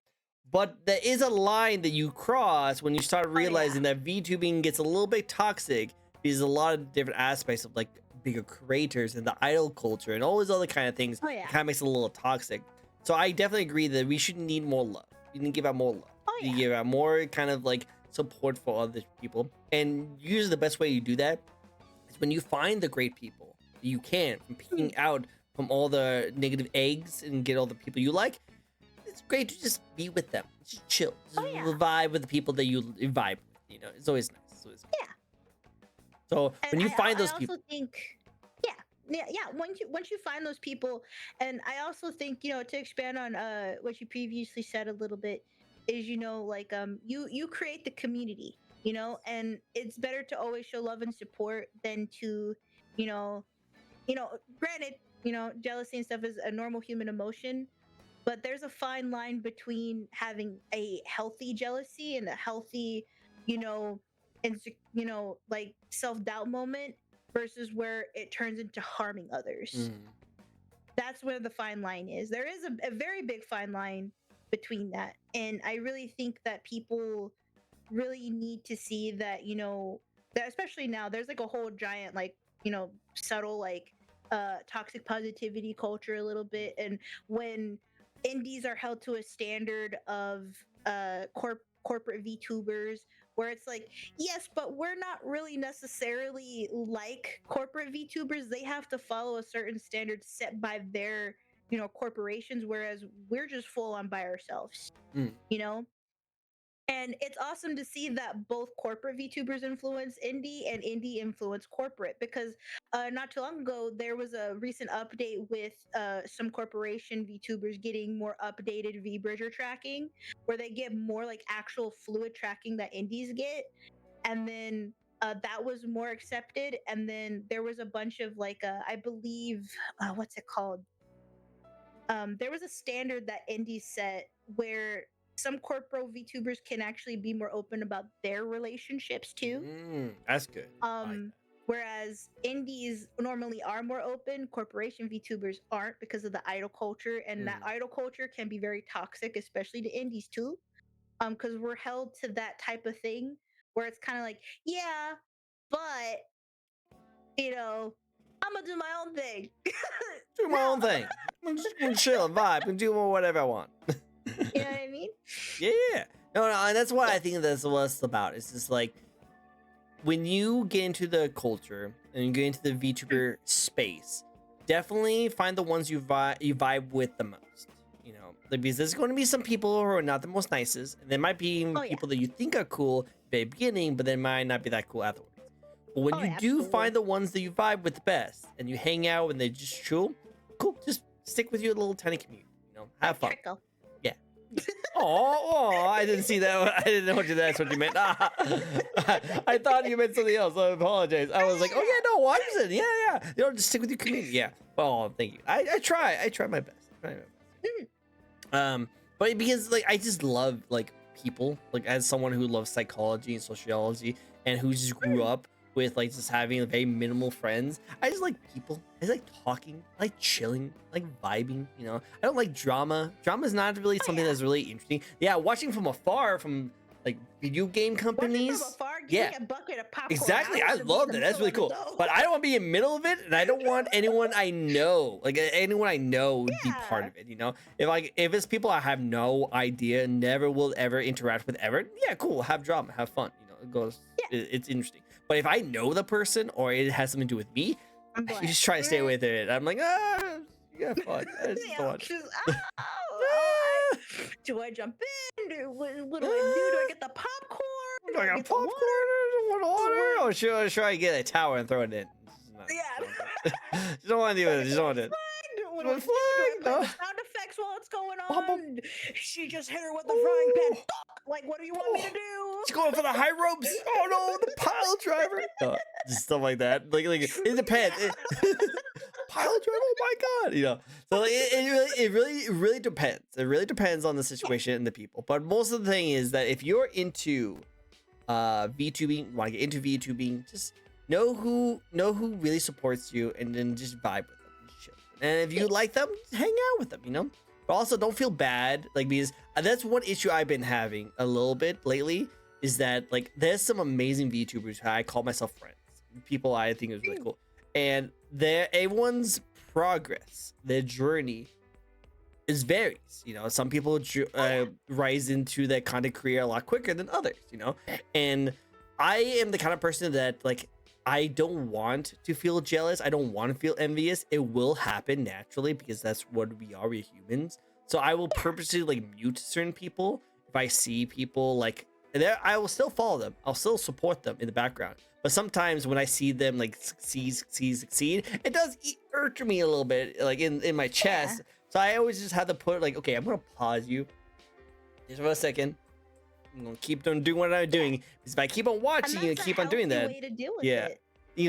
A: But there is a line that you cross when you start
B: Oh yeah.
A: realizing that VTubing gets a little bit toxic because a lot of different aspects of like bigger creators and the idol culture and all these other kind of things
B: Oh yeah.
A: kind of makes it a little toxic. So I definitely agree that we should need more love. We need to give out more love.
B: Oh
A: You
B: yeah.
A: give out more kind of like support for other people. And usually the best way you do that is when you find the great people you can from picking out from all the negative eggs and get all the people you like. It's great to just be with them. Just chill. Just
B: Oh yeah.
A: vibe with the people that you vibe with. It's always nice. It's always
B: Yeah.
A: So
B: And
A: when you find
B: I
A: those
B: also
A: people,
B: think, yeah. Once you find those people, and I also think, to expand on what you previously said a little bit, is, like, you create the community, and it's better to always show love and support than to, you know granted, jealousy and stuff is a normal human emotion, but there's a fine line between having a healthy jealousy and a healthy, you know like self-doubt moment versus where it turns into harming others.
A: mm,
B: That's where the fine line is. There is a very big fine line between that, and I really think that people really need to see that, that especially now there's like a whole giant, like, subtle, like, toxic positivity culture a little bit. And when indies are held to a standard of corporate VTubers, where it's like, yes, but we're not really necessarily like corporate VTubers. They have to follow a certain standard set by their, corporations, whereas we're just full on by ourselves,
A: mm.
B: you know? And it's awesome to see that both corporate VTubers influence indie and indie influence corporate, because not too long ago there was a recent update with some corporation VTubers getting more updated V bridger tracking, where they get more like actual fluid tracking that indies get, and then that was more accepted. And then there was a bunch of like I believe what's it called? There was a standard that indies set where some corporate VTubers can actually be more open about their relationships too.
A: That's good. I like
B: Um, Whereas indies normally are more open, corporation VTubers aren't, because of the idol culture, and that
A: that.
B: idol culture can be very toxic, especially to indies too. Because we're held to that type of thing where it's kind of like, yeah, but I'm gonna do my own thing.
A: Do my own
B: No,
A: thing. I'm just gonna chill and vibe and do whatever I want.
B: you know what I mean?
A: Yeah. No, and that's what I think that's what it's about. It's just like when you get into the culture and you get into the VTuber space, definitely find the ones you vibe with the most. Like, because there's going to be some people who are not the most nicest, and there might be even
B: Oh, yeah.
A: people that you think are cool at the very beginning, but they might not be that cool afterwards. But when
B: Oh,
A: you
B: yeah,
A: do
B: absolutely.
A: find the ones that you vibe with the best, and you hang out and they just chill, cool. Just stick with your little tiny community. Have fun.
B: Trickle.
A: Yeah. Oh, I didn't see that. I didn't know that's what you meant. I thought you meant something else. I apologize. I was like, oh yeah, no, Watson. Yeah. Just stick with your community. Yeah. Oh, thank you. I try my best. But because like I just love like people, like as someone who loves psychology and sociology and who just grew up with like just having very minimal friends. I just like people. I just like talking, I like chilling, I like vibing. I don't like drama. Drama is not really something that's really interesting. Yeah, watching from afar from like video game companies.
B: Watching from afar,
A: Yeah,
B: a bucket of popcorn.
A: exactly. I
B: want to be in
A: love
B: the
A: that. That's
B: middle
A: really
B: of
A: cool.
B: it, though.
A: But I don't want to be in the middle of it, and I don't want anyone I know, like anyone I know, would be part
B: Yeah.
A: of it. If it's people I have no idea, never will ever interact with ever. Yeah, cool. Have drama, have fun. It goes.
B: Yeah.
A: It's interesting. But if I know the person or it has something to do with me,
B: I'm
A: I
B: black.
A: just try to stay away from it. I'm like, yeah, fuck. I just don't want to.
B: Do I jump in? What do I do? Do I get the popcorn?
A: I got popcorn. I want water? Or should I get a tower and throw it in?
B: Yeah.
A: You don't want to do it. You don't want to.
B: What
A: do
B: do
A: a
B: I do? Do I
A: flag,
B: play
A: no.
B: the sound effects while it's going
A: Bum, bum.
B: on? She just hit her with the frying pan.
A: Ooh.
B: Like, what do you want me to do?
A: She's going for the high ropes. Oh no, the pile driver. Just stuff like that. Like it depends. Pile driver. Oh my god. So like, it really depends. It really depends on the situation and the people. But most of the thing is that if you're into VTubing, want to get into VTubing, just know who really supports you, and then just vibe with them. And chill. And if you like them, hang out with them. But also don't feel bad, like, because that's one issue I've been having a little bit lately, is that like there's some amazing VTubers who I call myself friends, people I think is really cool, and everyone's progress, their journey is varies. Some people rise into that content career a lot quicker than others. And I am the kind of person that, like, I don't want to feel jealous. I don't want to feel envious. It will happen naturally because that's what we are. We're humans. So I will purposely like mute certain people if I see people like there. I will still follow them. I'll still support them in the background. But sometimes when I see them like succeed, it does irk me a little bit, like in my chest. So I always just have to put like, okay, I'm gonna pause you just for a second. I'm gonna keep on doing what I'm doing. Because if I keep on watching you and keep on doing that,
B: way to deal with
A: yeah.
B: it.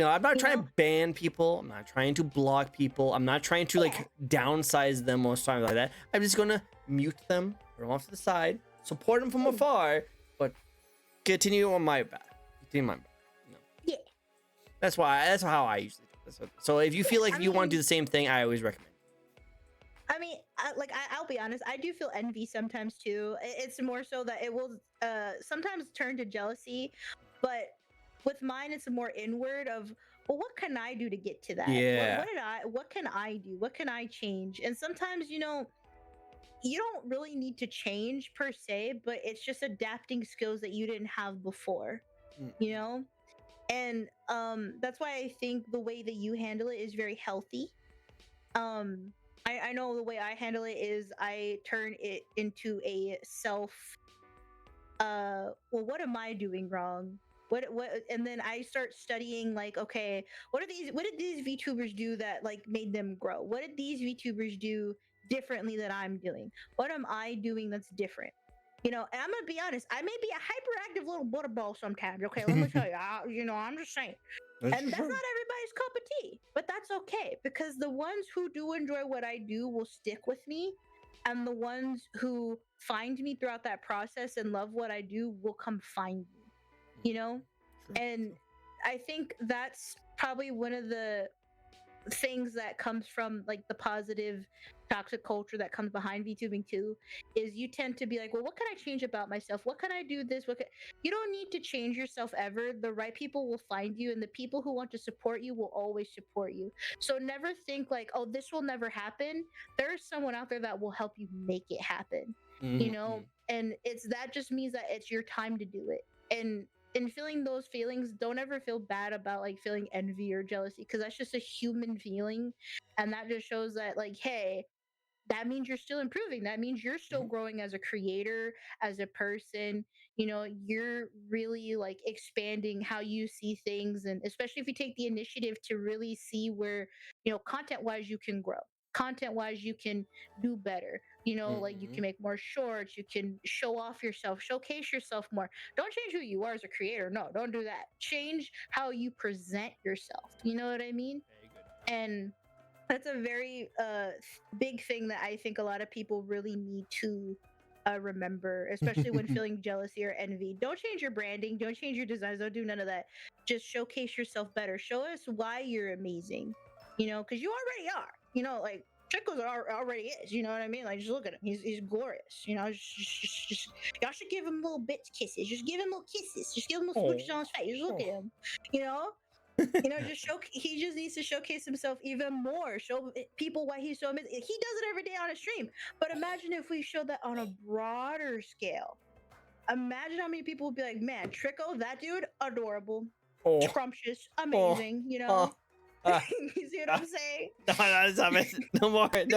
A: I'm not trying to ban people. I'm not trying to block people. I'm not trying to like downsize them or something like that. I'm just gonna mute them, put them off to the side, support them from afar, but continue on my back.
B: Yeah.
A: That's how I usually do it. So if you feel like you want to do the same thing, I always recommend.
B: I mean, I'll be honest. I do feel envy sometimes too. It's more so that it will sometimes turn to jealousy, but with mine, it's more inward of, well, what can I do to get to that?
A: Yeah.
B: What can I do? What can I change? And sometimes, you don't really need to change per se, but it's just adapting skills that you didn't have before, And that's why I think the way that you handle it is very healthy. I know the way I handle it is I turn it into a self, well, what am I doing wrong? What, and then I start studying, like, okay, what did these VTubers do that like made them grow? What did these VTubers do differently that I'm doing? What am I doing that's different? And I'm gonna be honest, I may be a hyperactive little butterball sometimes. Okay, let me tell you, I'm just saying. And that's not everybody's cup of tea, but that's okay, because the ones who do enjoy what I do will stick with me, and the ones who find me throughout that process and love what I do will come find me. And I think that's probably one of the things that comes from like the positive toxic culture that comes behind VTubing too, is you tend to be like, well, what can I change about myself? What can I do this? You don't need to change yourself ever. The right people will find you, and the people who want to support you will always support you. So never think like, oh, this will never happen. There's someone out there that will help you make it happen. And that just means that it's your time to do it. And in feeling those feelings, don't ever feel bad about like feeling envy or jealousy, because that's just a human feeling, and that just shows that, like, hey, that means you're still improving. That means you're still growing as a creator, as a person. You're really like expanding how you see things, and especially if you take the initiative to really see where, content wise you can grow, content wise you can do better. Like, you can make more shorts, you can show off yourself, showcase yourself more. Don't change who you are as a creator. No, don't do that. Change how you present yourself. You know what I mean?
A: Very good.
B: And that's a very big thing that I think a lot of people really need to remember, especially when feeling jealousy or envy. Don't change your branding. Don't change your designs. Don't do none of that. Just showcase yourself better. Show us why you're amazing. Because you already are. Like, Trickos already is. You know what I mean? Like, just look at him. He's glorious. Just y'all should give him little bits kisses. Just give him little kisses. Just give him little smooches on his face. Just look at him. He just needs to showcase himself even more. Show people why he's so amazing. He does it every day on a stream. But imagine if we showed that on a broader scale. Imagine how many people would be like, man, Tricko, that dude, adorable, scrumptious, amazing. You see what I'm saying?
A: No, stop it. No more. Can't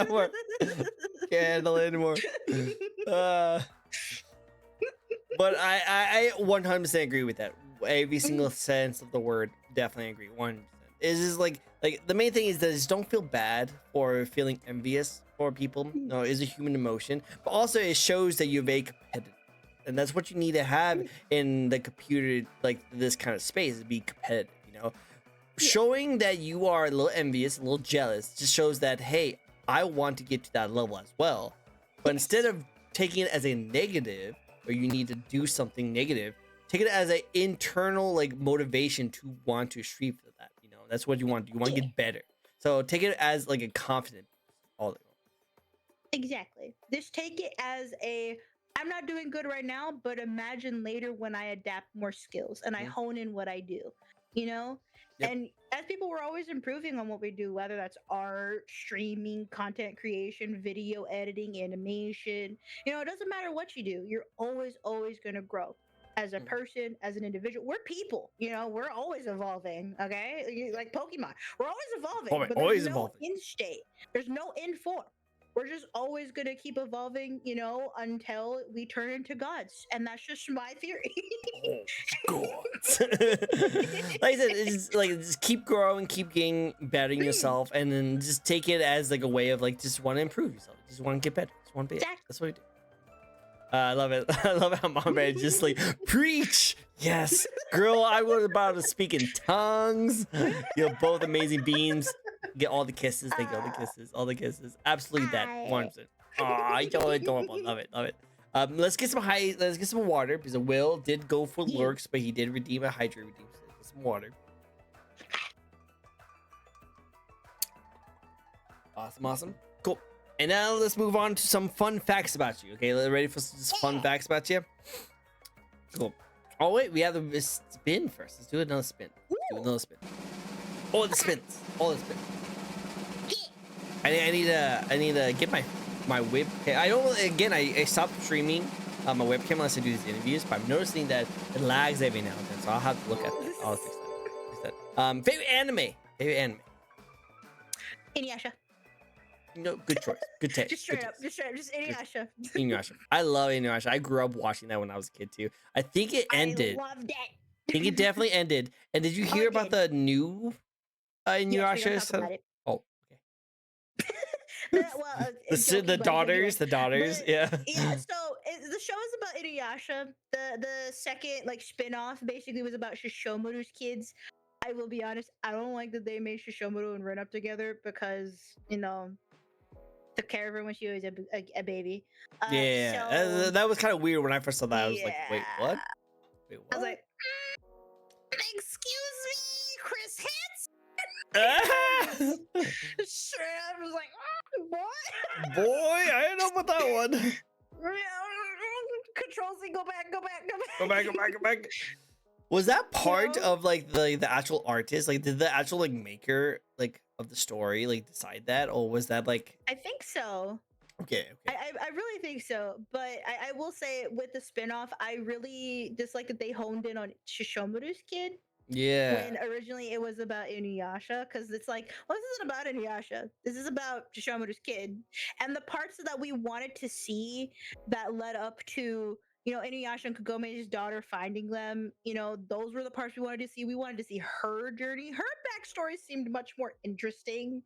A: handle it anymore. But I 100% agree with that. every single sense of the word. Definitely agree. 100%. It's just like the main thing is that just don't feel bad for feeling envious for people. No, it's a human emotion, but also it shows that you're very competitive, and that's what you need to have in the computer, like this kind of space, is be competitive. You know, showing that you are a little envious, a little jealous, just shows that, hey, I want to get to that level as well. But instead of taking it as a negative, or you need to do something negative, take it as an internal like motivation to want to strive for that. You know, that's what you want. You want to get better. So take it as like a confidence. All
B: Exactly. Just take it as I'm not doing good right now, but imagine later when I adapt more skills and I hone in what I do, you know?
A: Yep.
B: And as people, we're always improving on what we do, whether that's art, streaming, content creation, video editing, animation. You know, it doesn't matter what you do, you're always going to grow as a person, as an individual. We're people, you know, we're always evolving, okay? Like Pokemon, we're always evolving, but
A: always
B: there's no
A: evolving.
B: end state, there's no end form. We're just always going to keep evolving, you know, until we turn into gods. And that's just my theory.
A: God. Like I said, it's just, like, just keep growing, keep getting better in yourself, and then just take it as like a way of like just want to improve yourself, just want to get better, just want to be
B: Exactly.
A: That's what we do. I love it. I love how Mom Bear just like preach. Yes, girl, I was about to speak in tongues. You're both amazing beings. Get all the kisses. They get all the kisses. All the kisses. Absolutely that. 100%. Aw, you're adorable. Love it. Love it. Let's get some water, because Will did go for lurks, but he did redeem a hydrate redeem. So let's get some water. Awesome. Cool. And now let's move on to some fun facts about you. Okay, ready for some fun facts about you? Cool. Oh wait, we have the spin first. Let's do another spin. All the spins. I need to get my whip. Okay, I stopped streaming my webcam unless I do these interviews, but I'm noticing that it lags every now and then, so I'll have to look at that. I'll fix that. Favorite anime.
B: Inuyasha.
A: No, good choice. Good take.
B: Just straight up, just Inuyasha.
A: Inuyasha. I love Inuyasha. I grew up watching that when I was a kid too. I think it ended.
B: I loved it.
A: I think it definitely ended. And did you hear about the new Inuyasha?
B: Yes, we don't talk about it.
A: Oh,
B: well,
A: the daughters,
B: but,
A: yeah.
B: Yeah, so the show is about Inuyasha. The second like spin-off basically was about Shishomaru's kids. I will be honest, I don't like that they made Shishomaru and Ren up together, because, you know, took care of her when she was a baby.
A: So, that was kind of weird when I first saw that. I was like, wait, what?
B: I was like, excuse me, Chris Hits? Sure, I was like, what?
A: Boy, I don't know about that one.
B: Control C, go back.
A: Was that part of like the actual artist? Like, did the actual like maker like of the story like decide that, or was that like?
B: I think so.
A: Okay.
B: I really think so, but I will say with the spinoff, I really dislike that they honed in on Shishomaru's kid.
A: Yeah.
B: When originally it was about Inuyasha, because it's like, well, this isn't about Inuyasha. This is about Shishomaru's kid, and the parts that we wanted to see that led up to, you know, Inuyasha and Kagome's daughter finding them. You know, those were the parts we wanted to see. We wanted to see her journey. Her backstory seemed much more interesting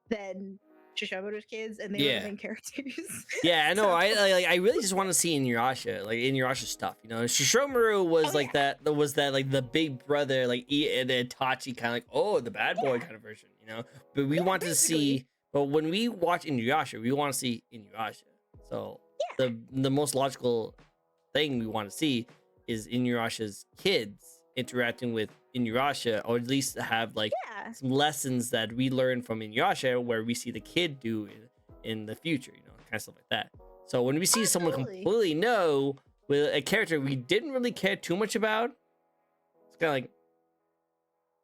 B: than Shishomaru's kids, and they were the main characters.
A: Yeah, I know. So, I really just want to see Inuyasha stuff. You know, Shishomaru was that was like the big brother, like and Itachi kind of like, oh, the bad boy kind of version. You know, but we want to see. But when we watch Inuyasha, we want to see Inuyasha. So the most logical thing we want to see is Inuyasha's kids interacting with Inuyasha, or at least have like some lessons that we learn from Inuyasha, where we see the kid do in the future, you know, kind of stuff like that. So when we see someone completely new with a character we didn't really care too much about, it's kind of like,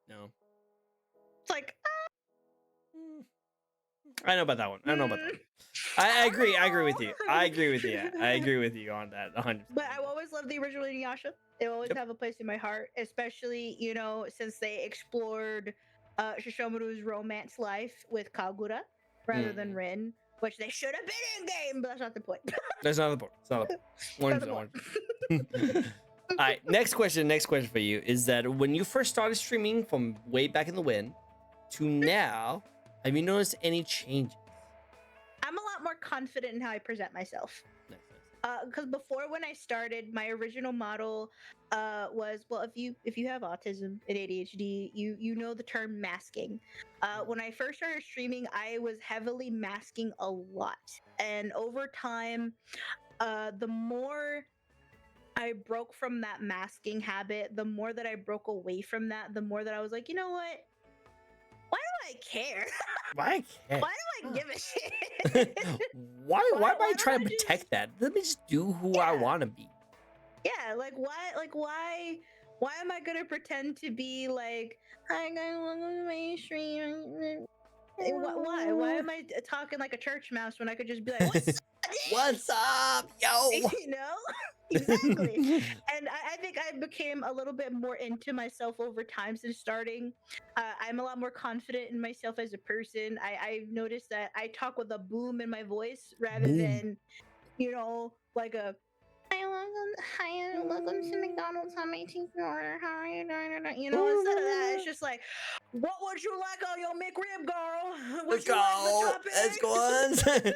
A: no.
B: It's like,
A: I know about that one. I agree with you. I agree with you on that 100%.
B: But I always loved the original Inuyasha. They always have a place in my heart, especially, you know, since they explored Shishomaru's romance life with Kagura rather than Rin, which they should have been in game, but that's not the point.
A: That's not the point. It's not the point. All right, next question. Next question for you is that when you first started streaming from way back in the wind to now, have you noticed any changes?
B: I'm a lot more confident in how I present myself.
A: Nice.
B: Because before, when I started, my original model was, well, if you have autism and ADHD, you know the term masking. When I first started streaming, I was heavily masking a lot, and over time, the more I broke from that masking habit, the more that I broke away from that, the more that I was like, you know what? Why do I care?
A: Why can't?
B: Why do I give a shit?
A: Why am I
B: don't
A: trying to
B: I just-
A: protect that? Let me just do who I
B: Yeah.
A: want to be.
B: Yeah, like why am I gonna pretend to be like, hi guys, welcome to my stream? Why am I talking like a church mouse when I could just be like, what's up?
A: What's up, yo?
B: You know? Exactly. And I think I became a little bit more into myself over time since starting. I'm a lot more confident in myself as a person. I've noticed that I talk with a boom in my voice rather
A: Boom.
B: than, you know, like a hi, welcome to McDonald's. I'm 18th order. How are you doing? You know, instead of that, it's just like, what would you like on your McRib, girl? Would
A: Let's
B: you like
A: go.
B: the
A: Let's
B: toppings?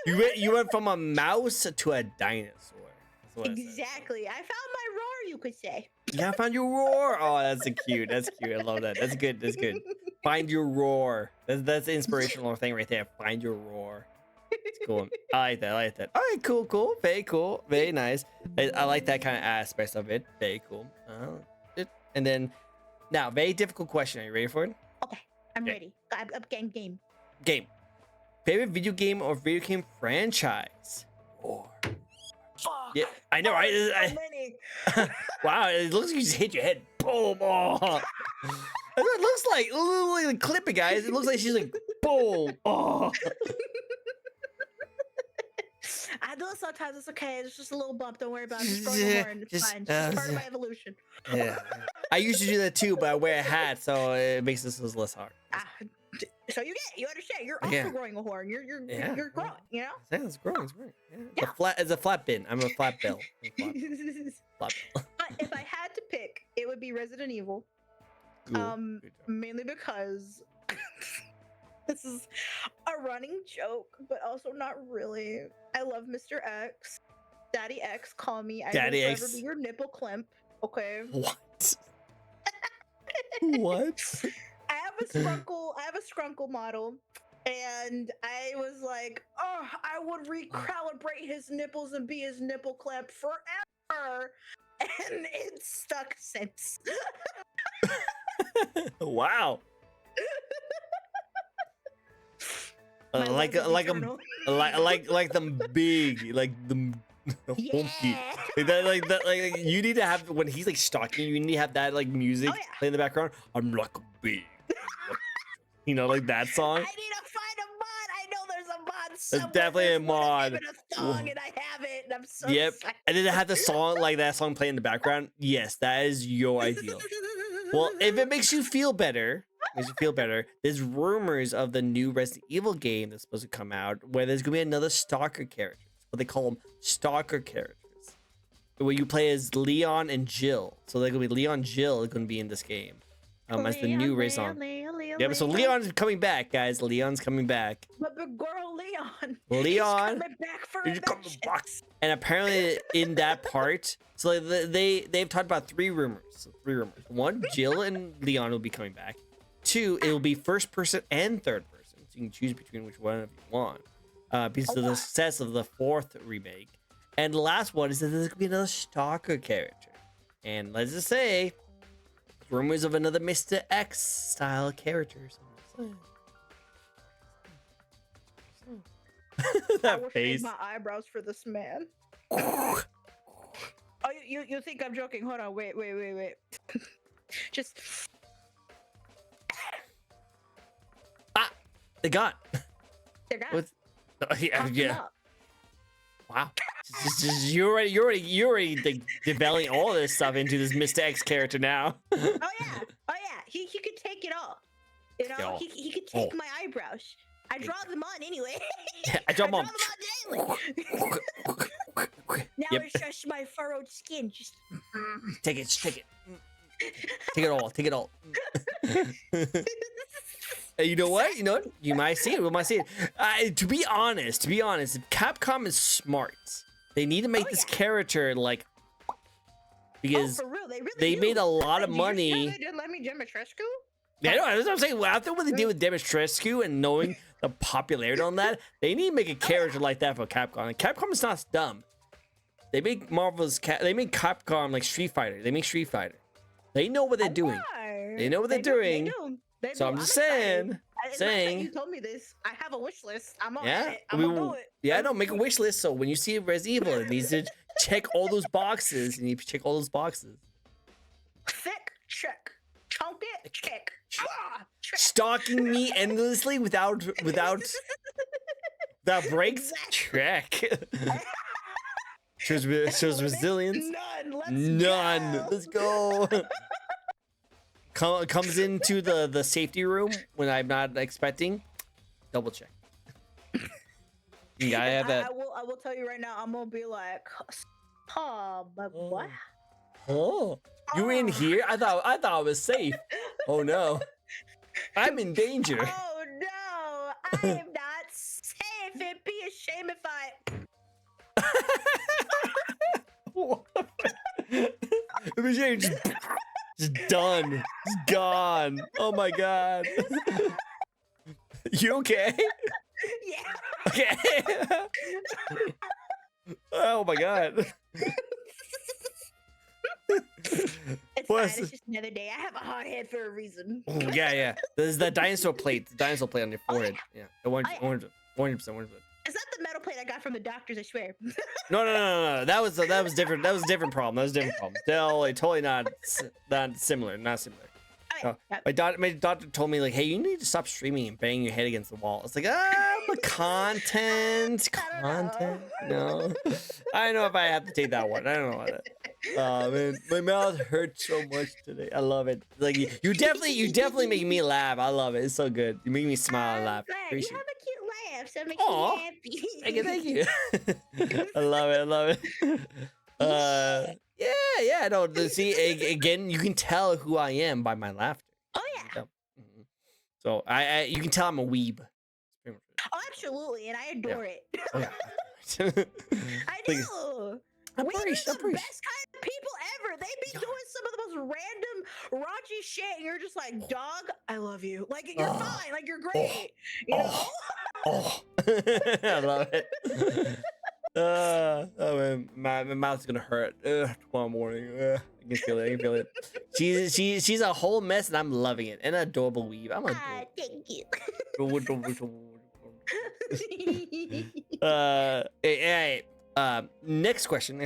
A: go. You went from a mouse to a dinosaur. That's what it says.
B: Exactly. I found my roar, you could say.
A: Yeah, I found your roar. Oh, that's cute. That's cute. I love that. That's good. That's good. Find your roar. That's the inspirational thing right there. Find your roar. It's cool. I like that. I like that. All right, cool. Very cool. Very nice. I like that kind of aspects of it. Very cool. And then now, very difficult question. Are you ready for it?
B: Okay, I'm
A: Yeah.
B: ready. I'm game.
A: Game. Favorite video game or video game franchise? Or
B: Fuck.
A: yeah, I know, right?
B: So many.
A: Wow, it looks like you just hit your head. Boom. Oh. That's what it looks like. Look at the clip, it, guys. It looks like she's like, boom. Oh.
B: I do it sometimes. It's okay. It's just a little bump. Don't worry about it. Just grow
A: Yeah,
B: your horn. It's
A: just,
B: fine. It's just part of
A: yeah.
B: my evolution.
A: Yeah. I used to do that too, but I wear a hat, so it makes this less hard.
B: So you understand. You're
A: Yeah.
B: also growing a horn. You're
A: Yeah.
B: growing. You know.
A: Yeah, it's growing. It's growing. Yeah.
B: Yeah.
A: It's a flat bin. I'm a flat bill. I'm a flat bill.
B: But if I had to pick, it would be Resident Evil.
A: Cool. Good job.
B: Mainly because this is a running joke, but also not really. I love Mr. X. Daddy X, call me. I
A: Daddy
B: will forever
A: X.
B: be your nipple clamp. Okay.
A: What? What?
B: I have a scrunkle model, and I was like, oh, I would recalibrate his nipples and be his nipple clamp forever. And it's stuck since.
A: Wow.
B: My
A: Like
B: love is
A: like
B: eternal.
A: like them big like them homey.
B: Yeah.
A: Like that like you need to have when he's like stalking you need to have that like music
B: Oh, yeah.
A: play in the background. I'm like a big. You know, like that song.
B: I need to find a mod. I know there's a mod.
A: There's definitely a mod.
B: And a song, and I have it, and I'm so
A: Yep.
B: excited.
A: And then have the song like that song play in the background. Yes, that is your ideal. Well, if it makes you feel better, there's rumors of the new Resident Evil game that's supposed to come out where there's gonna be another stalker character. What they call them stalker characters. Where you play as Leon and Jill. So they're gonna be Leon and Jill are gonna be in this game. As the new race on. Yeah, but so Leon's coming back, guys. Leon's coming back.
B: But the girl Leon.
A: Leon.
B: He's coming back for
A: He's coming
B: vengeance.
A: back. And apparently in that part, so like they've talked about three rumors. One, Jill and Leon will be coming back. Two, it will be first person and third person, so you can choose between which one of you want. Because of the success of the fourth remake. And the last one is that there's gonna be another stalker character. And let's just say, rumors of another Mr. X style character.
B: I
A: That
B: will
A: face.
B: shave my eyebrows for this man. Oh, you think I'm joking? Hold on, wait. Just
A: They got.
B: they're gone.
A: What's, yeah,
B: Pump them
A: yeah.
B: up.
A: Wow. You're already like, developing all this stuff into this Mr. X character now.
B: Oh yeah. He could take it all. You know,
A: Yo.
B: he could take
A: Oh.
B: my eyebrows. I draw them on anyway.
A: I draw them on.
B: them on daily. Now
A: Yep.
B: it's just my furrowed skin. Just
A: Take it. Take it. Take it all. Take it all. And you know what? You know what? You might see it. We might see it. To be honest, if Capcom is smart, they need to make this character like because
B: for real,
A: they made a lot of
B: Did you just
A: money.
B: tell they didn't let me Dimitrescu?
A: Yeah, no, that's what I'm saying. Well, after what they did with Dimitrescu and knowing the popularity on that, they need to make a character like that for Capcom. And Capcom is not dumb. They make they make Capcom like Street Fighter. They make Street Fighter. They know what they're doing. They know what they're doing. So I'm just saying.
B: You told me this. I have a wish list. I'm on it. I'm
A: we
B: gonna
A: will,
B: do it.
A: yeah, no, make a wish list. So when you see Resident Evil, it needs to check all those boxes. You need to check all those boxes.
B: Thick, check. Chunk it, check. Check.
A: Stalking me endlessly without breaks. Check. shows resilience.
B: None.
A: Let's go. Comes into the safety room when I'm not expecting. Double check. Yeah, I have that.
B: I will tell you right now. I'm gonna be like, what?
A: Oh, you in here? I thought I was safe. Oh no, I'm in danger.
B: Oh no, I am not safe. It'd be a shame if I.
A: Just done. Just gone. Oh my god. You okay?
B: Yeah.
A: Okay. Oh my god.
B: It's fine. It's just another day. I have a hard head for a reason.
A: Yeah. There's the dinosaur plate. The dinosaur plate on your forehead. Yeah. 100%. 100%.
B: Is that the metal plate I got from the doctors? I swear.
A: No. That was different. That was a different problem. Totally not similar. Not similar.
B: Oh, yeah.
A: My doctor told me like, hey, you need to stop streaming and banging your head against the wall. It's like, but content. No, I don't know if I have to take that one. I don't know. Oh man, my mouth hurts so much today. I love it. Like you definitely make me laugh. I love it. It's so good. You make me smile and laugh.
B: You have a cute laugh, so it makes me happy.
A: Thank you. I love it. Yeah. No, see, again, you can tell who I am by my laughter.
B: Oh yeah.
A: So you can tell I'm a weeb.
B: Oh, absolutely, and I adore it.
A: Oh, yeah.
B: I do.
A: I'm
B: Weebs
A: pretty-
B: are the best kind of people ever. They be doing some of the most random, raunchy shit, and you're just like, dog, I love you. Like you're fine. Like you're great. You know?
A: I love it. Oh man, my mouth's gonna hurt tomorrow morning. I can feel it. She's a whole mess, and I'm loving it. An adorable weeb. I'm a
B: thank you.
A: Hey, next question.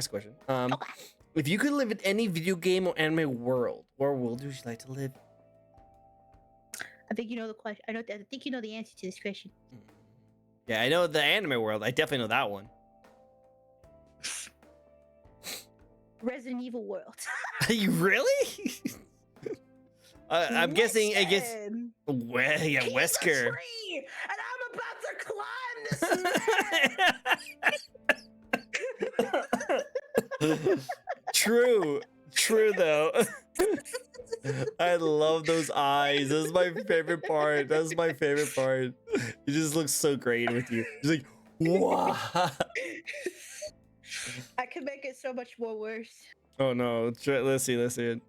A: If you could live in any video game or anime world, where world would you like to live?
B: I think you know the question. I think you know the answer to this question.
A: Yeah, I know the anime world. I definitely know that one.
B: Resident Evil world.
A: Are you really? I'm guessing. I guess. Yeah, Wesker.
B: Tree, and I'm about to climb this.
A: True though. I love those eyes. That's my favorite part. It just looks so great with you. It's like, wow.
B: I could make it so much more worse.
A: Oh no. Let's see it.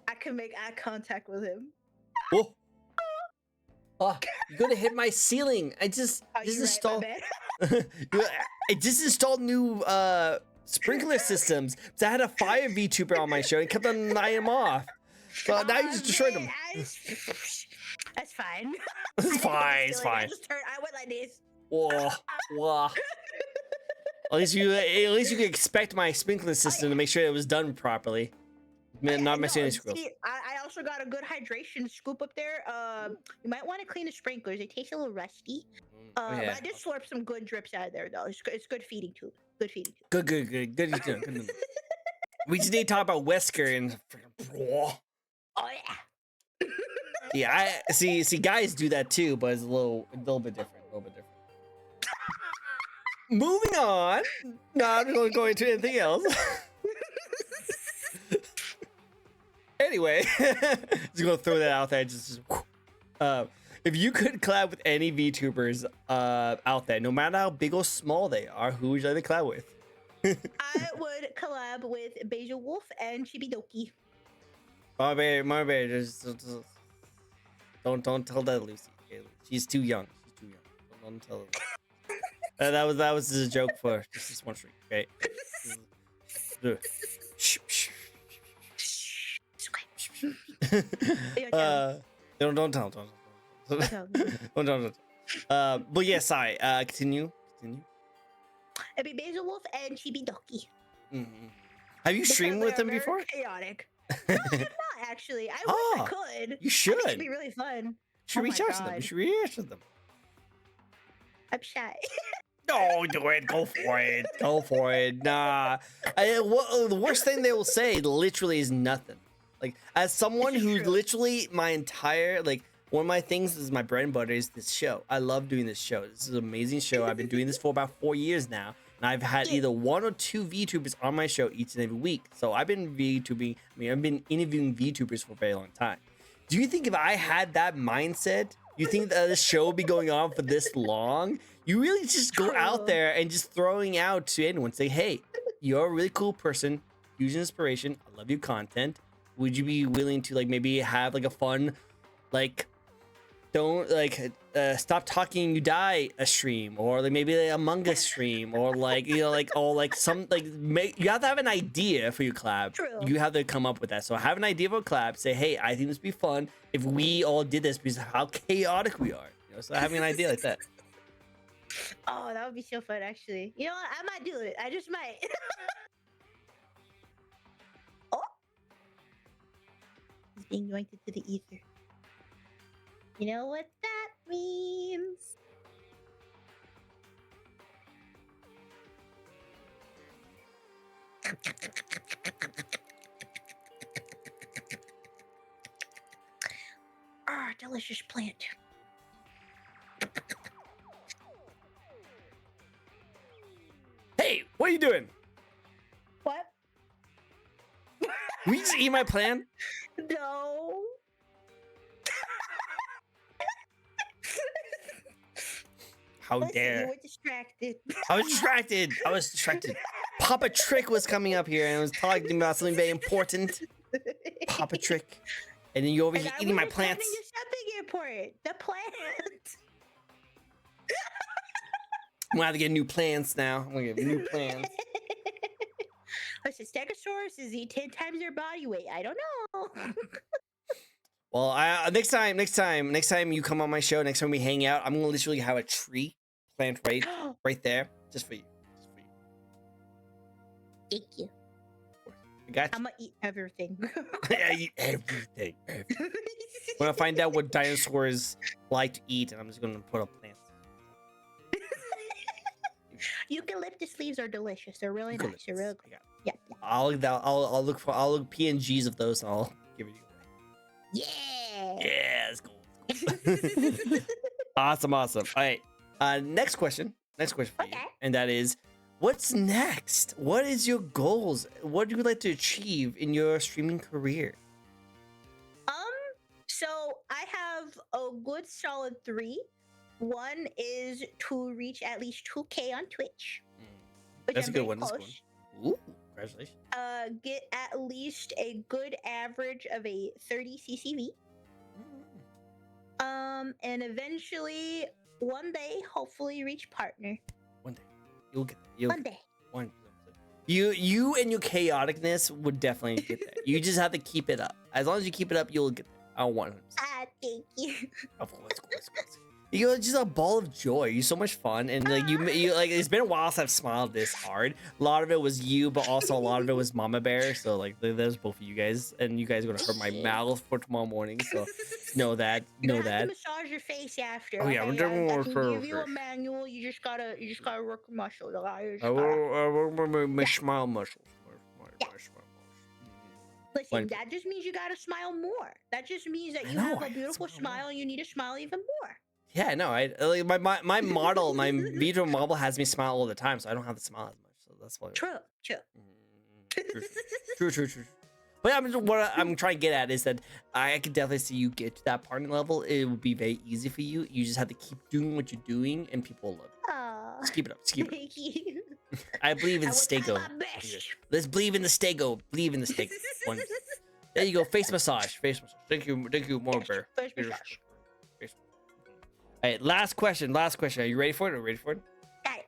B: I can make eye contact with him.
A: Oh. Oh, you're gonna hit my ceiling. I just installed.
B: Right,
A: I just installed new sprinkler systems. So I had a fire VTuber on my show and kept on knocking him off. So now you just destroyed him.
B: That's fine.
A: It's fine.
B: I went like this.
A: Whoa. At least you can expect my sprinkler system to make sure it was done properly. Not messing any squirrels.
B: I also got a good hydration scoop up there. You might want to clean the sprinklers. They taste a little rusty. But I did slurp some good drips out of there, though. It's good feeding tube. Good.
A: We just need to talk about Wesker and.
B: Oh yeah.
A: Yeah, I see. Guys do that too, but it's a little bit different. moving on. Not going to go into anything else. Anyway, just gonna throw that out there. If you could collab with any VTubers out there, no matter how big or small they are, who would you like to collab with?
B: I would collab with Beja Wolf and Chibidoki.
A: My baby, just don't tell that Lucy. Okay? She's too young. She's too young. Don't tell her. That was just a joke for just this one stream. Okay. Don't tell. Don't. But yeah, sorry. Continue.
B: It'd be Beja Wolf and Chibidoki.
A: Mm-hmm. Have you streamed with them
B: very
A: before?
B: Chaotic. No, I have not actually. I wish I could.
A: You should.
B: I think it'd be really fun.
A: Should reach out to them. You should reach out to them.
B: I'm shy.
A: No, do it. Go for it. Go for it. Nah. The worst thing they will say literally is nothing. Like, as someone who literally my entire, like, one of my things is my bread and butter is this show. I love doing this show. This is an amazing show. I've been doing this for about 4 years now. And I've had either 1 or 2 VTubers on my show each and every week. So I've been VTubing. I mean, I've been interviewing VTubers for a very long time. Do you think if I had that mindset, you think that this show would be going on for this long? You really just go out there and just throwing out to anyone, say, hey, you're a really cool person, huge inspiration. I love your content. Would you be willing to like maybe have like a fun, like, don't like stop talking you die a stream, or like maybe like Among Us stream, or like, you know, like, or like some like you have to have an idea for your collab.
B: True.
A: You have to come up with that. So have an idea for a collab. Say, hey, I think this would be fun if we all did this because of how chaotic we are. You know, so having an idea like that.
B: Oh, that would be so fun, actually. You know what? I might do it. I just might. Oh, he's being yoinked into the ether. You know what that means? Ah, delicious plant.
A: Hey, what are you doing?
B: What?
A: Will you just eat my plan?
B: No.
A: How
B: Listen,
A: dare.
B: you were distracted.
A: I was distracted. Papa Trick was coming up here and was talking about something very important. Papa Trick. And then you're over
B: And
A: here
B: I
A: eating my
B: was responding
A: plants.
B: to something important. The plant.
A: I'm gonna have to get new plants now. I'm gonna get new plants.
B: Listen, Stegosaurus is eat 10 times their body weight. I don't know.
A: Well, next time you come on my show, next time we hang out, I'm gonna literally have a tree plant right there, just for you.
B: Thank you.
A: I got you.
B: I'm gonna eat everything.
A: I eat everything. When I find out what dinosaurs like to eat, and I'm just gonna put up plants.
B: Eucalyptus leaves are delicious. They're really nice. They're real good. Yeah.
A: I'll look PNGs of those, and I'll give it to you.
B: Yeah.
A: Yeah, let's go. Awesome. All right. Next question for you, and that is, what's next? What is your goals? What do you like to achieve in your streaming career?
B: So I have a good solid 3. One is to reach at least 2K on Twitch.
A: That's a good one. That's a good one. Ooh, congratulations.
B: Get at least a good average of a 30 CCV. And eventually, one day, hopefully reach partner.
A: One day, you'll get there.
B: One day.
A: You and your chaoticness would definitely get there. You just have to keep it up. As long as you keep it up, you'll get there. I don't want it.
B: Thank you.
A: Of course. You're just a ball of joy. You're so much fun, and like you like. It's been a while since I've smiled this hard. A lot of it was you, but also a lot of it was Mama Bear. So like, there's both of you guys, and you guys are gonna hurt my mouth for tomorrow morning. So know that.
B: You have to massage your face after.
A: Oh yeah, we're doing more for.
B: Give you a manual. You just gotta work your muscles.
A: I will my smile muscles.
B: Listen, that just means you gotta smile more. That just means that you have a beautiful smile and you need to smile even more.
A: Yeah, no, I like my model, my Vtuber model has me smile all the time, so I don't have to smile as much. So that's why.
B: True.
A: True. But I'm trying to get at is that I could definitely see you get to that partner level. It would be very easy for you. You just have to keep doing what you're doing, and people will love you.
B: Aw,
A: Just keep it up. Just keep it up.
B: thank you.
A: I believe in
B: I will try
A: Stego.
B: my best.
A: Let's believe in the Stego. Believe in the Stego. There you go. Face massage. Face massage. Thank you, more bear.
B: Face massage.
A: All right, last question. Are you ready for it?
B: Got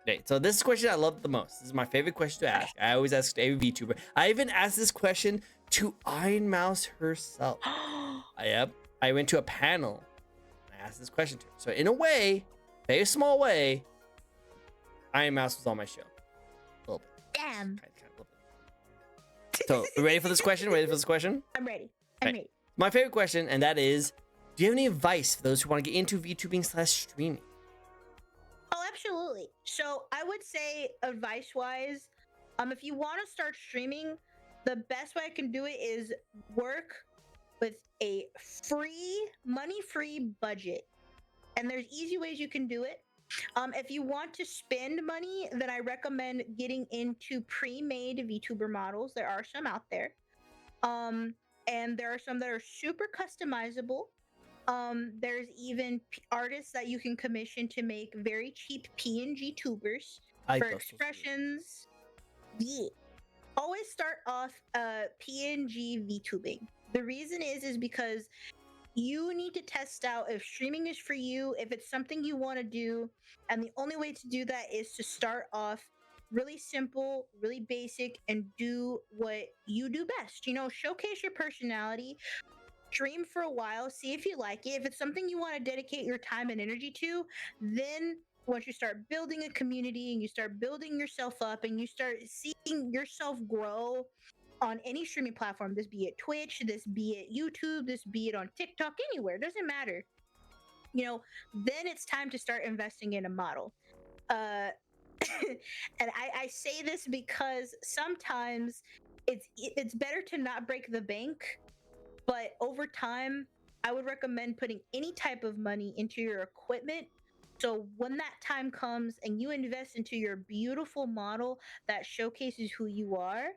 A: Okay, so this is the question I love the most. This is my favorite question to ask. I always ask every VTuber. I even asked this question to Iron Mouse herself. I went to a panel. I asked this question to her. So in a way, very small way, Iron Mouse was on my show. A little bit.
B: Damn.
A: Kind of a little bit. So, ready for this question?
B: I'm ready.
A: Okay. My favorite question, and that is, do you have any advice for those who want to get into VTubing/streaming?
B: Oh, absolutely. So I would say advice-wise, if you want to start streaming, the best way I can do it is work with a money-free budget. And there's easy ways you can do it. If you want to spend money, then I recommend getting into pre-made VTuber models. There are some out there. And there are some that are super customizable. There's even artists that you can commission to make very cheap PNG tubers for expressions. Yeah. Always start off PNG VTubing. The reason is because you need to test out if streaming is for you, if it's something you want to do, and the only way to do that is to start off really simple, really basic, and do what you do best. Showcase your personality. Stream for a while, see if you like it. If it's something you want to dedicate your time and energy to, then once you start building a community and you start building yourself up and you start seeing yourself grow on any streaming platform, this be it Twitch, this be it YouTube, this be it on TikTok, anywhere, doesn't matter. Then it's time to start investing in a model. And I say this because sometimes it's better to not break the bank. But over time, I would recommend putting any type of money into your equipment. So when that time comes and you invest into your beautiful model that showcases who you are,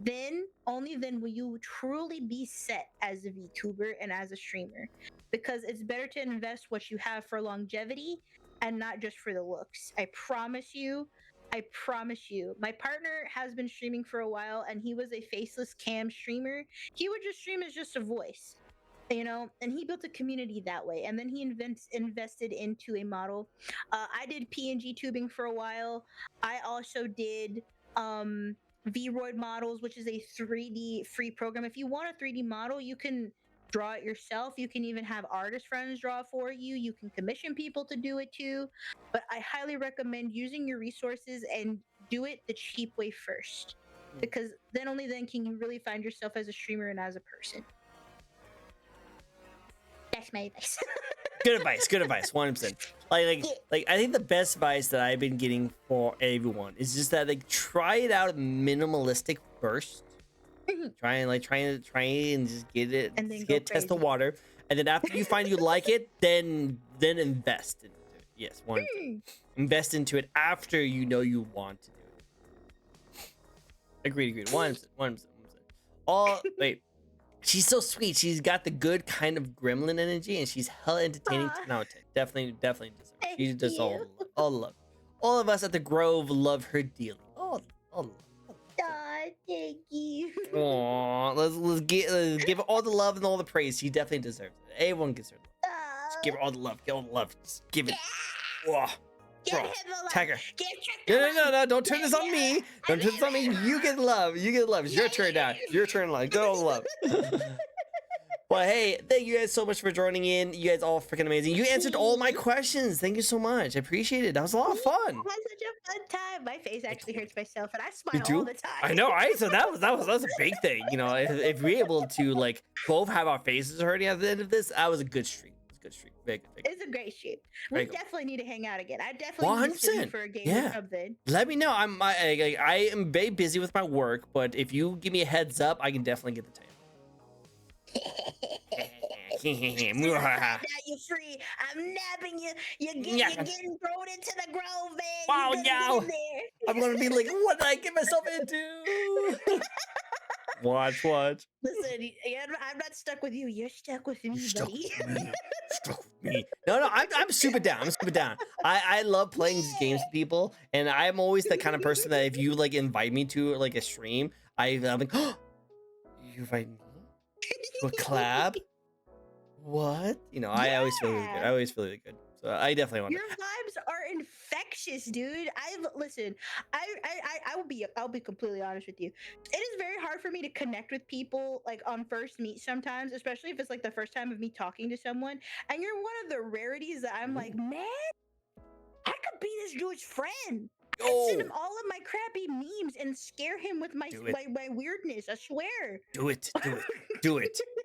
B: then only then will you truly be set as a VTuber and as a streamer. Because it's better to invest what you have for longevity and not just for the looks. I promise you. My partner has been streaming for a while, and he was a faceless cam streamer. He would just stream as just a voice, and he built a community that way. And then he invested into a model. I did PNG tubing for a while. I also did Vroid models, which is a 3D free program. If you want a 3D model, you can draw it yourself. You can even have artist friends draw for you. You can commission people to do it too. But I highly recommend using your resources and do it the cheap way first, because only then can you really find yourself as a streamer and as a person. That's my advice.
A: Good advice, 100%. Like I think the best advice that I've been getting for everyone is just that try it out minimalistic first. Try and just get it,
B: and then
A: test the water, and then after you find you like it, then invest into it. Yes, invest into it after you know you want to do it. Agreed. 100%. Wait, she's so sweet. She's got the good kind of gremlin energy, and she's hella entertaining. No, definitely deserves. She does all the love. All of us at the Grove love her dearly. All love.
B: Thank you.
A: Aww, let's give her all the love and all the praise. She definitely deserves it. Everyone gives her love. Just give her all the love. Give all the love. Just give it. Tag her. No. Don't turn this on me. Don't turn this on me. You get love. It's your turn now. Your turn, love. Get all the love. Well, hey, thank you guys so much for joining in. You guys all freaking amazing. You answered all my questions. Thank you so much. I appreciate it. That was a lot of fun.
B: I had such a fun time. My face actually hurts myself, and I smile all the time.
A: I know, right? So that was a big thing. If we're able to both have our faces hurting at the end of this, that was a good stream. Very good.
B: It's a great stream. We definitely need to hang out again. I definitely need to see you for a game or something.
A: Let me know. I am very busy with my work, but if you give me a heads up, I can definitely get the time.
B: Now you're free. I'm nabbing you. You're getting thrown into the grove, man.
A: Wow,
B: You're gonna
A: now
B: get in there.
A: I'm gonna be like, what did I get myself into? Watch.
B: Listen, I'm not stuck with you. You're stuck with me,
A: Stuck
B: buddy.
A: with me. Stuck with me. No, I'm super down. I'm super down. I love playing these games with people, and I'm always the kind of person that if you like invite me to like a stream, I'm like, oh, you invite me to a collab? What? You know, I always feel really good. I always feel really good. So I definitely want
B: Your vibes are infectious, dude. I'll be completely honest with you. It is very hard for me to connect with people like on first meet sometimes, especially if it's like the first time of me talking to someone. And you're one of the rarities that I'm like, man, I could be this dude's friend. I send him all of my crappy memes and scare him with my weirdness. I swear.
A: Do it.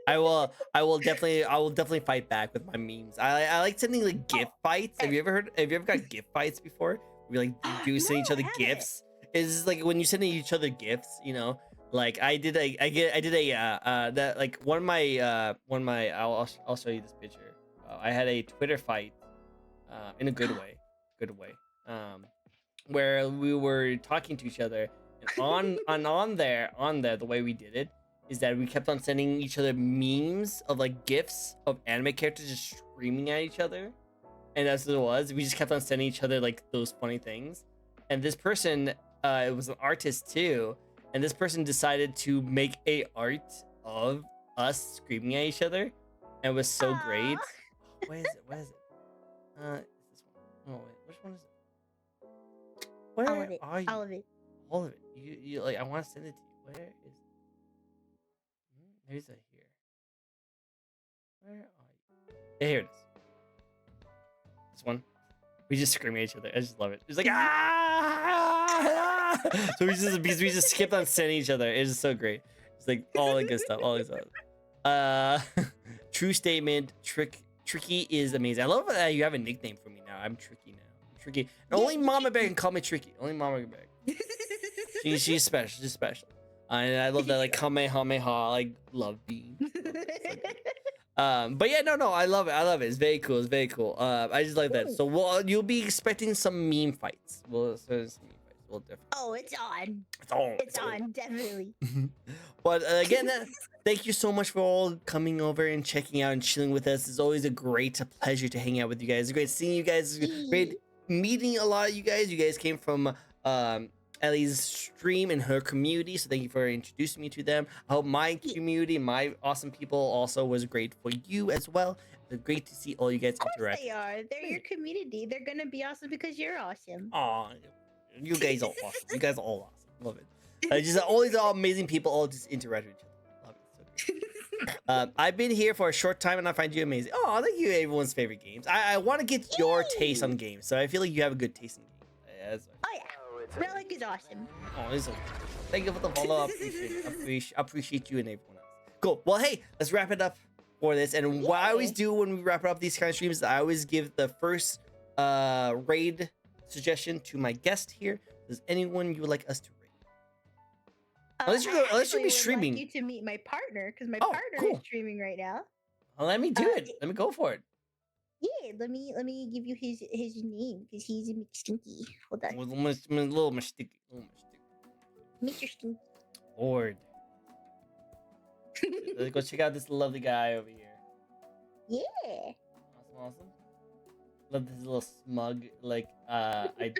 A: I will definitely fight back with my memes. I like sending like gift fights. Have you ever got gift fights before? We like do send each other gifts. It's like when you send each other gifts, you know. Like I did that like one of my I'll show you this picture. I had a Twitter fight in a good way. Where we were talking to each other, and on there the way we did it is that we kept on sending each other memes of like gifs of anime characters just screaming at each other, and that's what it was. We just kept on sending each other like those funny things, and this person it was an artist too, and this person decided to make a art of us screaming at each other, and it was so great. Oh, what is it? Is this one? Oh wait, which one is it? Where
B: all of it.
A: are you? All of it. You like? I want to send it to you. Where is? There's a here. Where are you? Yeah, here it is. This one. We just scream at each other. I just love it. It's like ah! So we just kept on sending each other. It's just so great. It's like all the good stuff. All the stuff. True statement. Tricky is amazing. I love that you have a nickname for me now. I'm Tricky now. Tricky. And only Mama Bear can call me Tricky. Only Mama Bear. She's special. She's special. And I love that like Kamehameha like love beam. But yeah, no, I love it. It's very cool. I just like that. So you'll be expecting some meme fights. We'll definitely.
B: Oh, it's on.
A: It's on,
B: definitely.
A: But again, thank you so much for all coming over and checking out and chilling with us. It's always a great pleasure to hang out with you guys. It's great seeing you guys. It's great meeting a lot of you guys. You guys came from Ellie's stream and her community, so thank you for introducing me to them. I hope my community, my awesome people, also was great for you as well. It's great to see all you guys interact.
B: They are. They're your community. They're gonna be awesome because you're awesome.
A: Aw, you guys are awesome. You guys are all awesome. Love it. Just all these amazing people all just interact with each other. Love it. So I've been here for a short time and I find you amazing. Oh, thank you, everyone's favorite games. I want to get your taste on games, so I feel like you have a good taste in games.
B: Oh yeah. Relic is awesome.
A: Oh, thank you for the follow-up. Appreciate you and everyone else. Cool. Well, hey, let's wrap it up for this. And what I always do when we wrap up these kind of streams, I always give the first raid suggestion to my guest here. Does anyone you would like us to raid? Unless you be streaming.
B: I'd like you to meet my partner because my partner is streaming right now.
A: Well, let me do it. Let me go for it.
B: Yeah, let me give you his name because he's a McStinky. Hold on.
A: Little McStinky.
B: Mr. Stinky.
A: Lord. Let's go check out this lovely guy over here.
B: Yeah.
A: Awesome. Love this little smug, like, I did.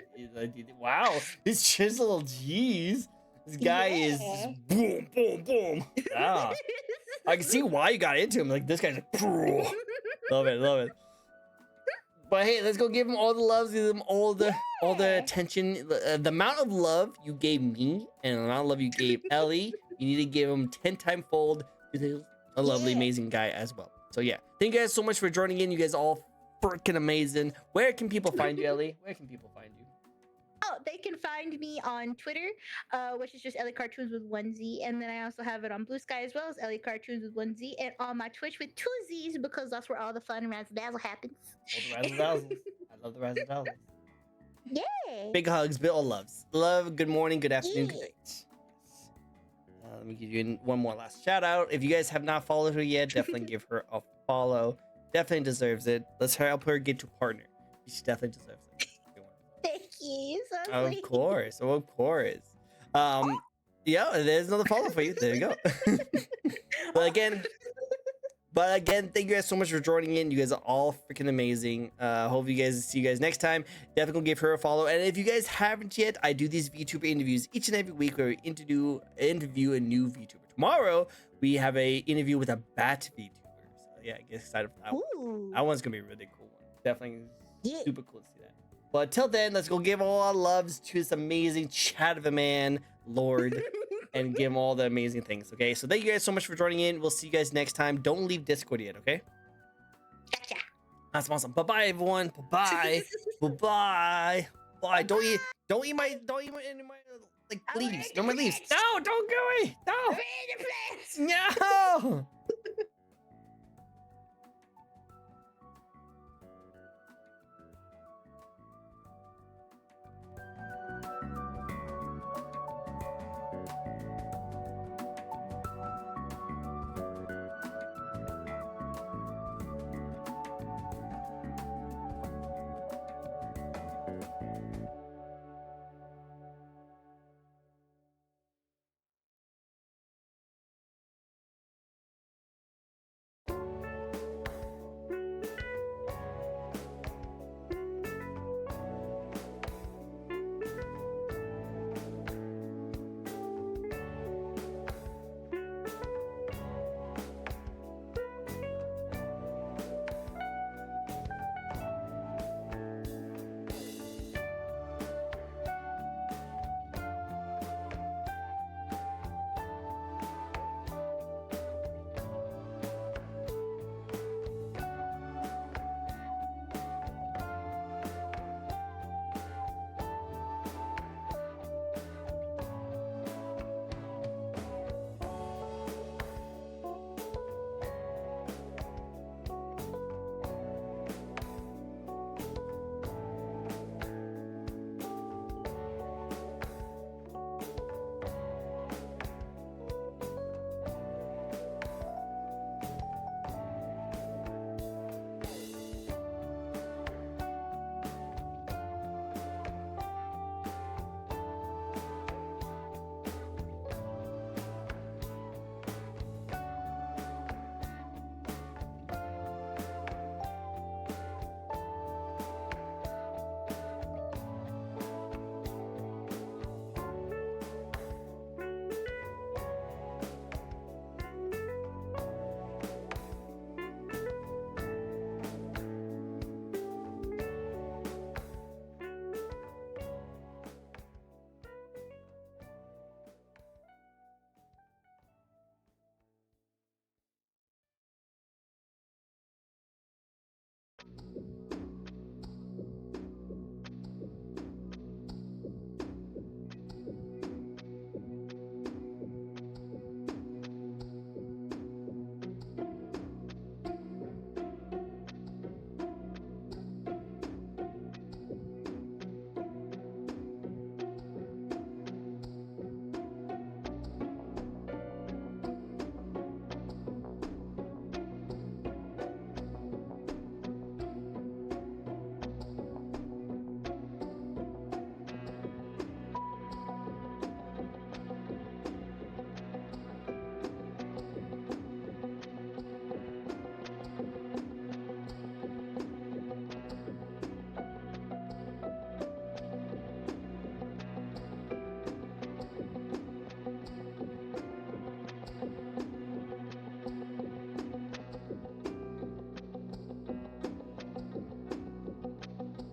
A: Wow, this chisel, jeez. This guy is just boom, boom, boom. Ah. I can see why you got into him. Like, this guy's like, love it. But hey, let's go give him all the love, give him all the attention. The amount of love you gave me and the amount of love you gave Ellie, you need to give him 10 times fold. A lovely, amazing guy as well. So yeah, thank you guys so much for joining in. You guys are all freaking amazing. Where can people find you, Ellie? Where can people find you?
B: Oh, they can find me on Twitter, which is just Ellie Cartoons with 1Z. And then I also have it on Blue Sky as well as Ellie Cartoons with 1Z. And on my Twitch with 2 Z's because that's where all the fun and razzle-dazzle happens.
A: All the razzle-dazzle. I love the razzle-dazzle.
B: Yeah.
A: Big hugs, big old loves. Love, good morning, good afternoon, good night. Let me give you one more last shout out. If you guys have not followed her yet, definitely give her a follow. Definitely deserves it. Let's help her get to partner. She definitely deserves it.
B: Thank you. So
A: Of
B: sweet.
A: course, of course. Yeah, there's another follow for you. There you go. But again, thank you guys so much for joining in. You guys are all freaking amazing. Hope you guys see you guys next time. Definitely gonna give her a follow. And if you guys haven't yet, I do these VTuber interviews each and every week where we interview a new VTuber. Tomorrow we have a interview with a bat VTuber. So yeah, get excited for that one.
B: Ooh.
A: That one's gonna be a really cool one. Definitely
B: Yeah.
A: super cool to see that. But till then, let's go give all our loves to this amazing chat of a man, Lord, and give him all the amazing things. Okay, so thank you guys so much for joining in. We'll see you guys next time. Don't leave Discord yet, okay?
B: Gotcha.
A: That's awesome. Bye bye, everyone. Bye bye. Bye bye. Don't eat any of my like
B: I'm
A: leaves.
B: wearing
A: No, my
B: the
A: leaves.
B: fence.
A: No, don't go away.
B: Read the place.
A: No. No.